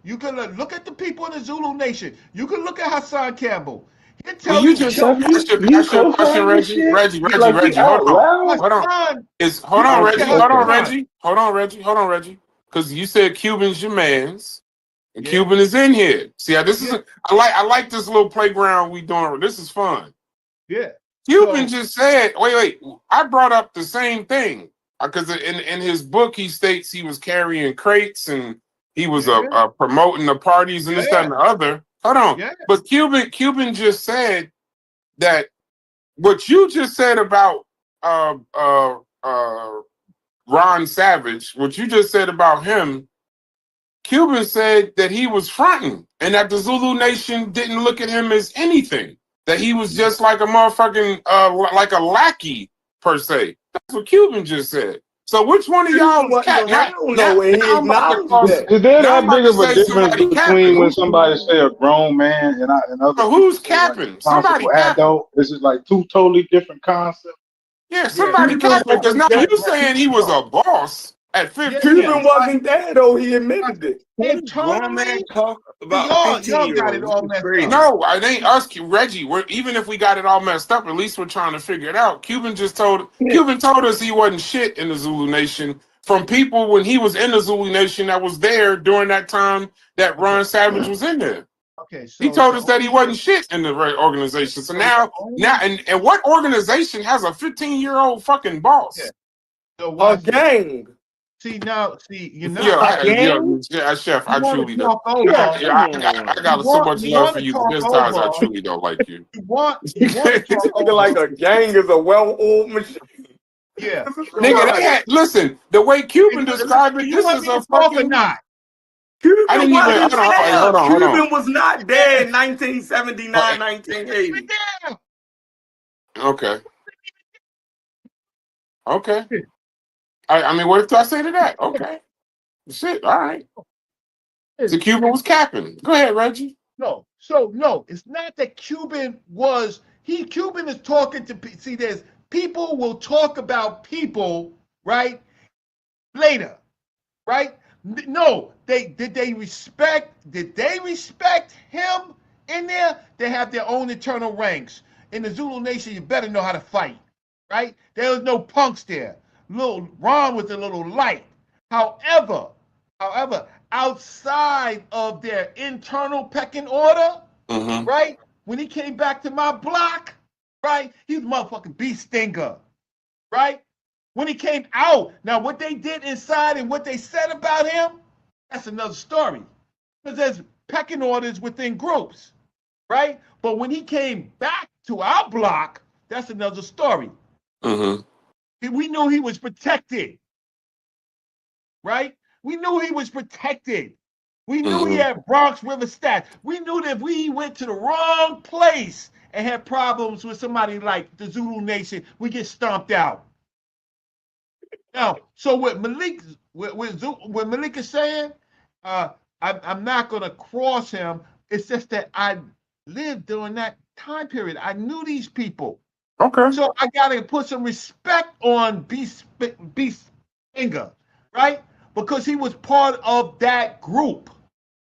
you can look at the people in the Zulu Nation. You can look at Hassan Campbell. He'll tell you. Just ask your question, Reggie. Reggie, hold on. Hold on, Reggie. Because you said Cuban's your man's, and Cuban is in here. See how this is? I like this little playground we doing. This is fun. Yeah. Cuban just said, wait. I brought up the same thing because in his book he states he was carrying crates and he was promoting the parties and this, that, and the other. Hold on. Yeah. But Cuban just said that what you just said about Ron Savage, what you just said about him, Cuban said that he was fronting and that the Zulu Nation didn't look at him as anything. That he was just like a motherfucking like a lackey per se. That's what Cuban just said. So which one of y'all was cat? Is there that big of a difference between when somebody say a grown man and other? So who's capping? Somebody capping. Adult? This is like two totally different concepts. Yeah, somebody capping. Because now you saying he was a boss at 15. Cuban wasn't there though. He admitted it. Grown man talk about y'all got it all messed up. No, it ain't us, Reggie. Even if we got it all messed up, at least we're trying to figure it out. Cuban told us he wasn't shit in the Zulu Nation from people when he was in the Zulu Nation that was there during that time that Ron Savage was in there. Okay, so he told us that he wasn't shit in the organization. So now, and what organization has a 15-year-old fucking boss? Yeah. So a gang. See, you know, Chef, I truly don't. I got so much love for you, but there's times I truly don't like you. You want to talk like a gang is a well-oiled machine. Yeah, nigga. Listen, the way Cuban described it, this is a fucking not. Cuban was not dead in 1979, 1980. Okay. I mean, what did I say to that? Okay. Shit, all right. So Cuban was capping. Go ahead, Reggie. No, it's not that Cuban is talking to, see, there's people will talk about people, right? Later, right? No, did they respect him in there? They have their own internal ranks. In the Zulu Nation, you better know how to fight, right? There was no punks there. Little Ron was a little light. However, outside of their internal pecking order, right? When he came back to my block, right? He was motherfucking Bee Stinger, right? When he came out, now what they did inside and what they said about him, that's another story. Because there's pecking orders within groups, right? But when he came back to our block, that's another story. We knew he was protected, right? We knew he was protected. We knew he had Bronx River stats. We knew that if we went to the wrong place and had problems with somebody like the Zulu Nation, we get stomped out. Now, so what Malik is saying, I'm not going to cross him. It's just that I lived during that time period. I knew these people. Okay. So I got to put some respect on Bee Stinger, right? because he was part of that group.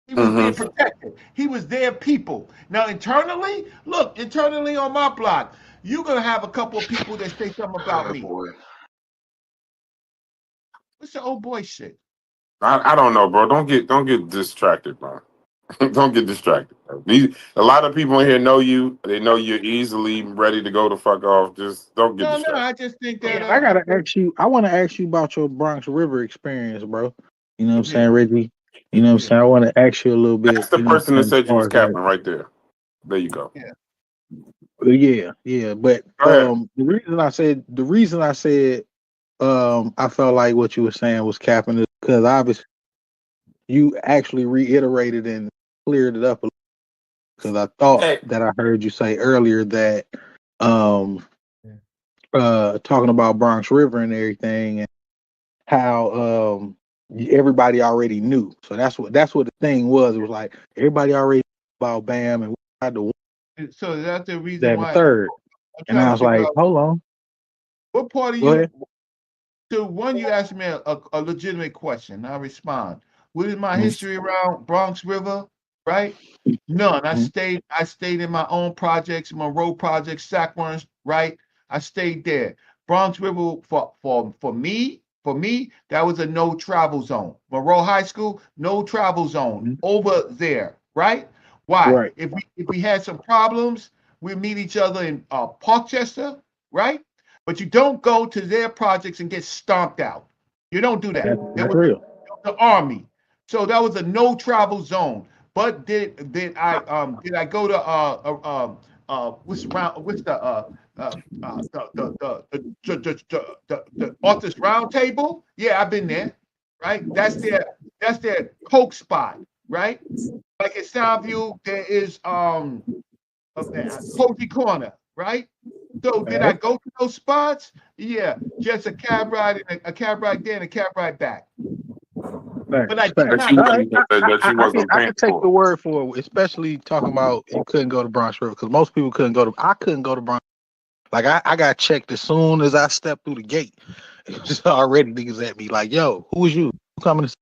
He was being protected. He was their people. Now, internally, look, internally on my block, you're going to have a couple of people that say something about me. Boy. What's the old boy shit? I don't know, bro. Don't get distracted, bro. Don't get distracted. Bro. A lot of people in here know you. They know you're easily ready to go the fuck off. Just don't get distracted. No, I just think that. I gotta ask you. I want to ask you about your Bronx River experience, bro. You know what I'm saying, Reggie? You know what I'm saying? I want to ask you a little bit. That's the person that said you was capping right there. There you go. Yeah. But the reason I said I felt like what you were saying was capping is because obviously you actually reiterated and cleared it up a little. Because I thought that I heard you say earlier that talking about Bronx River and everything and how everybody already knew. So that's what the thing was. It was like everybody already knew about Bam and we had the so that's the reason why. third. And I was like, hold on. What part of Go you? ahead. So one, you asked me a legitimate question. I respond. What is my history around Bronx River? Right? None. I stayed in my own projects, my road projects, Sackworms. Right? I stayed there. Bronx River for me, that was a no travel zone. Monroe High School, no travel zone over there. Right? Why? Right. If we had some problems, we meet each other in Parkchester. Right? But you don't go to their projects and get stomped out. You don't do that. That's real. The Army. So that was a no travel zone. But did I go to what's the authors round table? Yeah, I've been there. Right? That's their coke spot. Right? Like in Soundview, there is Cozy Corner. Right? So did I go to those spots? Yeah, just a cab ride there and a cab ride back. But I can take the word for it, especially talking about you couldn't go to Bronx River because most people couldn't go to. I couldn't go to Bronx. Like I got checked as soon as I stepped through the gate. It was already niggas at me like, "Yo, who is you? Who coming to?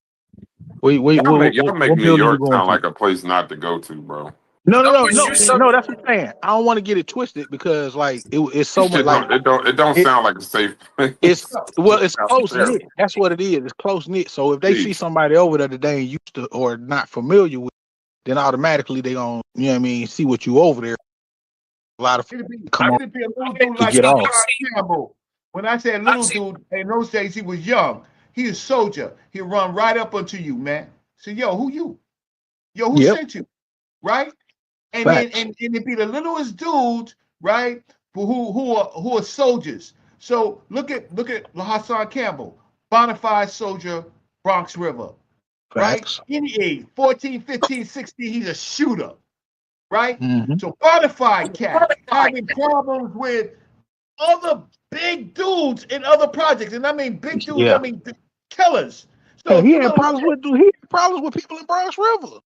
Y'all make New York sound like a place not to go to, bro. No. That's what I'm saying. I don't want to get it twisted because like it's so much like it don't sound like a safe place. It's close knit. That's what it is. It's close knit. So if they see somebody over there that they ain't used to or not familiar with, then automatically they gonna see what you over there. A lot of come on to get off. When I say little dude, in those days he was young. He a soldier. He'll run right up onto you, man. So yo, who you? Yo, who sent you? Right? And then it'd be the littlest dudes, right? Who are soldiers. So look at Hassan Campbell, bonafide soldier, Bronx River. Right? Any age, 14, 15, 16, he's a shooter. Right? So bonafide cat having problems with other big dudes in other projects. And I mean big dudes, I mean killers. So he had problems with people in Bronx River.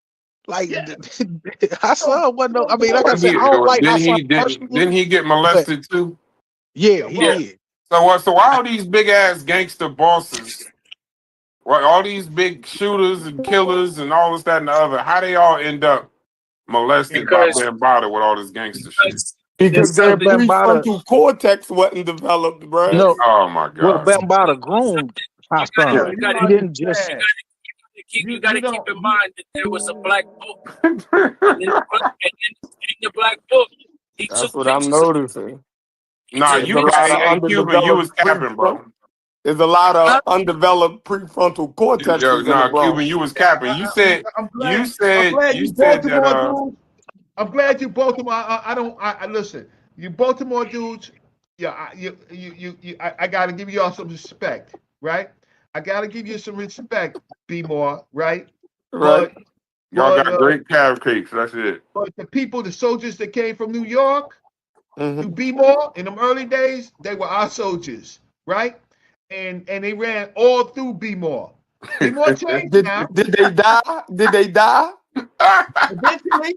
Like Hassan wasn't no. I mean, like I said, I don't like Hassan personally. Didn't he get molested too? Yeah, he did. So why all these big ass gangster bosses? Why all these big shooters and killers and all this, that, and the other? How they all end up molested by Bambatta with all this gangster shit? Because their prefrontal cortex wasn't developed, bro. No. Oh my god. Well, Bambatta groomed Hassan. He didn't just. You got to keep in mind that there was a black book. and in the black book, that's what I'm noticing. Nah, you Cuban, you was capping, bro. There's a lot of undeveloped prefrontal cortex. Cuban, you was capping. You said that. I'm glad you Baltimore. I listen. You Baltimore dudes. Yeah, I got to give y'all some respect, right? I gotta give you some respect, B-More, right? Right. Y'all got great carrot cakes. That's it. But the soldiers that came from New York to B-More in them early days, they were our soldiers, right? And they ran all through B-More. B-More changed now. Did they die? Did they die? Eventually,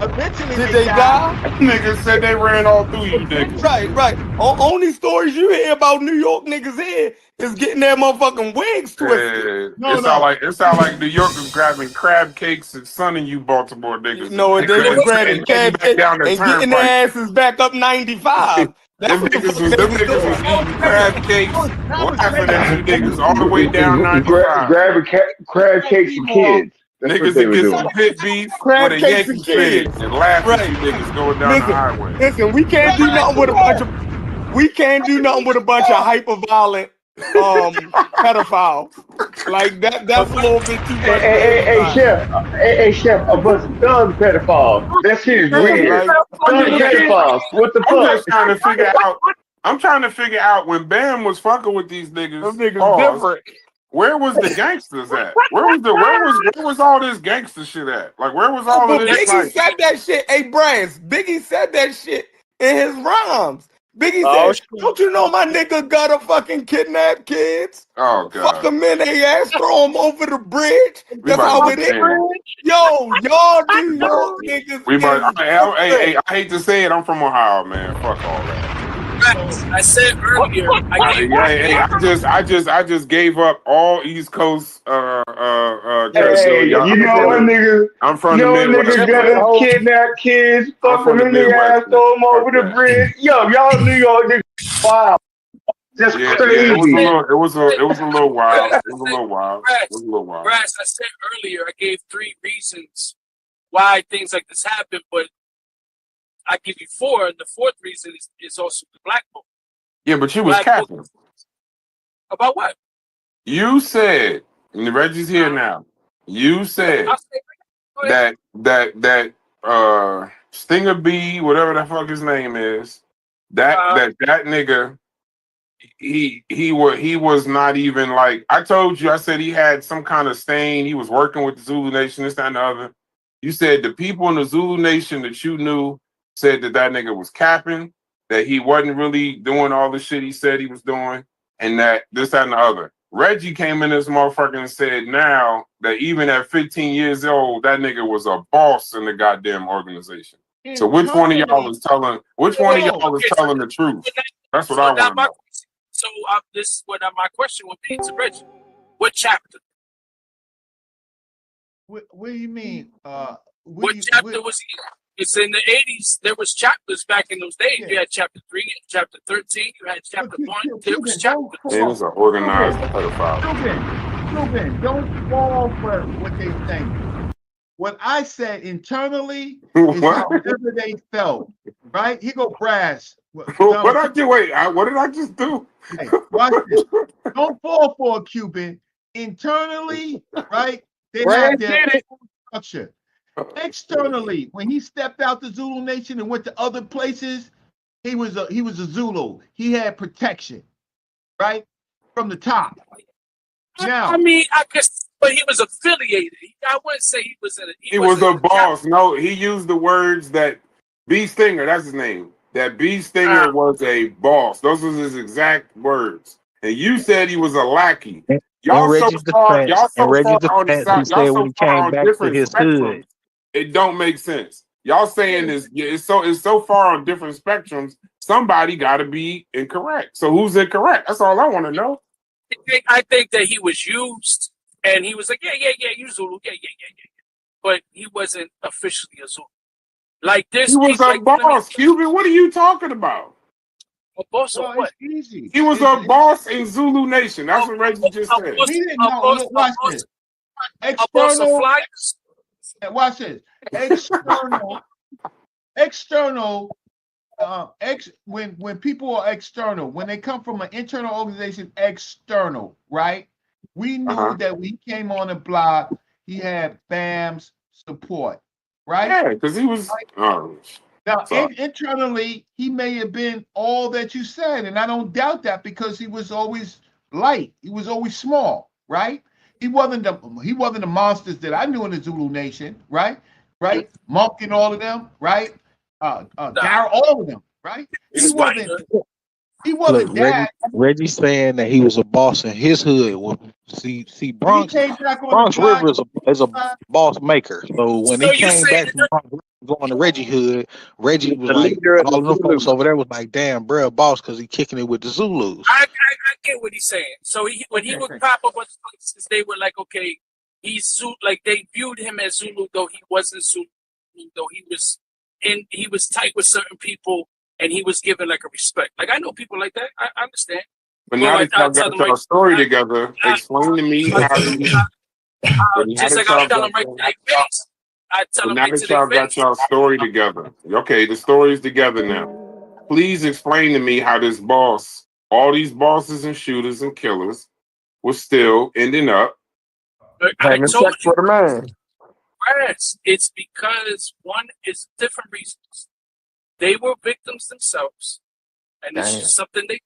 Eventually, Did they die? Niggas said they ran all through you niggas. Right. Only stories you hear about New York niggas here is getting their motherfucking wigs twisted. It sound like New Yorkers grabbing crab cakes and sunning you Baltimore niggas. No, and they was grabbing back crab down the and getting their turnpike. asses back up 95. That's what the fuck they was niggas was doing. eating crab cakes, laughing at you niggas all the way down 95. Grabbing crab cakes and kids. That's Niggas what they that were get doing. some pit beef Crab with a cakes and Yankee fan kids. and laugh at Right. you niggas going down the highway. Listen, we can't do nothing with a bunch of hyper-violent pedophiles. Like that's a little bit too much. Hey, chef, a bunch of thug pedophiles. That shit is weird. Thug pedophiles. What the I'm fuck? just trying to figure out. I'm trying to figure out when Bam was fucking with these niggas. Those niggas different. Where was the gangsters at? Where was all this gangster shit at? Like where was all of this? Biggie said that shit. Hey, Brands, Biggie said that shit in his rhymes. Biggie said, "Don't you know my nigga gotta fucking kidnap kids? Oh god, fuck them in their ass, throw them over the bridge. That's how it is. Yo, y'all New York niggas. Hey, I hate to say it, I'm from Ohio, man. Fuck all that. I said earlier. I just gave up all East Coast. Hey, you know what, nigga? I'm from the Midwest. Nigga gotta kidnap kids, fuck them in the ass, throw them over the bridge. Yo, y'all New York niggas, wow, that's crazy. It was a little wild. It was a little wild. Brass, I said earlier, I gave 3 reasons why things like this happen, but I give you 4, and the 4th reason is also the black vote. Yeah, but you was capping. About what? You said, and Reggie's here now. You said that Stinger B, whatever the fuck his name is, that nigga, he was not even like, I told you, I said he had some kind of stain. He was working with the Zulu Nation, this, that, and the other. You said the people in the Zulu Nation that you knew said that nigga was capping, that he wasn't really doing all the shit he said he was doing, and that this, that, and the other. Reggie came in this motherfucker and said now that even at 15 years old, that nigga was a boss in the goddamn organization. So which one of y'all is telling the truth? That's what I want to know. So this is what my question would be to Reggie. What chapter? What do you mean? What chapter was he? It's in the 80s. There was chapters back in those days. You had chapter 3, chapter 13. You had chapter 1. There was chapter 2. It was an organized pedophile. Cuban, don't fall for what they think. What I said internally is however they felt. Right? Here go Brass. What did I just do? Hey, watch this. Don't fall for a Cuban. Internally, right? They have their structure. Externally, when he stepped out the Zulu Nation and went to other places, he was a Zulu. He had protection, right, from the top. Now, I mean, I guess, but he was affiliated. I wouldn't say he was in. He was a boss. No, he used the words that B. Stinger. That's his name. That B. Stinger was a boss. Those were his exact words. And you said he was a lackey. Y'all so far on the side. Y'all so far on different spectrums. It don't make sense. Y'all saying this, it's so far on different spectrums. Somebody got to be incorrect. So who's incorrect? That's all I want to know. I think that he was used, and he was like, yeah, you Zulu, yeah. But he wasn't officially a Zulu. Like this, he was a boss. Cuban, what are you talking about? A boss of what? Easy. He was a boss in Zulu Nation. That's what Reggie just said. We didn't know. Look, watch this. External. Watch this. External. When people are external, when they come from an internal organization, external, right? We knew that when he came on the block, he had Bam's support, right? Yeah, because he was. Now, internally, he may have been all that you said, and I don't doubt that because he was always light. He was always small, right? He wasn't the monsters that I knew in the Zulu Nation, right? Right? Monk and all of them, right? Darryl, all of them, right? He wasn't. He Look, wasn't that. Reggie's saying that he was a boss in his hood. See, When he Bronx came back on the Bronx block, River is a boss maker. So when he came back from Bronx River, going to Reggie hood, Reggie was The like, leader of the all of them folks Zulu. over there was like, damn, bro, boss, because he kicking it with the Zulus. I get what he's saying. So when he would pop up with places, they were like, okay, he's Zulu. Like they viewed him as Zulu, though he wasn't Zulu. Though he was tight with certain people, and he was given like a respect. Like I know people like that. I understand. But Well, now like that y'all got your story together, explain to me how just like I tell them right to their face. I tell but them now right that to their y'all got face. your story together. Okay, the story's together now. Please explain to me how this boss, all these bosses and shooters and killers, was still ending up. I told you, for the man. Rats. It's because one is different reasons. They were victims themselves, and it's just something they did.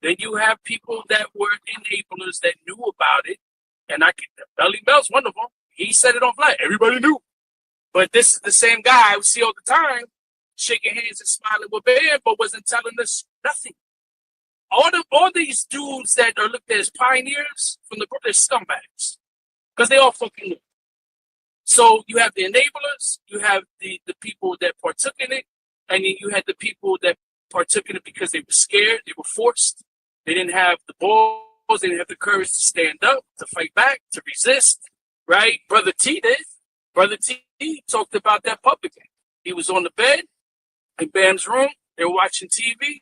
Then you have people that were enablers that knew about it, and Belly Bell's one of them. He said it on flight. Everybody knew. But this is the same guy we see all the time, shaking hands and smiling with Bam, but wasn't telling us nothing. All these dudes that are looked at as pioneers from the group, they're scumbags. Because they all fucking knew. So you have the enablers, you have the people that partook in it, and then you had the people that partook in it because they were scared, they were forced, they didn't have the balls, they didn't have the courage to stand up, to fight back, to resist, right? Brother T did. Brother T talked about that publicly. He was on the bed in Bam's room, they were watching TV,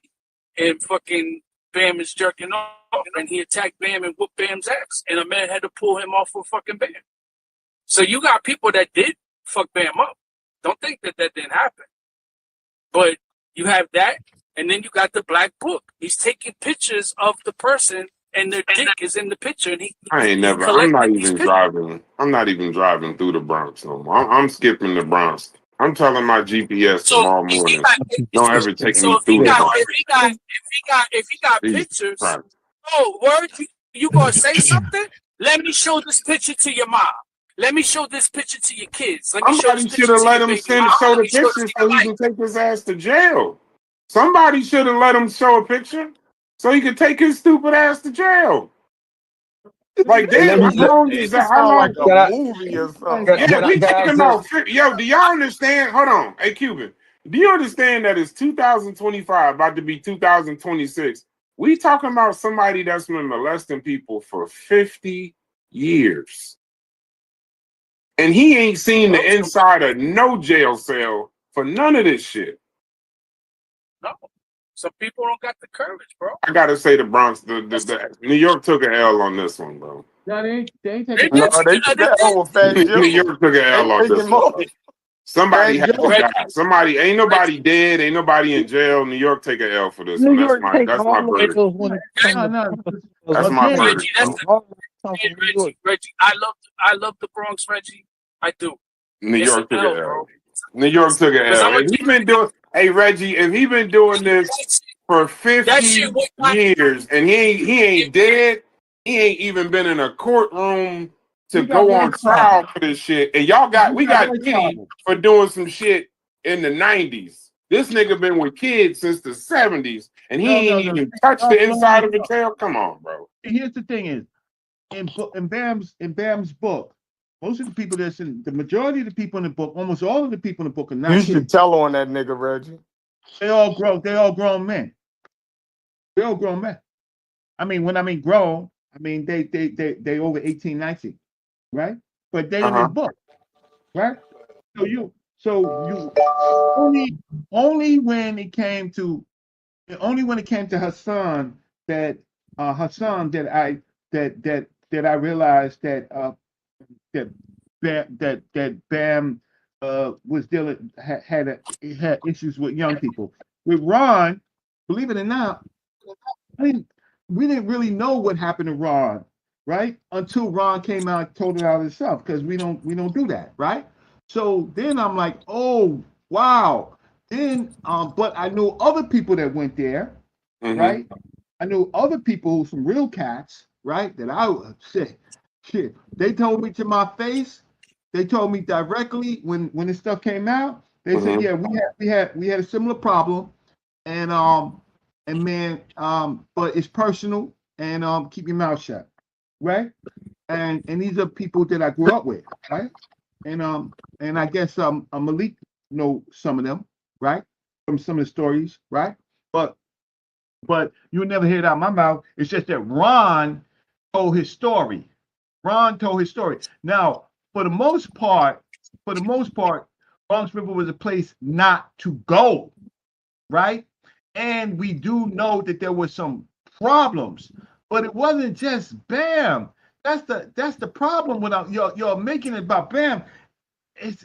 and fucking Bam is jerking off, and he attacked Bam and whooped Bam's ass, and a man had to pull him off of fucking Bam. So you got people that did fuck Bam up. Don't think that didn't happen. But you have that, and then you got the black book. He's taking pictures of the person, and their dick is in the picture, and I'm not even driving. I'm not even driving through the Bronx no more. I'm skipping the Bronx. I'm telling my GPS tomorrow morning. Don't ever take me through if he got pictures, word, you gonna say something? Let me show this picture to your mom. Let me show this picture to your kids. Let me Somebody should have let him show the picture so he can take his ass to jail. Somebody should have let him show a picture so he could take his stupid ass to jail. Like, damn, how long is that? How long? Like a movie or something. Yeah, we talking about. Yo, do y'all understand? Hold on. Hey, Cuban, do you understand that it's 2025, about to be 2026? We talking about somebody that's been molesting people for 50 years. And he ain't seen the inside of no jail cell for none of this shit. No. Some people don't got the courage, bro. I gotta say the Bronx, the New York took an L on this one, bro. No, they taking New York took an L on this one. Somebody had to die. Somebody, ain't nobody dead, ain't nobody in jail. New York take an L for this one. That's my verdict. That's my verdict. Reggie, I love the Bronx, Reggie. I do. New York took an L. New York took an L. If he been doing, hey Reggie, if he been doing this for 50 years and he ain't dead, he ain't even been in a courtroom to go on trial for this shit. And we got Diddy for doing some shit in the 90s. This nigga been with kids since the 70s, and he ain't even touched the inside of the jail. Come on, bro. Here's the thing: is in Bam's book, most of the people that's in the majority of the people in the book, almost all of the people in the book are not. You should tell on that nigga, Reggie. They all grown men. They all grown men. I mean, when I mean grown, I mean they over 18, 19, right? But they in the book, right? So you only when it came to Hassan that I realized that Bam was dealing had issues with young people. With Ron, believe it or not, we didn't really know what happened to Ron, right? Until Ron came out and told it out himself, because we don't do that, right? So then I'm like, oh wow. Then but I knew other people that went there, right? I knew other people, some real cats, right? That I would say, shit. They told me to my face. They told me directly when this stuff came out. They said, yeah, we had a similar problem, and and man, but it's personal, and keep your mouth shut, right? And these are people that I grew up with, right? And I guess Malik know some of them, right? From some of the stories, right? But you never hear it out of my mouth. It's just that Ron told his story. Ron told his story. Now, for the most part, Bronx River was a place not to go, right? And we do know that there were some problems, but it wasn't just Bam. That's the problem with you're making it about Bam. This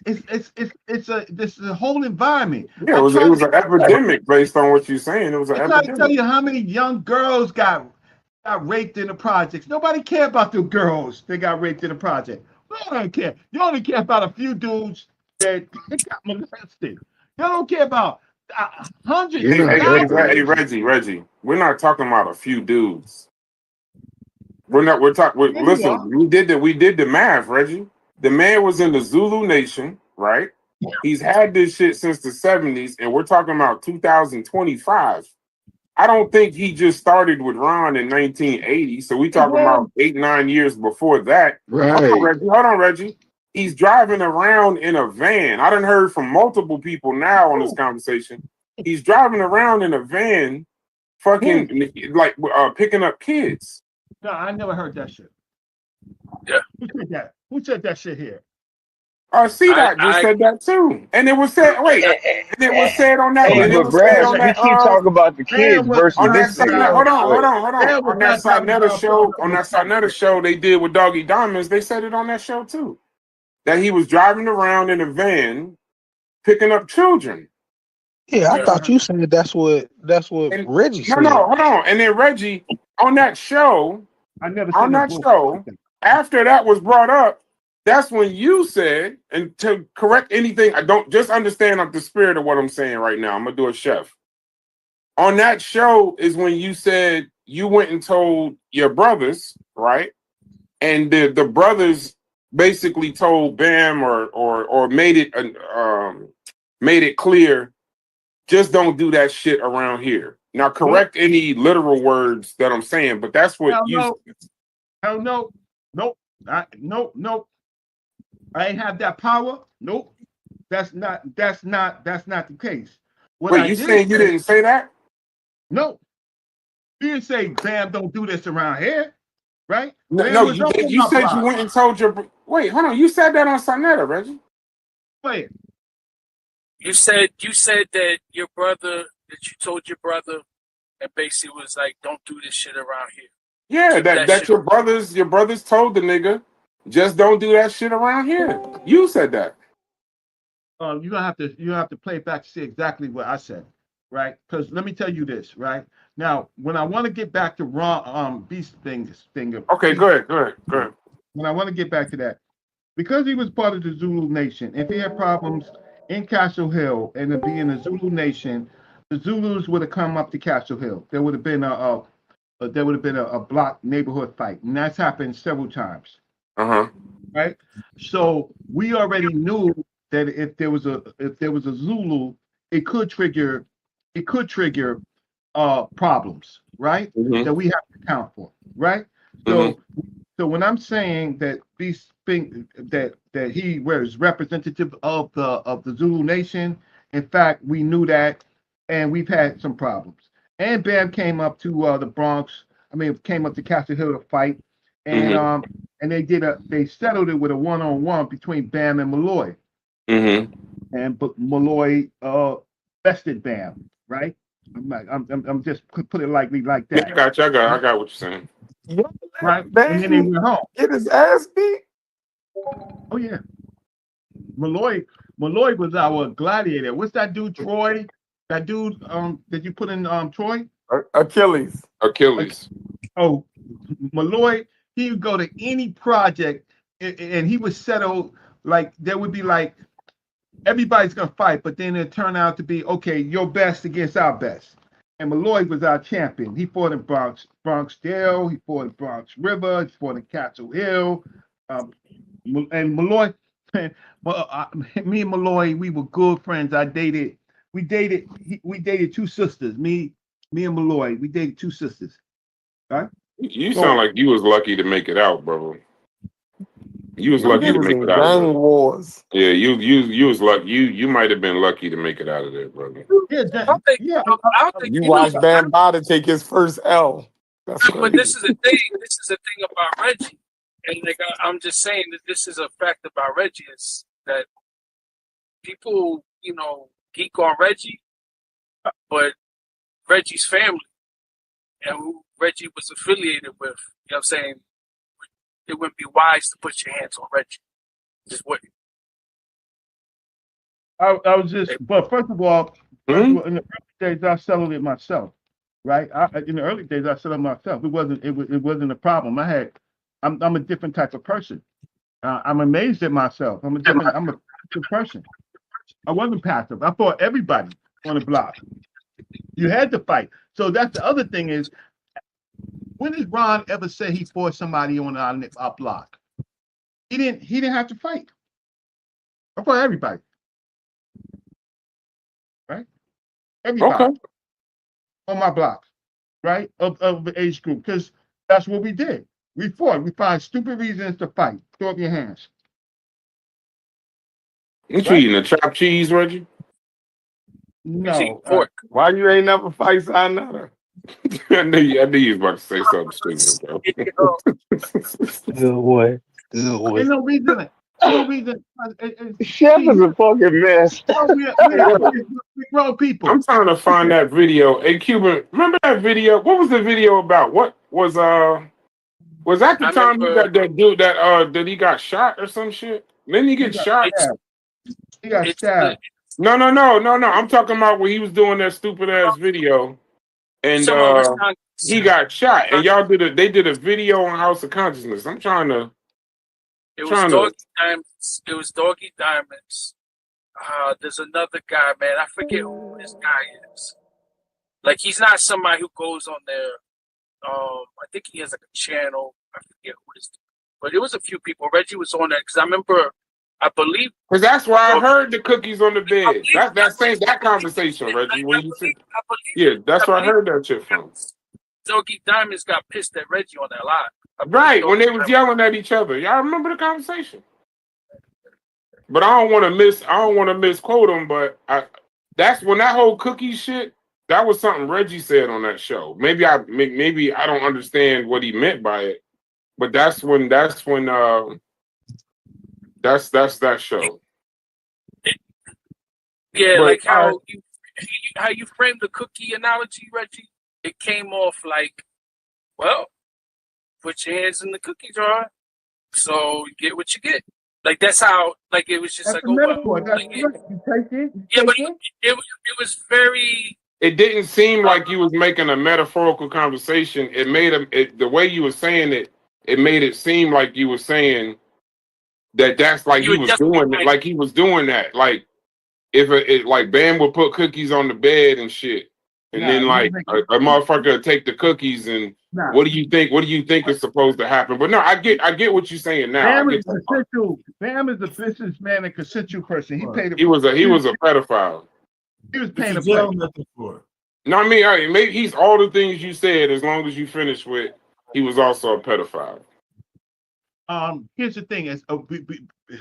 is a whole environment. Yeah, it was an epidemic based on what you're saying. It was an I try to epidemic. tell you how many young girls got raped in the projects. Nobody care about the girls that got raped in the project. You don't care. You only care about a few dudes that got molested. You don't care about hundreds. Hey, Reggie, we're not talking about a few dudes. We're talking. Listen, we did the math, Reggie. The man was in the Zulu Nation, right? He's had this shit since the 70s, and we're talking about 2025. I don't think he just started with Ron in 1980. So we talking about 8-9 years before that. Right. Hold on, Reggie. He's driving around in a van. I done heard from multiple people now on this conversation. He's driving around in a van, fucking like picking up kids. No, I never heard that shit. Yeah. Who said that? Who said that shit here? C-Dot just said that too. And it was said, wait, and it was said on that. Hey, but Brad, we keep talking about the kids versus on that this. hold on. On that Sarnetta show they did with Doggy Diamonds, they said it on that show too. That he was driving around in a van picking up children. Yeah, I thought you said that's what Reggie said. No, hold on. And then Reggie, on that show, after that was brought up, that's when you said, and to correct anything, I don't just understand the spirit of what I'm saying right now. I'm gonna do a chef. On that show is when you said you went and told your brothers, right? And the brothers basically told Bam or made it clear, just don't do that shit around here. Now correct any literal words that I'm saying, but that's what Hell no. Nope. Nope. I ain't have that power. Nope. That's not the case. Wait, you saying you didn't say that? No. You didn't say, Bam, don't do this around here. Right? No, you said you went and told your... Wait, hold on. You said that on Sarnetta, Reggie. Wait. You said that your brother, that you told your brother, and basically was like, don't do this shit around here. Yeah, that your brothers told the nigga, just don't do that shit around here. You said that. You have to play it back to see exactly what I said, right? Because let me tell you this, right? Now, when I want to get back to Ron Beast thing. Okay, go ahead. When I want to get back to that, because he was part of the Zulu Nation, if he had problems in Castle Hill and to be in the Zulu Nation, the Zulus would have come up to Castle Hill. There would have been a block neighborhood fight, and that's happened several times. Right. So we already knew that if there was a Zulu, it could trigger problems, right? That we have to account for, right? So when I'm saying that these things that he was representative of the Zulu Nation, in fact, we knew that, and we've had some problems. And Bam came up to the Bronx. Came up to Castle Hill to fight, and they settled it with a one-on-one between Bam and Malloy. But Malloy bested Bam, right? I'm just put it like that. Yeah, I got what you're saying. Right, and then they went home. Get his ass beat. Oh yeah, Malloy was our gladiator. What's that dude, Troy? That dude that you put in Troy? Achilles. Oh, Malloy, he would go to any project and he would settle, like there would be like everybody's gonna fight, but then it turned out to be okay, your best against our best. And Malloy was our champion. He fought in Bronx Dale, he fought in Bronx River, he fought in Castle Hill. And Malloy, me and Malloy, we were good friends. We dated two sisters. Me Me and Malloy, we dated 2 sisters. Right? You sound like you was lucky to make it out, bro. You was Them lucky to niggas make in it out of gang there. wars. Yeah, you was lucky. You might have been lucky to make it out of there, brother. Yeah, I don't think You you know. watched Bambatta take his first L. That's But crazy. this is the thing. This is the thing about Reggie, and like I'm just saying that this is a fact about Reggie is that people, geek on Reggie, but Reggie's family and who Reggie was affiliated with, you know what I'm saying? It wouldn't be wise to put your hands on Reggie. Just wouldn't. I was just, but first of all, in the early days, I settled it myself, right? In the early days, I settled it myself. It wasn't a problem. I'm a different type of person. I'm amazed at myself. I'm a passive person. I wasn't passive. I fought everybody on the block. You had to fight. So that's the other thing is, when did Ron ever say he fought somebody on our block? He didn't have to fight. I fought everybody. Right? Everybody on my block, right? Of the age group, because that's what we did. We fought. We find stupid reasons to fight. Throw up your hands. Ain't you eating a chopped cheese, Reggie? No. Why you ain't never fight Sayonara? I knew you was about to say something stupid, bro. Good boy. Good boy. Ain't no reason. No reason. Chef is a fucking mess. We're grown people. I'm trying to find that video. Hey, Cuban, remember that video? What was the video about? What was that the time you got that dude that he got shot or some shit? Didn't he get shot? He got stabbed. No. I'm talking about when he was doing that stupid ass video, and he got shot. And they did a video on House of Consciousness. I'm trying to. It was Doggy Diamonds. It was Doggy Diamonds. There's another guy, man. I forget who this guy is. Like, he's not somebody who goes on there. I think he has like a channel. I forget who it is. But it was a few people. Reggie was on there because I believe. Because that's where I heard the cookies on the bed. That conversation, Reggie. When you said, yeah, that's where I heard that shit from. Doggy Diamonds got pissed at Reggie on that live. Right, when they was yelling at each other. Y'all remember the conversation? But I don't want to misquote him, but that's when that whole cookie shit, that was something Reggie said on that show. Maybe I don't understand what he meant by it, but that's that show. Yeah, but, like how you framed the cookie analogy, Reggie, it came off like, well, put your hands in the cookie jar, so you get what you get. Like that's how. Like it was just that's like, oh, metaphor. well, like, you take it. But it was very. It didn't seem like you was making a metaphorical conversation. It made the way you were saying it. It made it seem like you were saying that's like he was doing it. Like he was doing that. Like if like Bam would put cookies on the bed and shit, and then like a motherfucker would take the cookies and. What do you think? What do you think is supposed to happen? But no, I get what you're saying now. Bam is a businessman and consensual person. He was a pedophile. He was paying a bill. No, I mean, maybe he's all the things you said. As long as you finish with, he was also a pedophile. Here's the thing: is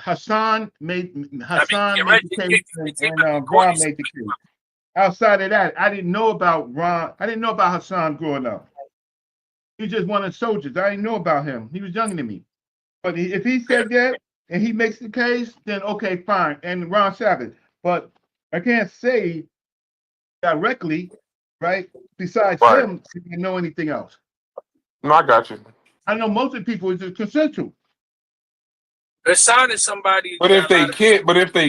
Hassan made the case, and Ron made the case. Outside of that, I didn't know about Ron. I didn't know about Hassan growing up. He was just one of the soldiers. I didn't know about him. He was younger than me. But if he said that and he makes the case, then okay, fine. And Ron Savage. But I can't say directly, right? Besides him, I didn't know anything else. No, I got you. I know most of the people is consensual. Hassan is somebody. But if they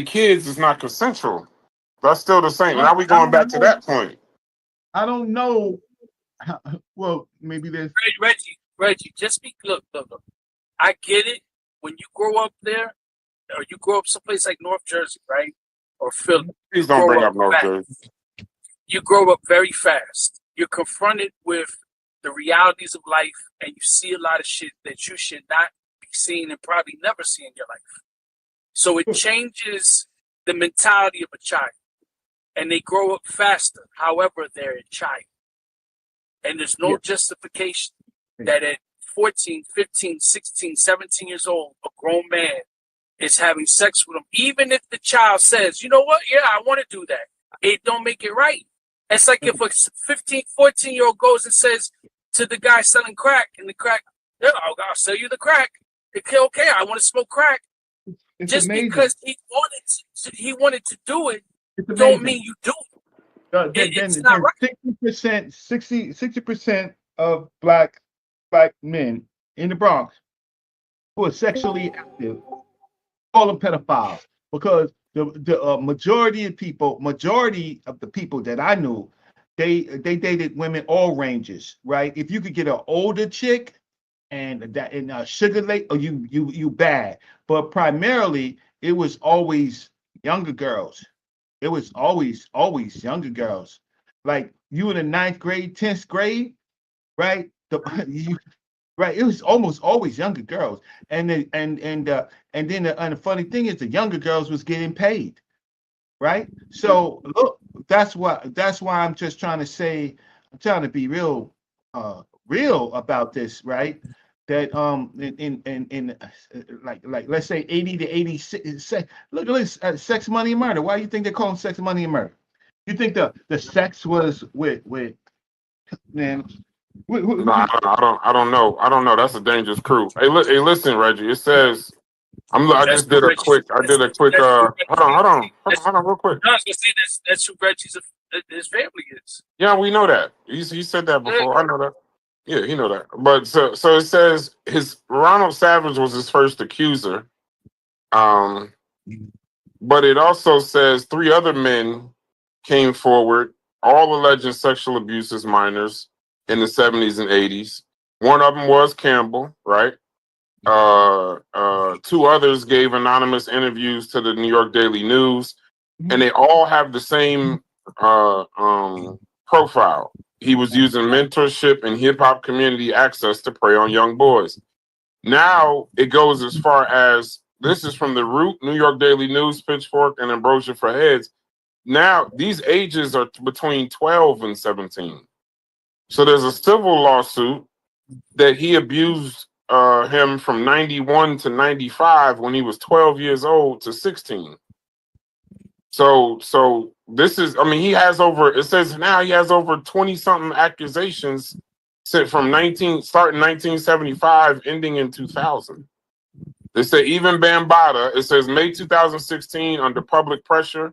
kids, it's not consensual. That's still the same. Now we going back to that point. I don't know. Well, maybe there's Reggie. Just look. I get it. When you grow up there, or you grow up someplace like North Jersey, right, or Philly. Please don't bring up North Jersey. You grow up very fast. You're confronted with the realities of life, and you see a lot of shit that you should not be seeing and probably never see in your life. So it changes the mentality of a child, and they grow up faster. However, they're a child. And there's no justification that at 14, 15, 16, 17 years old, a grown man is having sex with him. Even if the child says, you know what? Yeah, I want to do that. It don't make it right. It's like if a 15, 14-year-old goes and says to the guy selling crack, and the crack, yeah, I'll sell you the crack. Okay, I want to smoke crack. It's Just amazing. Because he wanted to do it, don't mean you do it. It's not right. 60% of black men in the Bronx who are sexually active, call them pedophiles, because the majority of the people that I knew, they dated women all ranges, right? If you could get an older chick and sugar late, or you bad, but primarily it was always younger girls. It was always younger girls. Like you in the 9th grade, 10th grade, right? Right. It was almost always younger girls. And then the funny thing is the younger girls was getting paid. Right. So look, that's why I'm just trying to say, I'm trying to be real about this, right? That in like let's say 80 to 86. Look at this, sex, money, and murder. Why do you think they call them sex, money, and murder? You think the sex was with man? No, I don't know. That's a dangerous crew. Hey, listen, Reggie. It says I just did a quick. Hold on, real quick. No, I was gonna say that's who Reggie's his family is. Yeah, we know that. He said that before. I know that. Yeah, he know that. But so it says Ronald Savage was his first accuser. But it also says 3 other men came forward, all alleging sexual abuse as minors in the 70s and 80s. One of them was Campbell, right? 2 others gave anonymous interviews to the New York Daily News, and they all have the same profile. He was using mentorship and hip hop community access to prey on young boys. Now it goes as far as, this is from The Root, New York Daily News, Pitchfork, and Ambrosia for Heads. Now these ages are between 12 and 17. So there's a civil lawsuit that he abused him from 91 to 95 when he was 12 years old to 16. So this is, he has over, it says now he has over 20 something accusations from starting 1975, ending in 2000. They say even Bambatta, it says May 2016, under public pressure.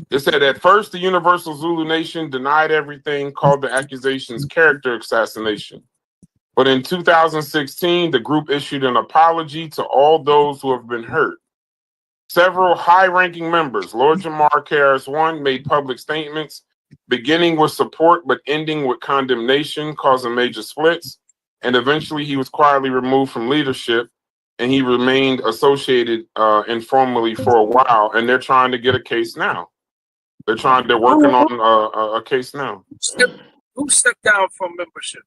It said at first the Universal Zulu Nation denied everything, called the accusations character assassination. But in 2016, the group issued an apology to all those who have been hurt. Several high-ranking members, Lord Jamar KRS-One, made public statements, beginning with support but ending with condemnation, causing major splits. And eventually he was quietly removed from leadership, and he remained associated informally for a while. And they're trying to get a case now. They're working on a case now. Who stepped down from membership?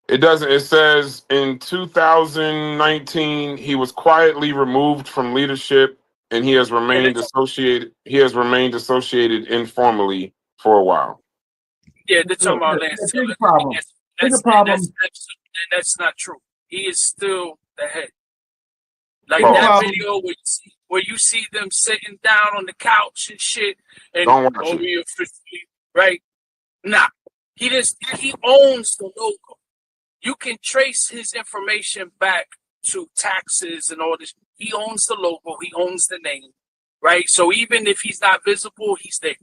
It doesn't. It says in 2019 he was quietly removed from leadership, and he has remained associated. He has remained associated informally for a while. Yeah, they're talking about Lance Taylor. That's not true. He is still the head. Like that video where you see them sitting down on the couch and shit, and right? Nah, he owns the logo. You can trace his information back to taxes and all this. He owns the logo. He owns the name, right? So even if he's not visible, he's there.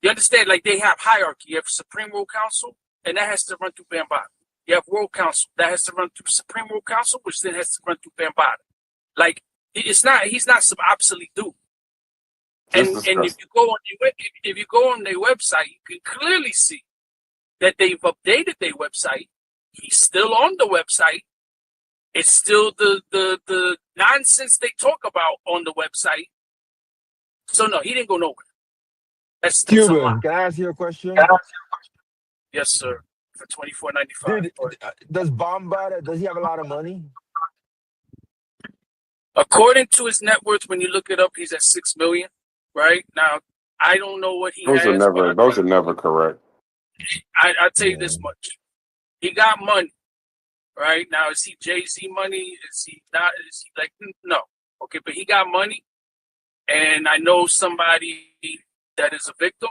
You understand? Like they have hierarchy. You have Supreme World Council, and that has to run through Bambatta. You have World Council, that has to run through Supreme World Council, which then has to run through Bambatta. Like he's not some obsolete dude. And if you go on their website, you can clearly see that they've updated their website. He's still on the website. It's still the nonsense they talk about on the website. So no, he didn't go nowhere. That's Cuban, can I ask you a question? Yes, sir. For $24.95. Does Bambatta, does he have a lot of money? According to his net worth, when you look it up, he's at $6 million. Right now, I don't know what he has. Those are never correct. I'll tell you this much. He got money, right? Now, is he Jay-Z money? Is he not? Is he like, no. Okay, but he got money. And I know somebody that is a victim.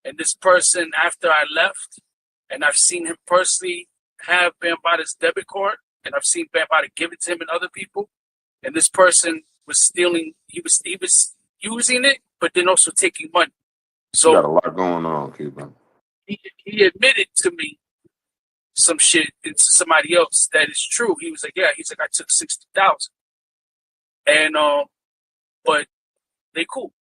And this person, after I left, and I've seen him personally have Bambatta's debit card, and I've seen Bambatta give it to him and other people. And this person was stealing, he was using it, but then also taking money. So you got a lot going on, Cuban. He admitted to me some shit to somebody else that is true. He was like, yeah, he's like, I took 60,000. And but they cool.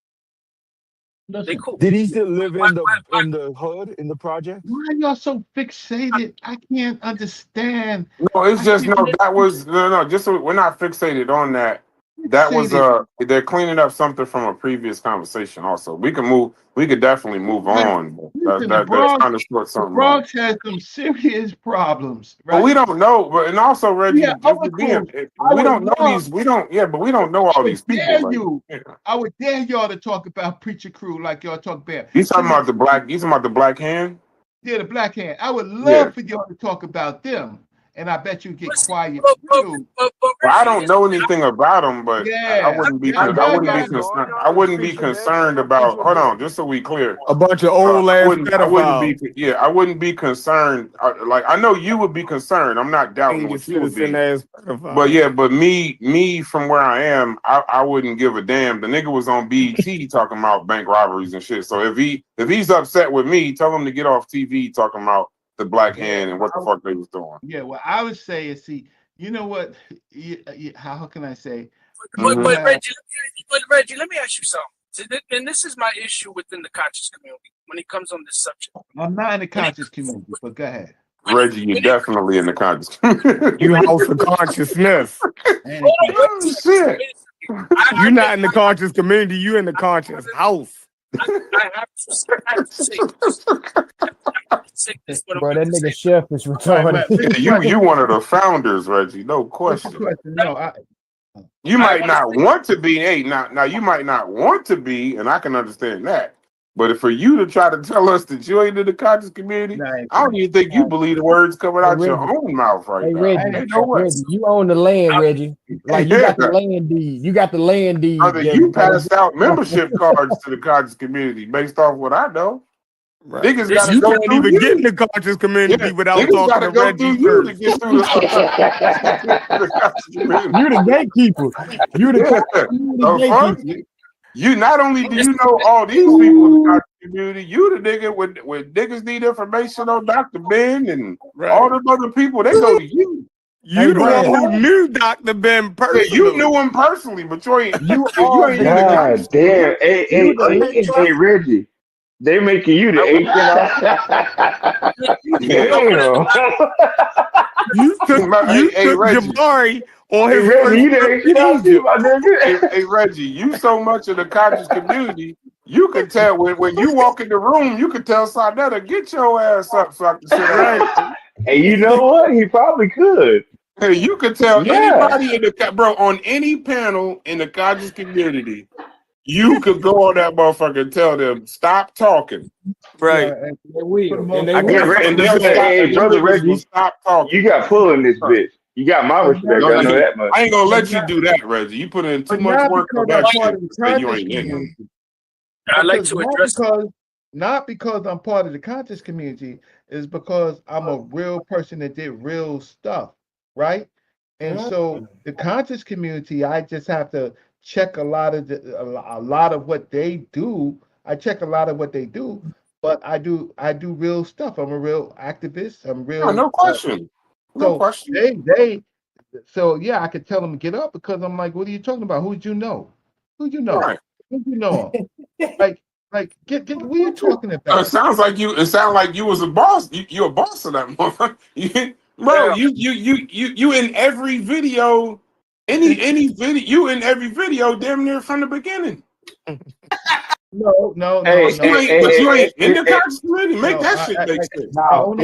They cool. Did he still live in the hood, in the project? Why are y'all so fixated? I can't understand. No, it's just that was no. Just so we're not fixated on that. That was they're cleaning up something from a previous conversation. Also, we could definitely move on. Listen, That's trying to sort something. The Bronx has some serious problems, right? But we don't know. But and also, Reggie, Yeah, we don't know these. We don't. Yeah, but we don't know all these people. I would dare y'all to talk about Preacher Crew like y'all talk about. You talking about the black? You talking about the Black Hand? Yeah, the Black Hand. I would love for y'all to talk about them. And I bet you get quiet too. Well, I don't know anything about them, but I wouldn't be. concerned. I wouldn't be concerned about. Hold on, just so we clear. A bunch of old ass pedophiles. I wouldn't be concerned. Like I know you would be concerned. I'm not doubting what you would be. But yeah, but me from where I am, I wouldn't give a damn. The nigga was on BET talking about bank robberies and shit. So if he's upset with me, tell him to get off TV talking about the Black Hand and what the fuck they was doing. Yeah, what I would say is, see, you know what? How can I say? But Reggie, let me ask you something. And this is my issue within the conscious community when it comes on this subject. I'm not in the conscious community, but go ahead. Reggie, you're definitely in the conscious community. You house of consciousness. Oh, shit. You're not in the conscious community. You in the conscious house. I have to say this. Bro, that nigga chef is retarded. You one of the founders, Reggie. No question. No, you might not want to be. Hey, now you might not want to be, and I can understand that. But for you to try to tell us that you ain't in the conscious community, I don't even think you believe the words coming out your own mouth right now. Reggie, you own the land, Reggie. Like you got the land deed. You got the land deed. You passed out membership cards to the conscious community based off what I know. Right. Niggas you can't even get in the conscious community without talking to Reggie first. To get through the conscious community. You the gatekeeper. You the gatekeeper. You not only do you know all these people in the community, you the nigga when niggas need information on Dr. Ben and all them other people, they go to you. You the one who knew Dr. Ben personally. Yeah, you knew him personally, but you ain't. God damn! Hey, Reggie, they making you the agent. You took Jabari on his Hey, Reggie, you so much of the conscious community, you could tell when you walk in the room, you could tell Sarnetta, get your ass up so I can sit right. Hey, you know what? He probably could. Hey, you could tell anybody in the on any panel in the conscious community, you could go on that motherfucker and tell them stop talking. Right. Hey, brother Reggie, stop talking. You got pull in this bitch. You got my respect. I know that much. I ain't gonna let you do that, Reggie. You put in too much work on that shit. You ain't in. I like to address not because I'm part of the conscious community, is because I'm a real person that did real stuff, right? And so the conscious community, I just have to check a lot of what they do. I check a lot of what they do, but I do real stuff. I'm a real activist. I'm real. No question. No question. So yeah, I could tell them to get up because I'm like, what are you talking about? Who'd you know? Who'd you know? Right. Who'd you know? Like, get what are you talking about? It sounds like you was a boss. You a boss of that motherfucker. Bro, you in every video, any video, you in every video, damn near from the beginning. No. You ain't in the conscious community. Make that shit make sense. Hold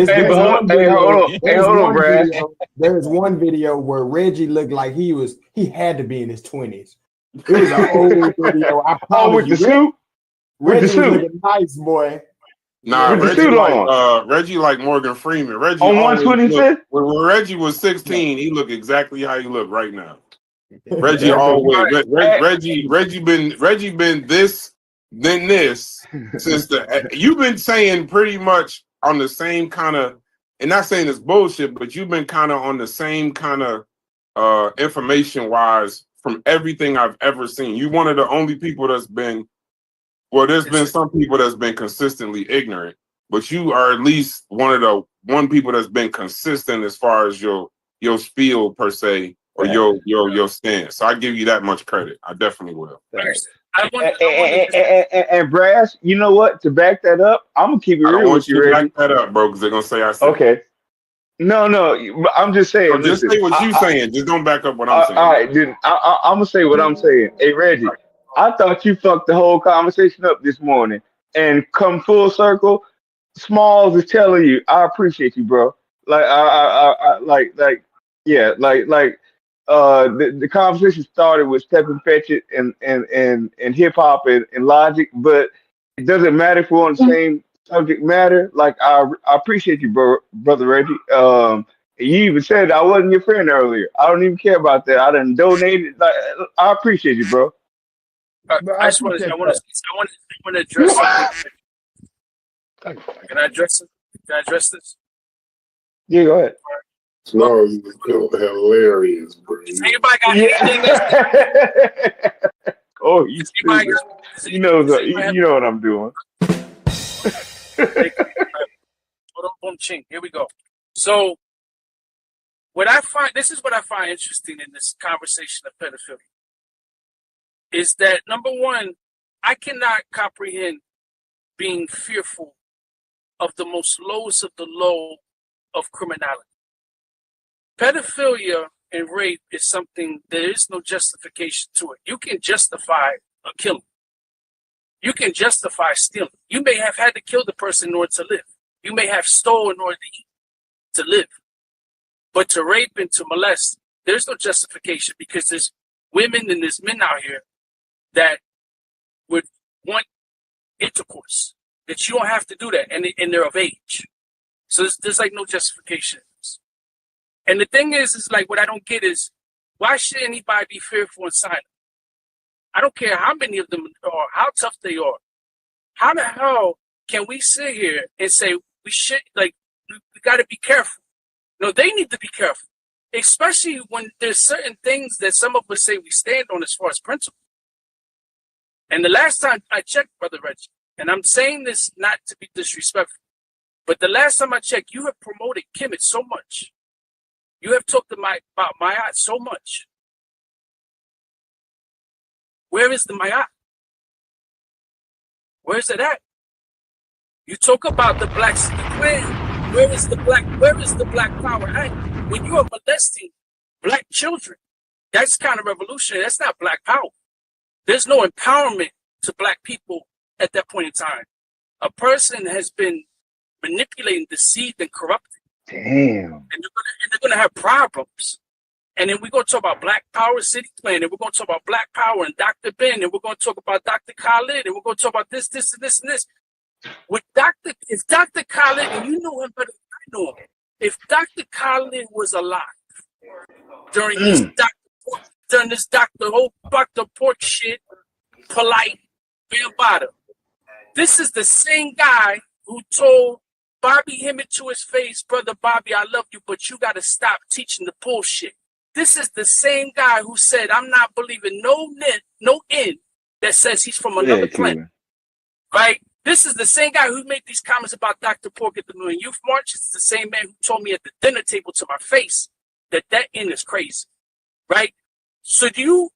on, Brad. There's one video where Reggie looked like he had to be in his 20s. It was an old video. I promise with the suit. Reggie was looking nice, boy. Nah, with the suit on. Reggie like Morgan Freeman. Reggie On always 125th? looked, when Reggie was 16, he looked exactly how he look right now. Reggie always Reggie been this then this since you've been saying pretty much on the same kind of, and not saying it's bullshit, but you've been kind of on the same kind of information wise from everything I've ever seen. You one of the only people that's been, well, there's been some people that's been consistently ignorant, but you are at least one of the people that's been consistent as far as your spiel per se, or your stance. So I give you that much credit. I definitely will. And Brass, you know what? To back that up, I'm gonna keep it real with you, Reggie. Back that up, bro, because they're gonna say I said. Okay. No, I'm just saying. So just say what you're saying. Just don't back up what I'm saying. All right, dude. I'm gonna say what I'm saying. Hey, Reggie, I thought you fucked the whole conversation up this morning, and come full circle. Smalls is telling you, I appreciate you, bro. Like, the conversation started with Step and Fetch It and hip hop and Logic, but it doesn't matter if we're on the same subject matter. Like, I appreciate you, brother Reggie. You even said I wasn't your friend earlier. I don't even care about that. I done donated. Like, I appreciate you, bro. I just want to address something. Can I address it? Can I address this? Yeah, go ahead. No, hilarious, bro. Does anybody got anything? Oh, you know what I'm doing. Hold on, boom, ching. Here we go. So, this is what I find interesting in this conversation of pedophilia, is that number one, I cannot comprehend being fearful of the most lowest of the low of criminality. Pedophilia and rape is something, there is no justification to it. You can justify a killing. You can justify stealing. You may have had to kill the person in order to live. You may have stolen in order to eat, to live. But to rape and to molest, there's no justification, because there's women and there's men out here that would want intercourse, that you don't have to do that, and they're of age. So there's like no justification. And the thing is like, what I don't get is, why should anybody be fearful and silent? I don't care how many of them are, how tough they are. How the hell can we sit here and say we got to be careful? No, they need to be careful, especially when there's certain things that some of us say we stand on as far as principles. And the last time I checked, Brother Reggie, and I'm saying this not to be disrespectful, but the last time I checked, you have promoted Kemet so much. You have talked about Mayat so much. Where is the Mayat? Where is it at? You talk about the Black City Clan. Where is the black power at? When you are molesting black children, that's kind of revolutionary. That's not black power. There's no empowerment to black people at that point in time. A person has been manipulated, deceived, and corrupted. Damn. And they're gonna have problems. And then we're gonna talk about Black Power City Plan, and we're gonna talk about Black Power and Dr. Ben, and we're gonna talk about Dr. Khalid, and we're gonna talk about this, and this. If Dr. Khalid, and you know him better than I know him, if Dr. Khalid was alive during this whole Dr. Pork shit, polite, Bambatta, this is the same guy who told Bobby Hemmett to his face, brother Bobby, I love you, but you got to stop teaching the bullshit. This is the same guy who said, I'm not believing no end that says he's from another planet. Right? This is the same guy who made these comments about Dr. Pork at the New York Youth March. It's the same man who told me at the dinner table to my face that end is crazy. Right? So you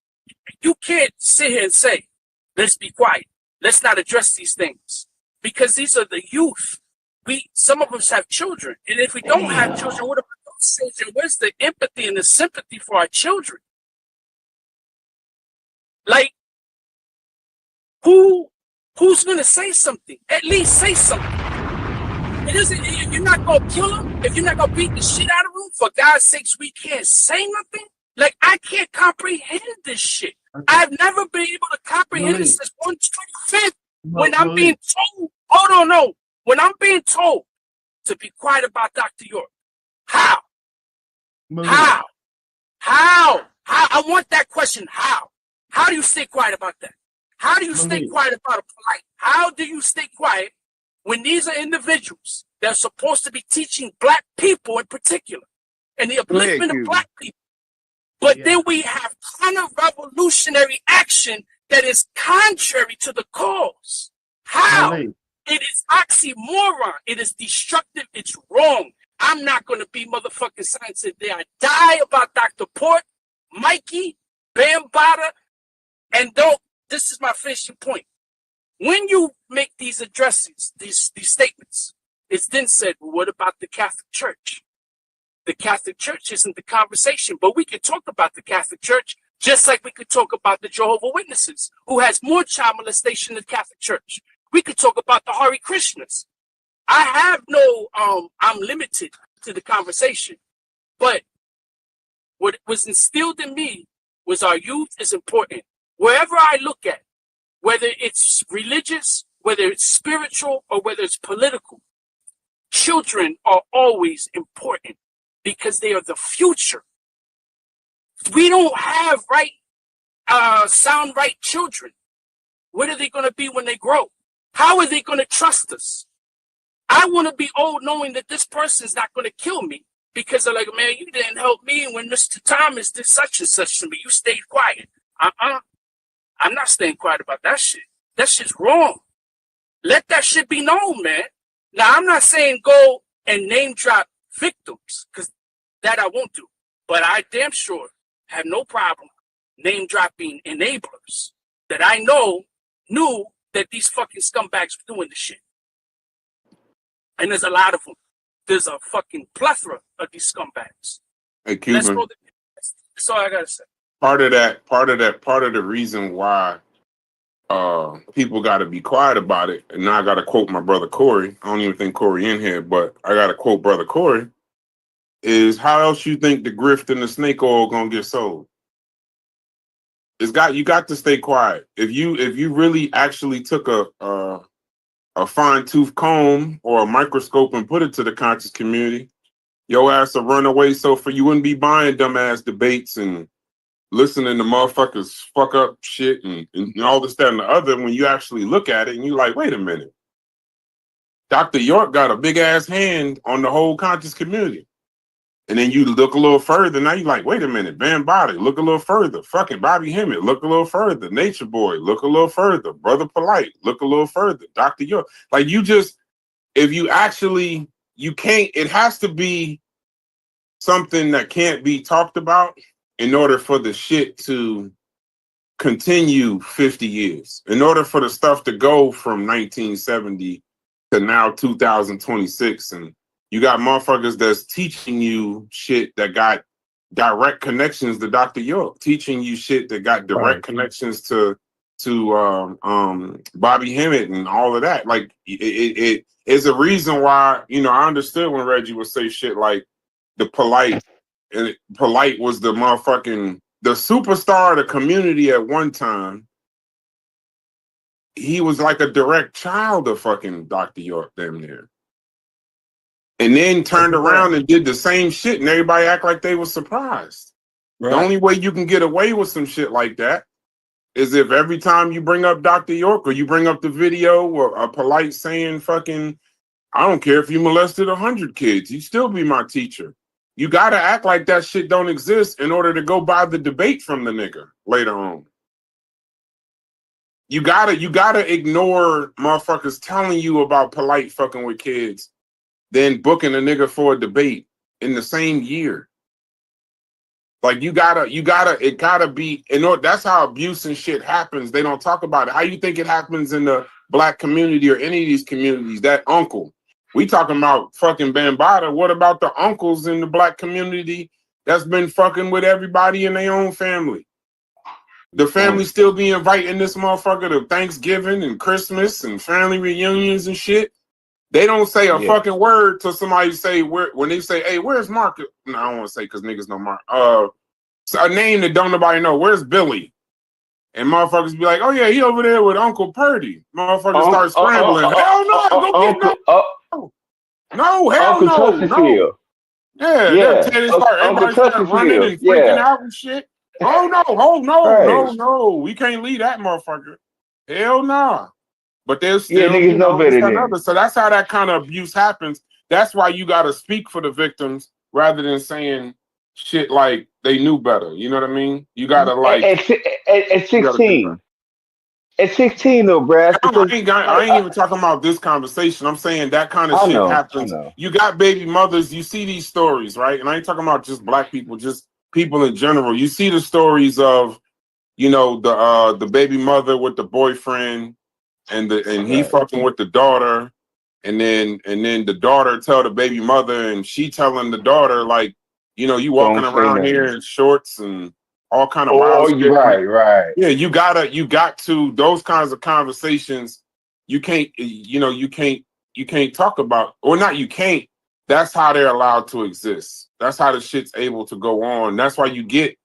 can't sit here and say, let's be quiet. Let's not address these things. Because these are the youth. Some of us have children, and if we don't have children, what about those children? Where's the empathy and the sympathy for our children? Like, who's gonna say something? At least say something. It isn't. If you're not gonna kill them, if you're not gonna beat the shit out of them, for God's sakes, we can't say nothing. Like, I can't comprehend this shit. I've never been able to comprehend it since 125th when I'm being told. Hold on, no. When I'm being told to be quiet about Dr. York, how? How? I want that question. How? How do you stay quiet about that? How do you stay quiet about a polite? How do you stay quiet when these are individuals that are supposed to be teaching black people in particular and the upliftment of black people? But then we have counter-revolutionary action that is contrary to the cause. How? It is oxymoron. It is destructive. It's wrong. I'm not going to be motherfucking science today. I die about Dr. Port, Mikey, Bambatta, and don't. This is my finishing point. When you make these addresses, these statements, it's then said, well, what about the Catholic Church? The Catholic Church isn't the conversation, but we could talk about the Catholic Church just like we could talk about the Jehovah's Witnesses, who has more child molestation than the Catholic Church. We could talk about the Hare Krishnas. I have no, I'm limited to the conversation, but what was instilled in me was our youth is important. Wherever I look at, whether it's religious, whether it's spiritual, or whether it's political, children are always important because they are the future. We don't have sound right children. What are they going to be when they grow? How are they going to trust us? I want to be old knowing that this person's not going to kill me because they're like, man, you didn't help me when Mr. Thomas did such and such to me. You stayed quiet. I'm not staying quiet about that shit. That shit's wrong. Let that shit be known, man. Now, I'm not saying go and name drop victims because that I won't do. But I damn sure have no problem name dropping enablers that I knew that these fucking scumbags were doing this shit. And there's a lot of them. There's a fucking plethora of these scumbags. Hey, Cuban. That's all I gotta say. Part of the reason why people got to be quiet about it, and now I got to quote my brother Corey. I don't even think Corey in here, but I got to quote brother Corey. Is how else you think the grift and the snake oil gonna get sold? You got to stay quiet. If you really actually took a fine tooth comb or a microscope and put it to the conscious community, your ass will run away. So for you wouldn't be buying dumbass debates and listening to motherfuckers fuck up shit and all this, that, and the other. When you actually look at it and you like, wait a minute, Dr. York got a big ass hand on the whole conscious community. And then you look a little further, now you're like, wait a minute, Bambatta, look a little further. Fucking Bobby Hemmett, look a little further. Nature Boy, look a little further. Brother Polite, look a little further. Dr. York. Like you just, if you actually, you can't, it has to be something that can't be talked about in order for the shit to continue 50 years. In order for the stuff to go from 1970 to now 2026. And you got motherfuckers that's teaching you shit that got direct connections to Dr. York, teaching you shit that got direct connections to Bobby Hemmett and all of that. Like it is a reason why, I understood when Reggie would say shit like the Polite, and Polite was the motherfucking the superstar of the community at one time. He was like a direct child of fucking Dr. York, damn near. And then turned around and did the same shit, and everybody act like they were surprised. Right. The only way you can get away with some shit like that is if every time you bring up Dr. York or you bring up the video or a Polite saying fucking, I don't care if you molested 100 kids, you still be my teacher. You gotta act like that shit don't exist in order to go buy the debate from the nigga later on. You gotta ignore motherfuckers telling you about Polite fucking with kids, then booking a nigga for a debate in the same year. Like it gotta be, that's how abuse and shit happens. They don't talk about it. How you think it happens in the black community or any of these communities? That uncle. We talking about fucking Bambatta. What about the uncles in the black community that's been fucking with everybody in their own family? The family still be inviting this motherfucker to Thanksgiving and Christmas and family reunions and shit. They don't say a fucking word till somebody say when they say, hey, where's Mark? No, I don't want to say because niggas know Mark. So a name that don't nobody know. Where's Billy? and motherfuckers be like, "Oh yeah, he over there with Uncle Purdy." Motherfuckers start scrambling. Hell no, go get no, hell Uncle no, Tusterfield. Yeah, Yeah, Uncle everybody start running Tusterfield. and freaking Yeah, out and shit. Oh no, right. we can't leave that motherfucker. Hell nah. But they'll Yeah, still, niggas know this, better that, and than. other. So that's how that kind of abuse happens. That's why you got to speak for the victims rather than saying shit like they knew better. You know what I mean? You got to At 16. At 16 though, Brass, because I ain't even talking about this conversation. I'm saying that kind of shit happens. You got baby mothers. You see these stories, right? And I ain't talking about just black people, just people in general. You see the stories of, the baby mother with the boyfriend, and he fucking with the daughter, and then the daughter tell the baby mother, and she telling the daughter like, you walking don't say around nothing. here in shorts and all kind of wild shit. Right. Yeah, you got to those kinds of conversations. You can't talk about, or not. You can't. That's how they're allowed to exist. That's how the shit's able to go on. That's why you get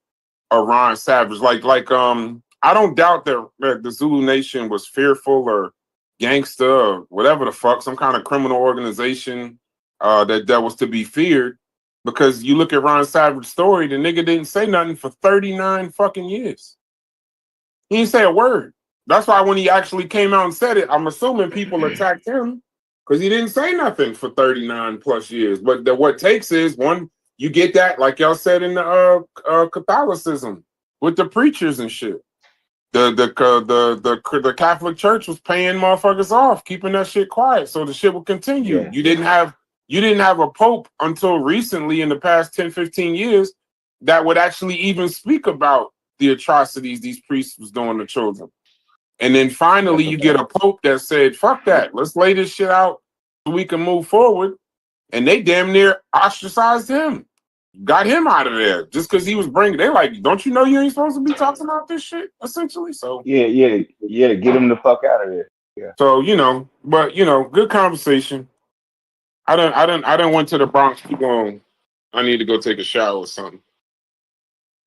a Ron Savage. I don't doubt that the Zulu Nation was fearful or gangster or whatever the fuck, some kind of criminal organization that was to be feared. Because you look at Ron Savage's story, the nigga didn't say nothing for 39 fucking years. He didn't say a word. That's why when he actually came out and said it, I'm assuming people attacked him because he didn't say nothing for 39 plus years. But what takes is, one, you get that, like y'all said in the Catholicism with the preachers and shit. The Catholic Church was paying motherfuckers off, keeping that shit quiet, so the shit would continue. Yeah. You didn't have a pope until recently in the past 10, 15 years that would actually even speak about the atrocities these priests was doing to children. And then finally you get a pope that said, fuck that, let's lay this shit out so we can move forward. And they damn near ostracized him. Got him out of there just because he was bringing. They like, don't you know you ain't supposed to be talking about this shit? Essentially, so yeah. Get him the fuck out of there. Yeah. So good conversation. I don't went to the Bronx. Keep on. I need to go take a shower or something.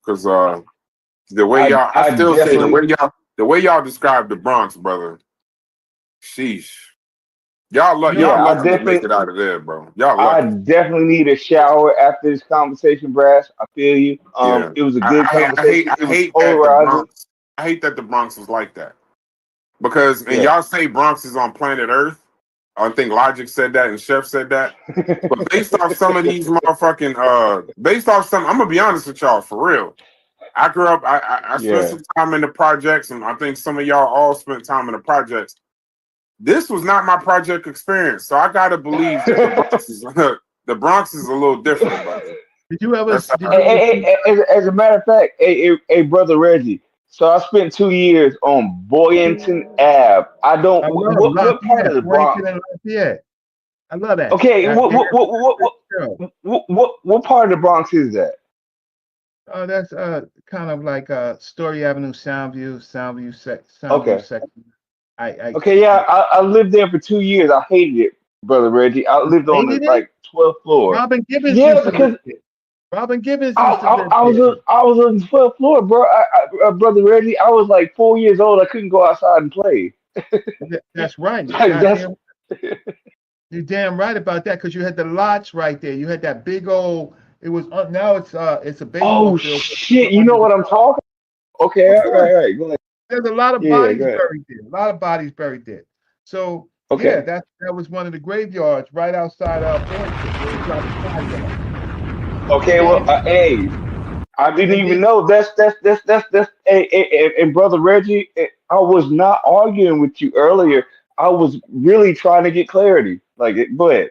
Because the way y'all, the way y'all describe the Bronx, brother. Sheesh. Y'all lucky to make it out of there, bro. Y'all lucky. I definitely need a shower after this conversation, Brass. I feel you. It was a good conversation. I hate that the Bronx was like that. Because y'all say Bronx is on planet Earth. I think Logic said that and Chef said that. But based off some of these motherfucking I'm gonna be honest with y'all for real. I grew up, I spent some time in the projects, and I think some of y'all all spent time in the projects. This was not my project experience, so I gotta believe that the Bronx is a little different, brother. Did you ever? As a matter of fact, hey, brother Reggie. So I spent 2 years on Boynton Ave. I don't. What part of the Bronx? I love that. Okay, what part of the Bronx is that? Oh, that's kind of like Story Avenue, Soundview section. I lived there for 2 years. I hated it, brother Reggie. I lived on the 12th floor. Robin Gibbons because Robin Gibbons I was on the 12th floor, bro. Brother Reggie, I was like 4 years old. I couldn't go outside and play. That's right. You're damn right about that, because you had the lots right there. You had that big old. It was now it's a baseball field. Shit! You know what I'm talking about? Okay, right. Go ahead. There's a lot of bodies buried there. A lot of bodies buried there. So that was one of the graveyards right outside Boynton. Okay, well, hey, I didn't even know. That's and brother Reggie, I was not arguing with you earlier. I was really trying to get clarity. Go ahead.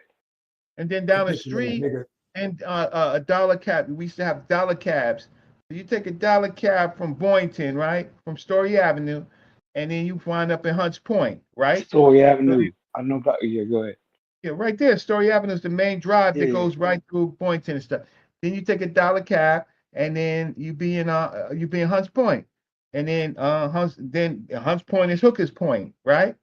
And then down the street, and a dollar cab. We used to have dollar cabs. So you take a dollar cab from Boynton, right, from Story Avenue, and then you wind up in Hunts Point, right? Story Avenue. I know about. Yeah, go ahead. Yeah, right there. Story Avenue is the main drive that goes right through Boynton and stuff. Then you take a dollar cab, and then you be in Hunts Point, and then Hunts Point is Hooker's Point, right?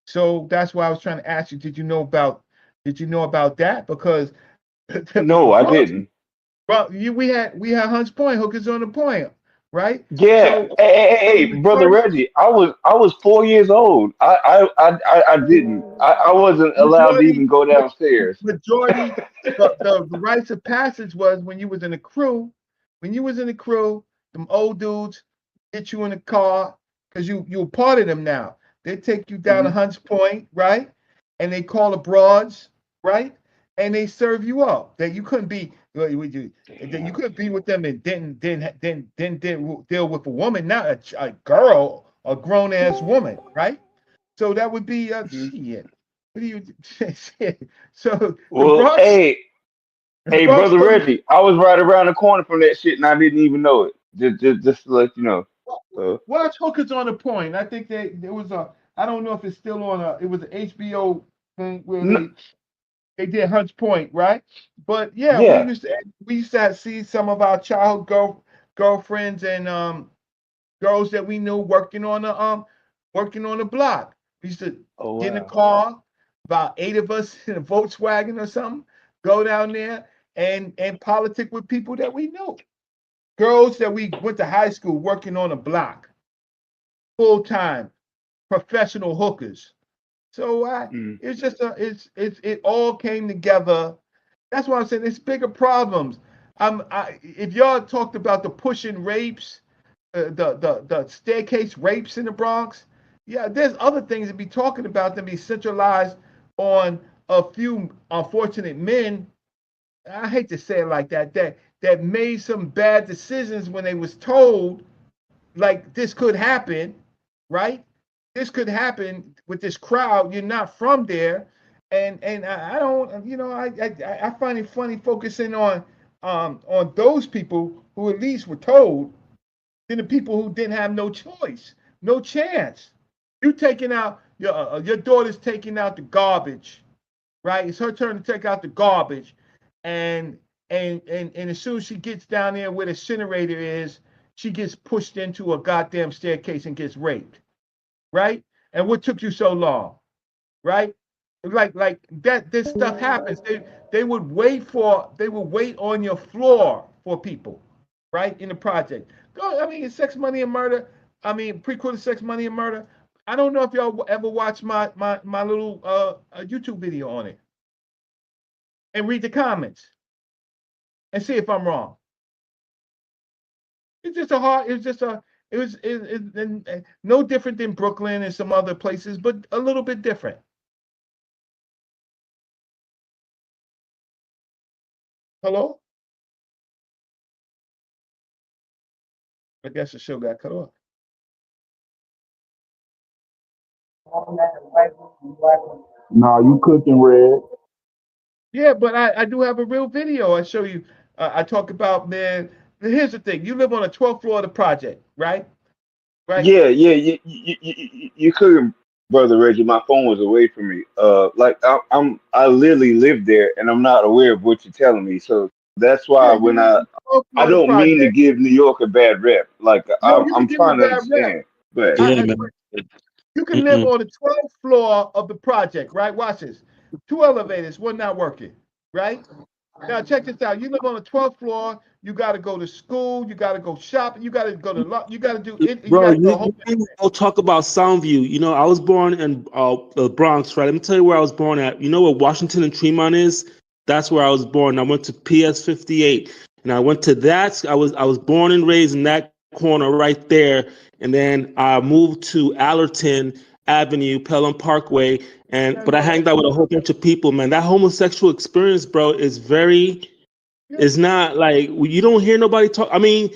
So that's why I was trying to ask you, did you know about that? Because no, I didn't. Well, we had Hunts Point, Hookers on the Point, right? Yeah. So Hey, brother Reggie, I was 4 years old. I didn't. I wasn't allowed to even go downstairs. majority the rites of passage was when you was in the crew. When you was in the crew, them old dudes get you in the car because you a part of them now. They take you down to Hunts Point, right? And they call the broads, right? And they serve you up. That you couldn't be that you couldn't be with them and didn't deal with a woman, not a girl, a grown ass woman, right? So that would be shit. What do you shit? So the Well, Bronx, the hey, Bronx brother was Reggie, I was right around the corner from that shit, and I didn't even know it. Just to let you know. So watch Hookers on the Point. I think there was a I don't know if it's still on it was an HBO thing where they did Hunts Point, right? But yeah, yeah. we used to see some of our childhood girlfriends and girls that we knew working on the block. We used to Oh get in a wow. car, about 8 of us in a Volkswagen or something, go down there and politic with people that we knew. Girls that we went to high school working on a block, full time, professional hookers. So it's just it all came together. That's why I'm saying it's bigger problems. If y'all talked about the pushing rapes, the staircase rapes in the Bronx, yeah, there's other things to be talking about than be centralized on a few unfortunate men. I hate to say it like that made some bad decisions when they was told like this could happen, right? This could happen with this crowd. You're not from there, and I don't, I find it funny focusing on those people who at least were told than the people who didn't have no choice, no chance. You taking out your daughter's taking out the garbage, right? It's her turn to take out the garbage, and and as soon as she gets down there where the incinerator is, she gets pushed into a goddamn staircase and gets raped, right? And what took you so long, right? Like that. This stuff happens. They would wait on your floor for people, right? In the project. Go. I mean, it's Sex, Money, and Murder. I mean, prequel to Sex, Money, and Murder. I don't know if y'all ever watched my little YouTube video on it and read the comments and see if I'm wrong. It's just a hard. It's just a. It was no different than Brooklyn and some other places, but a little bit different. Hello? I guess the show got cut off. No, you cooking, Red. Yeah, but I do have a real video. I show you. I talk about, man. Here's the thing. You live on the 12th floor of the project, right? Right. Yeah, you couldn't, brother Reggie. My phone was away from me. Like I literally live there, and I'm not aware of what you're telling me. So that's Yeah, why you when live on the 12th I floor of the don't mean to project. give New York a bad rep. Like No, you can I'm give them a trying to bad rep. understand, but I, you can live on the 12th floor of the project, right? Watch this. 2 elevators, one not working, right? Now check this out. You live on the 12th floor. You got to go to school. You got to go shopping. You got to go to you got to do it. You Bro, got to do a you whole. go talk about Soundview. You know, I was born in the Bronx, right? Let me tell you where I was born at. You know where Washington and Tremont is? That's where I was born. I went to PS 58, and I went to that. I was born and raised in that corner right there, and then I moved to Allerton Avenue, Pelham Parkway, but I hanged out with a whole bunch of people. Man, that homosexual experience, bro, is very. It's not like you don't hear nobody talk. I mean,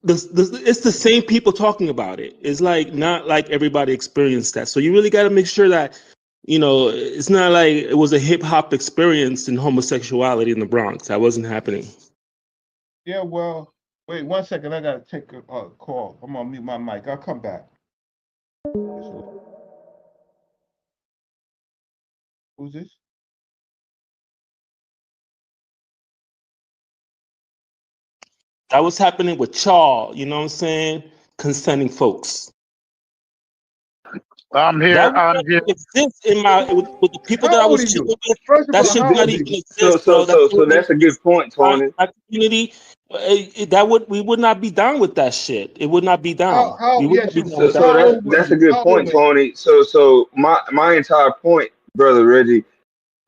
it's the same people talking about it. It's like not like everybody experienced that. So you really got to make sure that it's not like it was a hip hop experience in homosexuality in the Bronx. That wasn't happening. Yeah, well, wait 1 second. I gotta take a call. I'm gonna mute my mic. I'll come back. Who's this? That was happening with y'all. You know what I'm saying? Consenting folks. I'm here. That would I'm not here. exist with the people that I How old was are you? chilling with. First of That all, should how not old are even you? exist, bro. That so wouldn't that's a good exist point, in Tony. my community. we would not be down with that shit. It would not be down. We would not be down with that. So that's a good point, Tony. So my entire point, brother Reggie,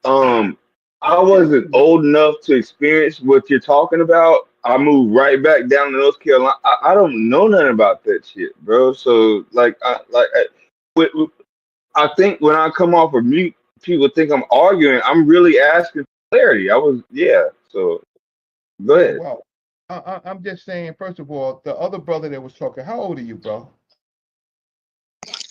I wasn't old enough to experience what you're talking about. I moved right back down to North Carolina. I don't know nothing about that shit, bro. So I think when I come off of mute, people think I'm arguing. I'm really asking for clarity. So go ahead. Well, I'm just saying, first of all, the other brother that was talking, how old are you, bro?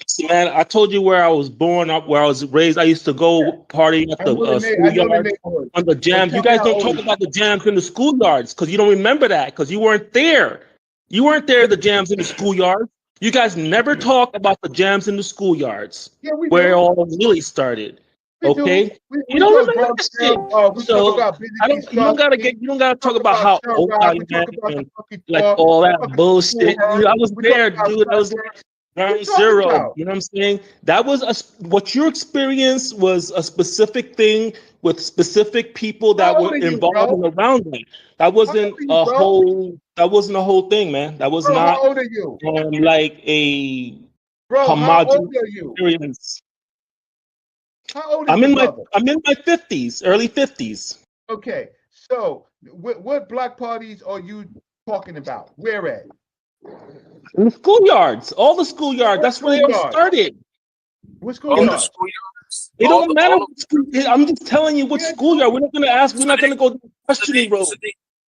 See, man, I told you where I was born, where I was raised. I used to go partying at the schoolyard on the jams. You guys don't talk about the jams in the schoolyards because you don't remember that because you weren't there. You weren't there, the jams in the schoolyard. You guys never talk about the jams in the schoolyards where it all really started. Okay, you don't remember that shit. So you don't gotta talk about how old I am and like all that bullshit. I was there, dude. I was like ground zero. You know what I'm saying? That was what your experience was a specific thing with specific people that were involved and around that. That wasn't a whole. That wasn't a whole thing, man. That was not. How old are you? Like a homogeneous experience. How old I'm in my 50s, early 50s. Okay, so what block parties are you talking about? Where at? In the schoolyards, all the schoolyards. That's where they all started. What schoolyards? It don't matter. I'm just telling you what schoolyard. We're not going to ask. We're not going to go questioning road.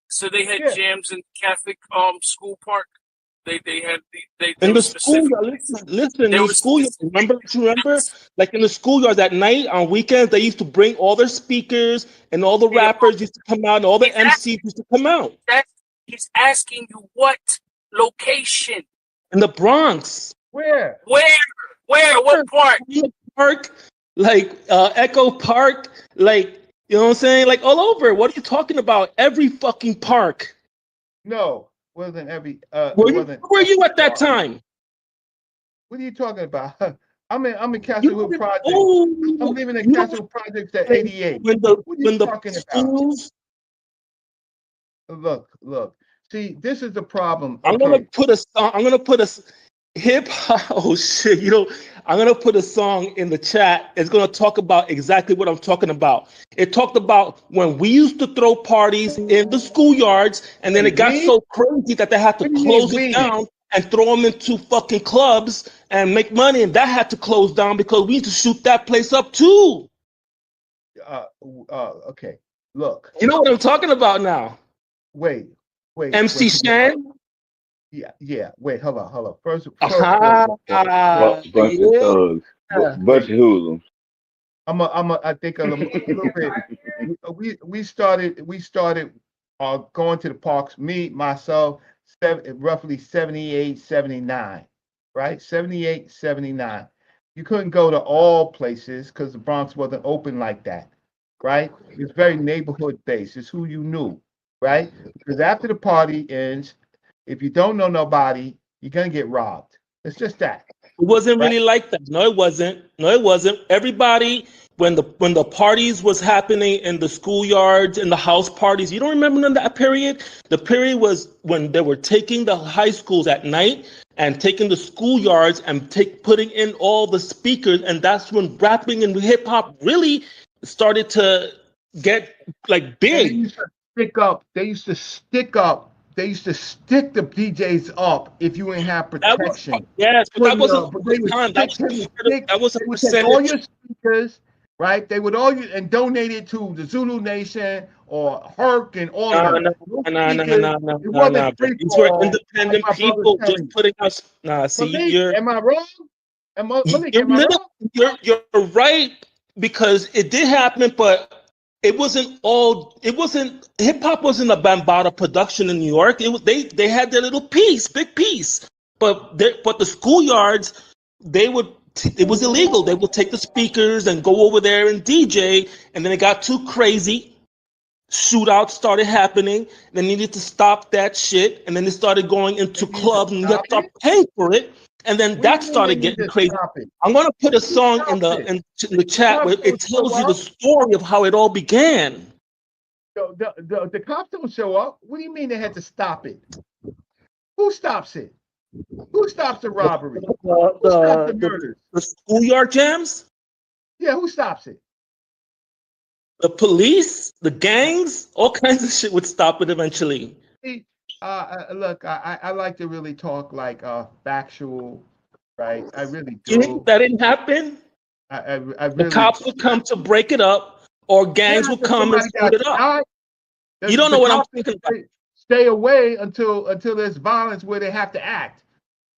So they had jams in Catholic school park. They had in the schoolyard. Listen, in the schoolyard. Remember, like in the schoolyard at night on weekends, they used to bring all their speakers and all the rappers used to come out, and all the MCs used to come out. He's asking you what location? In the Bronx. Where? What part? Park, like Echo Park, like you know what I'm saying, like all over. What are you talking about? Every fucking park. No. Wasn't every where were you at that time? What are you talking about? I'm in Castlewood Projects. I'm living in Castlewood Projects at 88. What are you talking about? Look. See, this is the problem. I'm gonna put a song. I'm gonna put a hip hop. Oh shit! I'm gonna put a song in the chat. It's gonna talk about exactly what I'm talking about. It talked about when we used to throw parties in the schoolyards, and then it got so crazy that they had to close it down and throw them into fucking clubs and make money, and that had to close down because we need to shoot that place up too. Okay. Look. You know what I'm talking about now? Wait. MC Shan? Yeah. Wait, hold on. First bunch of thugs. Bunch of hoodlums. I think a little bit. We started going to the parks, me, myself, roughly 78, 79, right? 78, 79. You couldn't go to all places because the Bronx wasn't open like that, right? It's very neighborhood based. It's who you knew, right? Because after the party ends, if you don't know nobody, you're gonna get robbed. It's just that. It wasn't really like that. No, it wasn't. Everybody, when the parties was happening in the schoolyards and the house parties, you don't remember that period? The period was when they were taking the high schools at night and taking the schoolyards and putting in all the speakers, and that's when rapping and hip hop really started to get like big. They used to stick the DJs up if you ain't have protection. But that wasn't the time. That was a percentage. All your speakers, right? They would all and donate it to the Zulu Nation or Herc and all of them. No. These were independent people just putting us. Am I wrong? Am I wrong? You're right because it did happen, but. It wasn't hip hop wasn't a Bambatta production in New York. It was they had their little big piece. But the schoolyards, it was illegal. They would take the speakers and go over there and DJ, and then it got too crazy. Shootouts started happening. They needed to stop that shit, and then they started going into clubs and you had to start paying for it. And then that started getting crazy. I'm gonna put a song in the chat where it tells you the story of how it all began. The cops don't show up. What do you mean they had to stop it? Who stops it? Who stops the robbery? Who stops the murders? The schoolyard jams? Yeah, who stops it? The police, the gangs, all kinds of shit would stop it eventually. See, look, I like to really talk like factual, right? I really do. You think that didn't happen? I The really. cops would come to break it up, or gangs would come and split it up. You don't know what I'm thinking about. Stay away until there's violence where they have to act,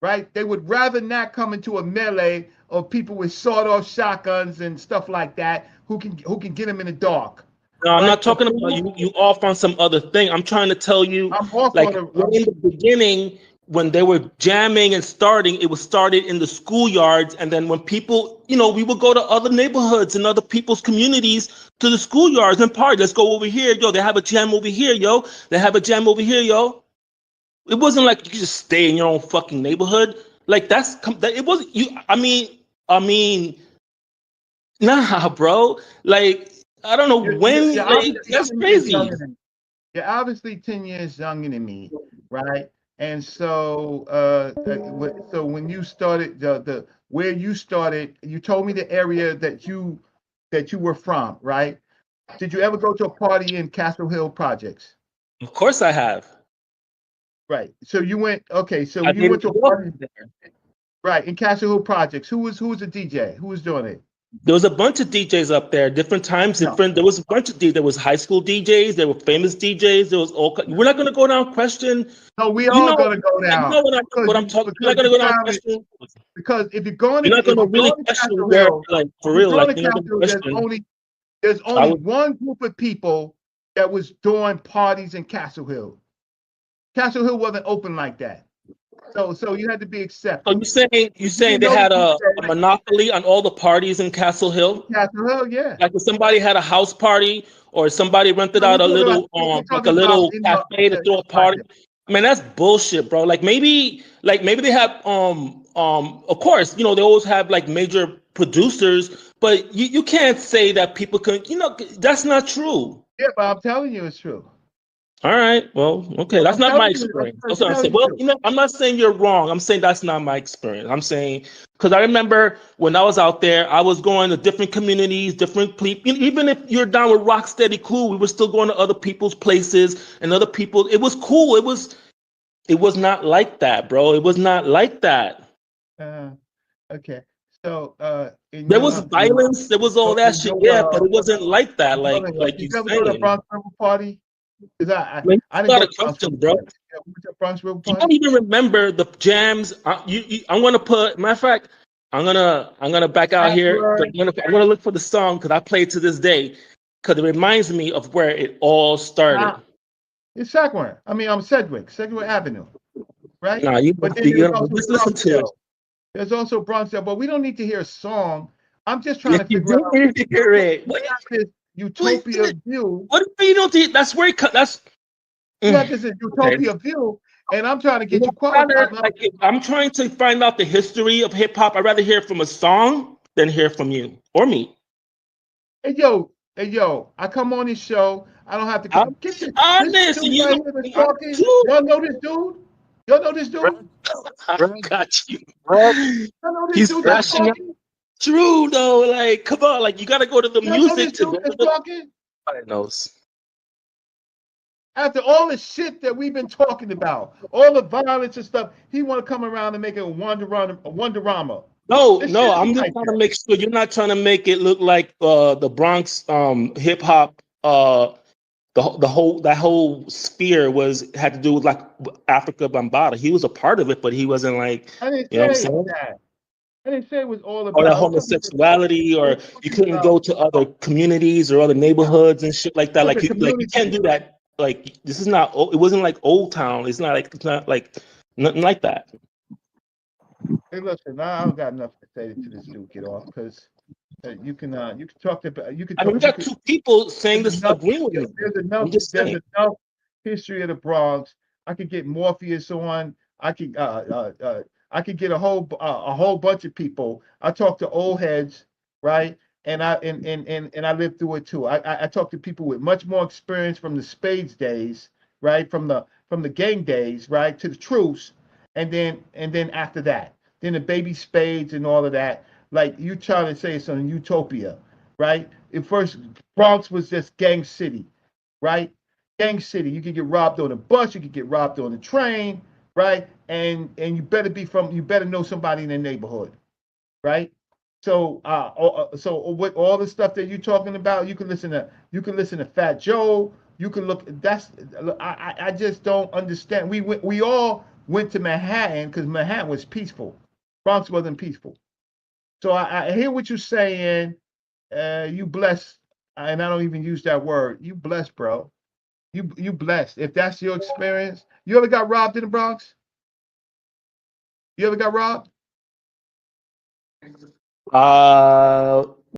right? They would rather not come into a melee of people with sawed-off shotguns and stuff like that who can get them in the dark. No, I'm not talking about you off on some other thing. I'm trying to tell you, like in the beginning, when they were jamming and starting, it was started in the schoolyards, and then when people, we would go to other neighborhoods and other people's communities to the schoolyards and party. Let's go over here, yo. They have a jam over here, yo. They have a jam over here, yo. It wasn't like you could just stay in your own fucking neighborhood. Like it wasn't you. I mean, nah, bro. Like I don't know when. Like, that's crazy. You're obviously 10 years younger than me, right? And so, so when you started where you started, you told me the area that you were from, right? Did you ever go to a party in Castle Hill Projects? Of course, I have. Right. So you went. Okay. So you went to a party there. Right in Castle Hill Projects. Who was the DJ? Who was doing it? There was a bunch of DJs up there, different times, different. There was a bunch of DJs. There was high school DJs. There were famous DJs. There was all. We're not going to go down question. No, we all going to go down. You know what I'm talking. We're not going to go down question. Because if you're going to, you're not going to really question where, like for real, like there's only one group of people that was doing parties in Castle Hill. Castle Hill wasn't open like that. So you had to be accepted. So you saying they had a monopoly on all the parties in Castle Hill? Castle Hill, yeah. Like if somebody had a house party or somebody rented out a little cafe to throw a party. I mean, that's bullshit, bro. Like maybe they have of course, they always have like major producers, but you can't say that people can, that's not true. Yeah, but I'm telling you it's true. All right. Well, okay. That's not my experience. That's what I'm saying. Well, I'm not saying you're wrong. I'm saying that's not my experience. I'm saying because I remember when I was out there, I was going to different communities, different people. Even if you're down with Rocksteady, cool. We were still going to other people's places and other people. It was cool. It was not like that, bro. It was not like that. Okay. So there was violence. There was all that shit. Yeah, but it wasn't like that. Like you ever go to a Bronx River party? I didn't go to question, bro. You don't even remember the jams. I'm gonna put. Matter of fact, I'm gonna back out here. I'm gonna look for the song because I play it to this day because it reminds me of where it all started. It's Saquon. I mean, I'm Sedgwick Avenue, right? Nah, just listen to it. There's also Bronx, but we don't need to hear a song. I'm just trying to figure out. You do hear it. Utopia view. What if you don't think that's where it cut? That's this is Utopia view, and I'm trying to get you qualified. I'm trying to find out the history of hip hop. I'd rather hear from a song than hear from you or me. Hey yo, I come on this show. I don't have to come. Get this honest. This dude right here that's talking. Y'all know this dude? Y'all know this dude? I got you. He's flashing up. True though, like come on, like you gotta go to the music to go to talking. Nobody knows. After all the shit that we've been talking about, all the violence and stuff, he want to come around and make it a Wonderama. No, I'm just trying to make sure you're not trying to make it look like the Bronx hip hop that whole sphere had to do with like Africa Bambaataa. He was a part of it, but he wasn't like I didn't say that. I didn't say it was all about or homosexuality, or you couldn't go to other communities or other neighborhoods and shit like that. Like you can't do that. Like this is not. It wasn't like Old Town. It's not like nothing like that. Hey, listen, I don't got nothing to say to this dude. Get off, because you can talk about you can. I mean, we got two people saying this agreeing with me. There's enough history of the Bronx. I could get Morpheus on. I could get a whole bunch of people. I talk to old heads, right? and I lived through it too. I talked to people with much more experience from the spades days, right? From the gang days, right, to the truce, and then after that, then the baby spades and all of that. Like you trying to say it's on utopia, right? At first, Bronx was just gang city, right? Gang city. You could get robbed on a bus, you could get robbed on a train, right? And you better know somebody in the neighborhood, right? So so with all the stuff that you're talking about, you can listen to Fat Joe. You can look. I just don't understand. We all went to Manhattan because Manhattan was peaceful. Bronx wasn't peaceful. So I hear what you're saying. You blessed, and I don't even use that word. You blessed, bro. You blessed. If that's your experience, you ever got robbed in the Bronx? You ever got robbed?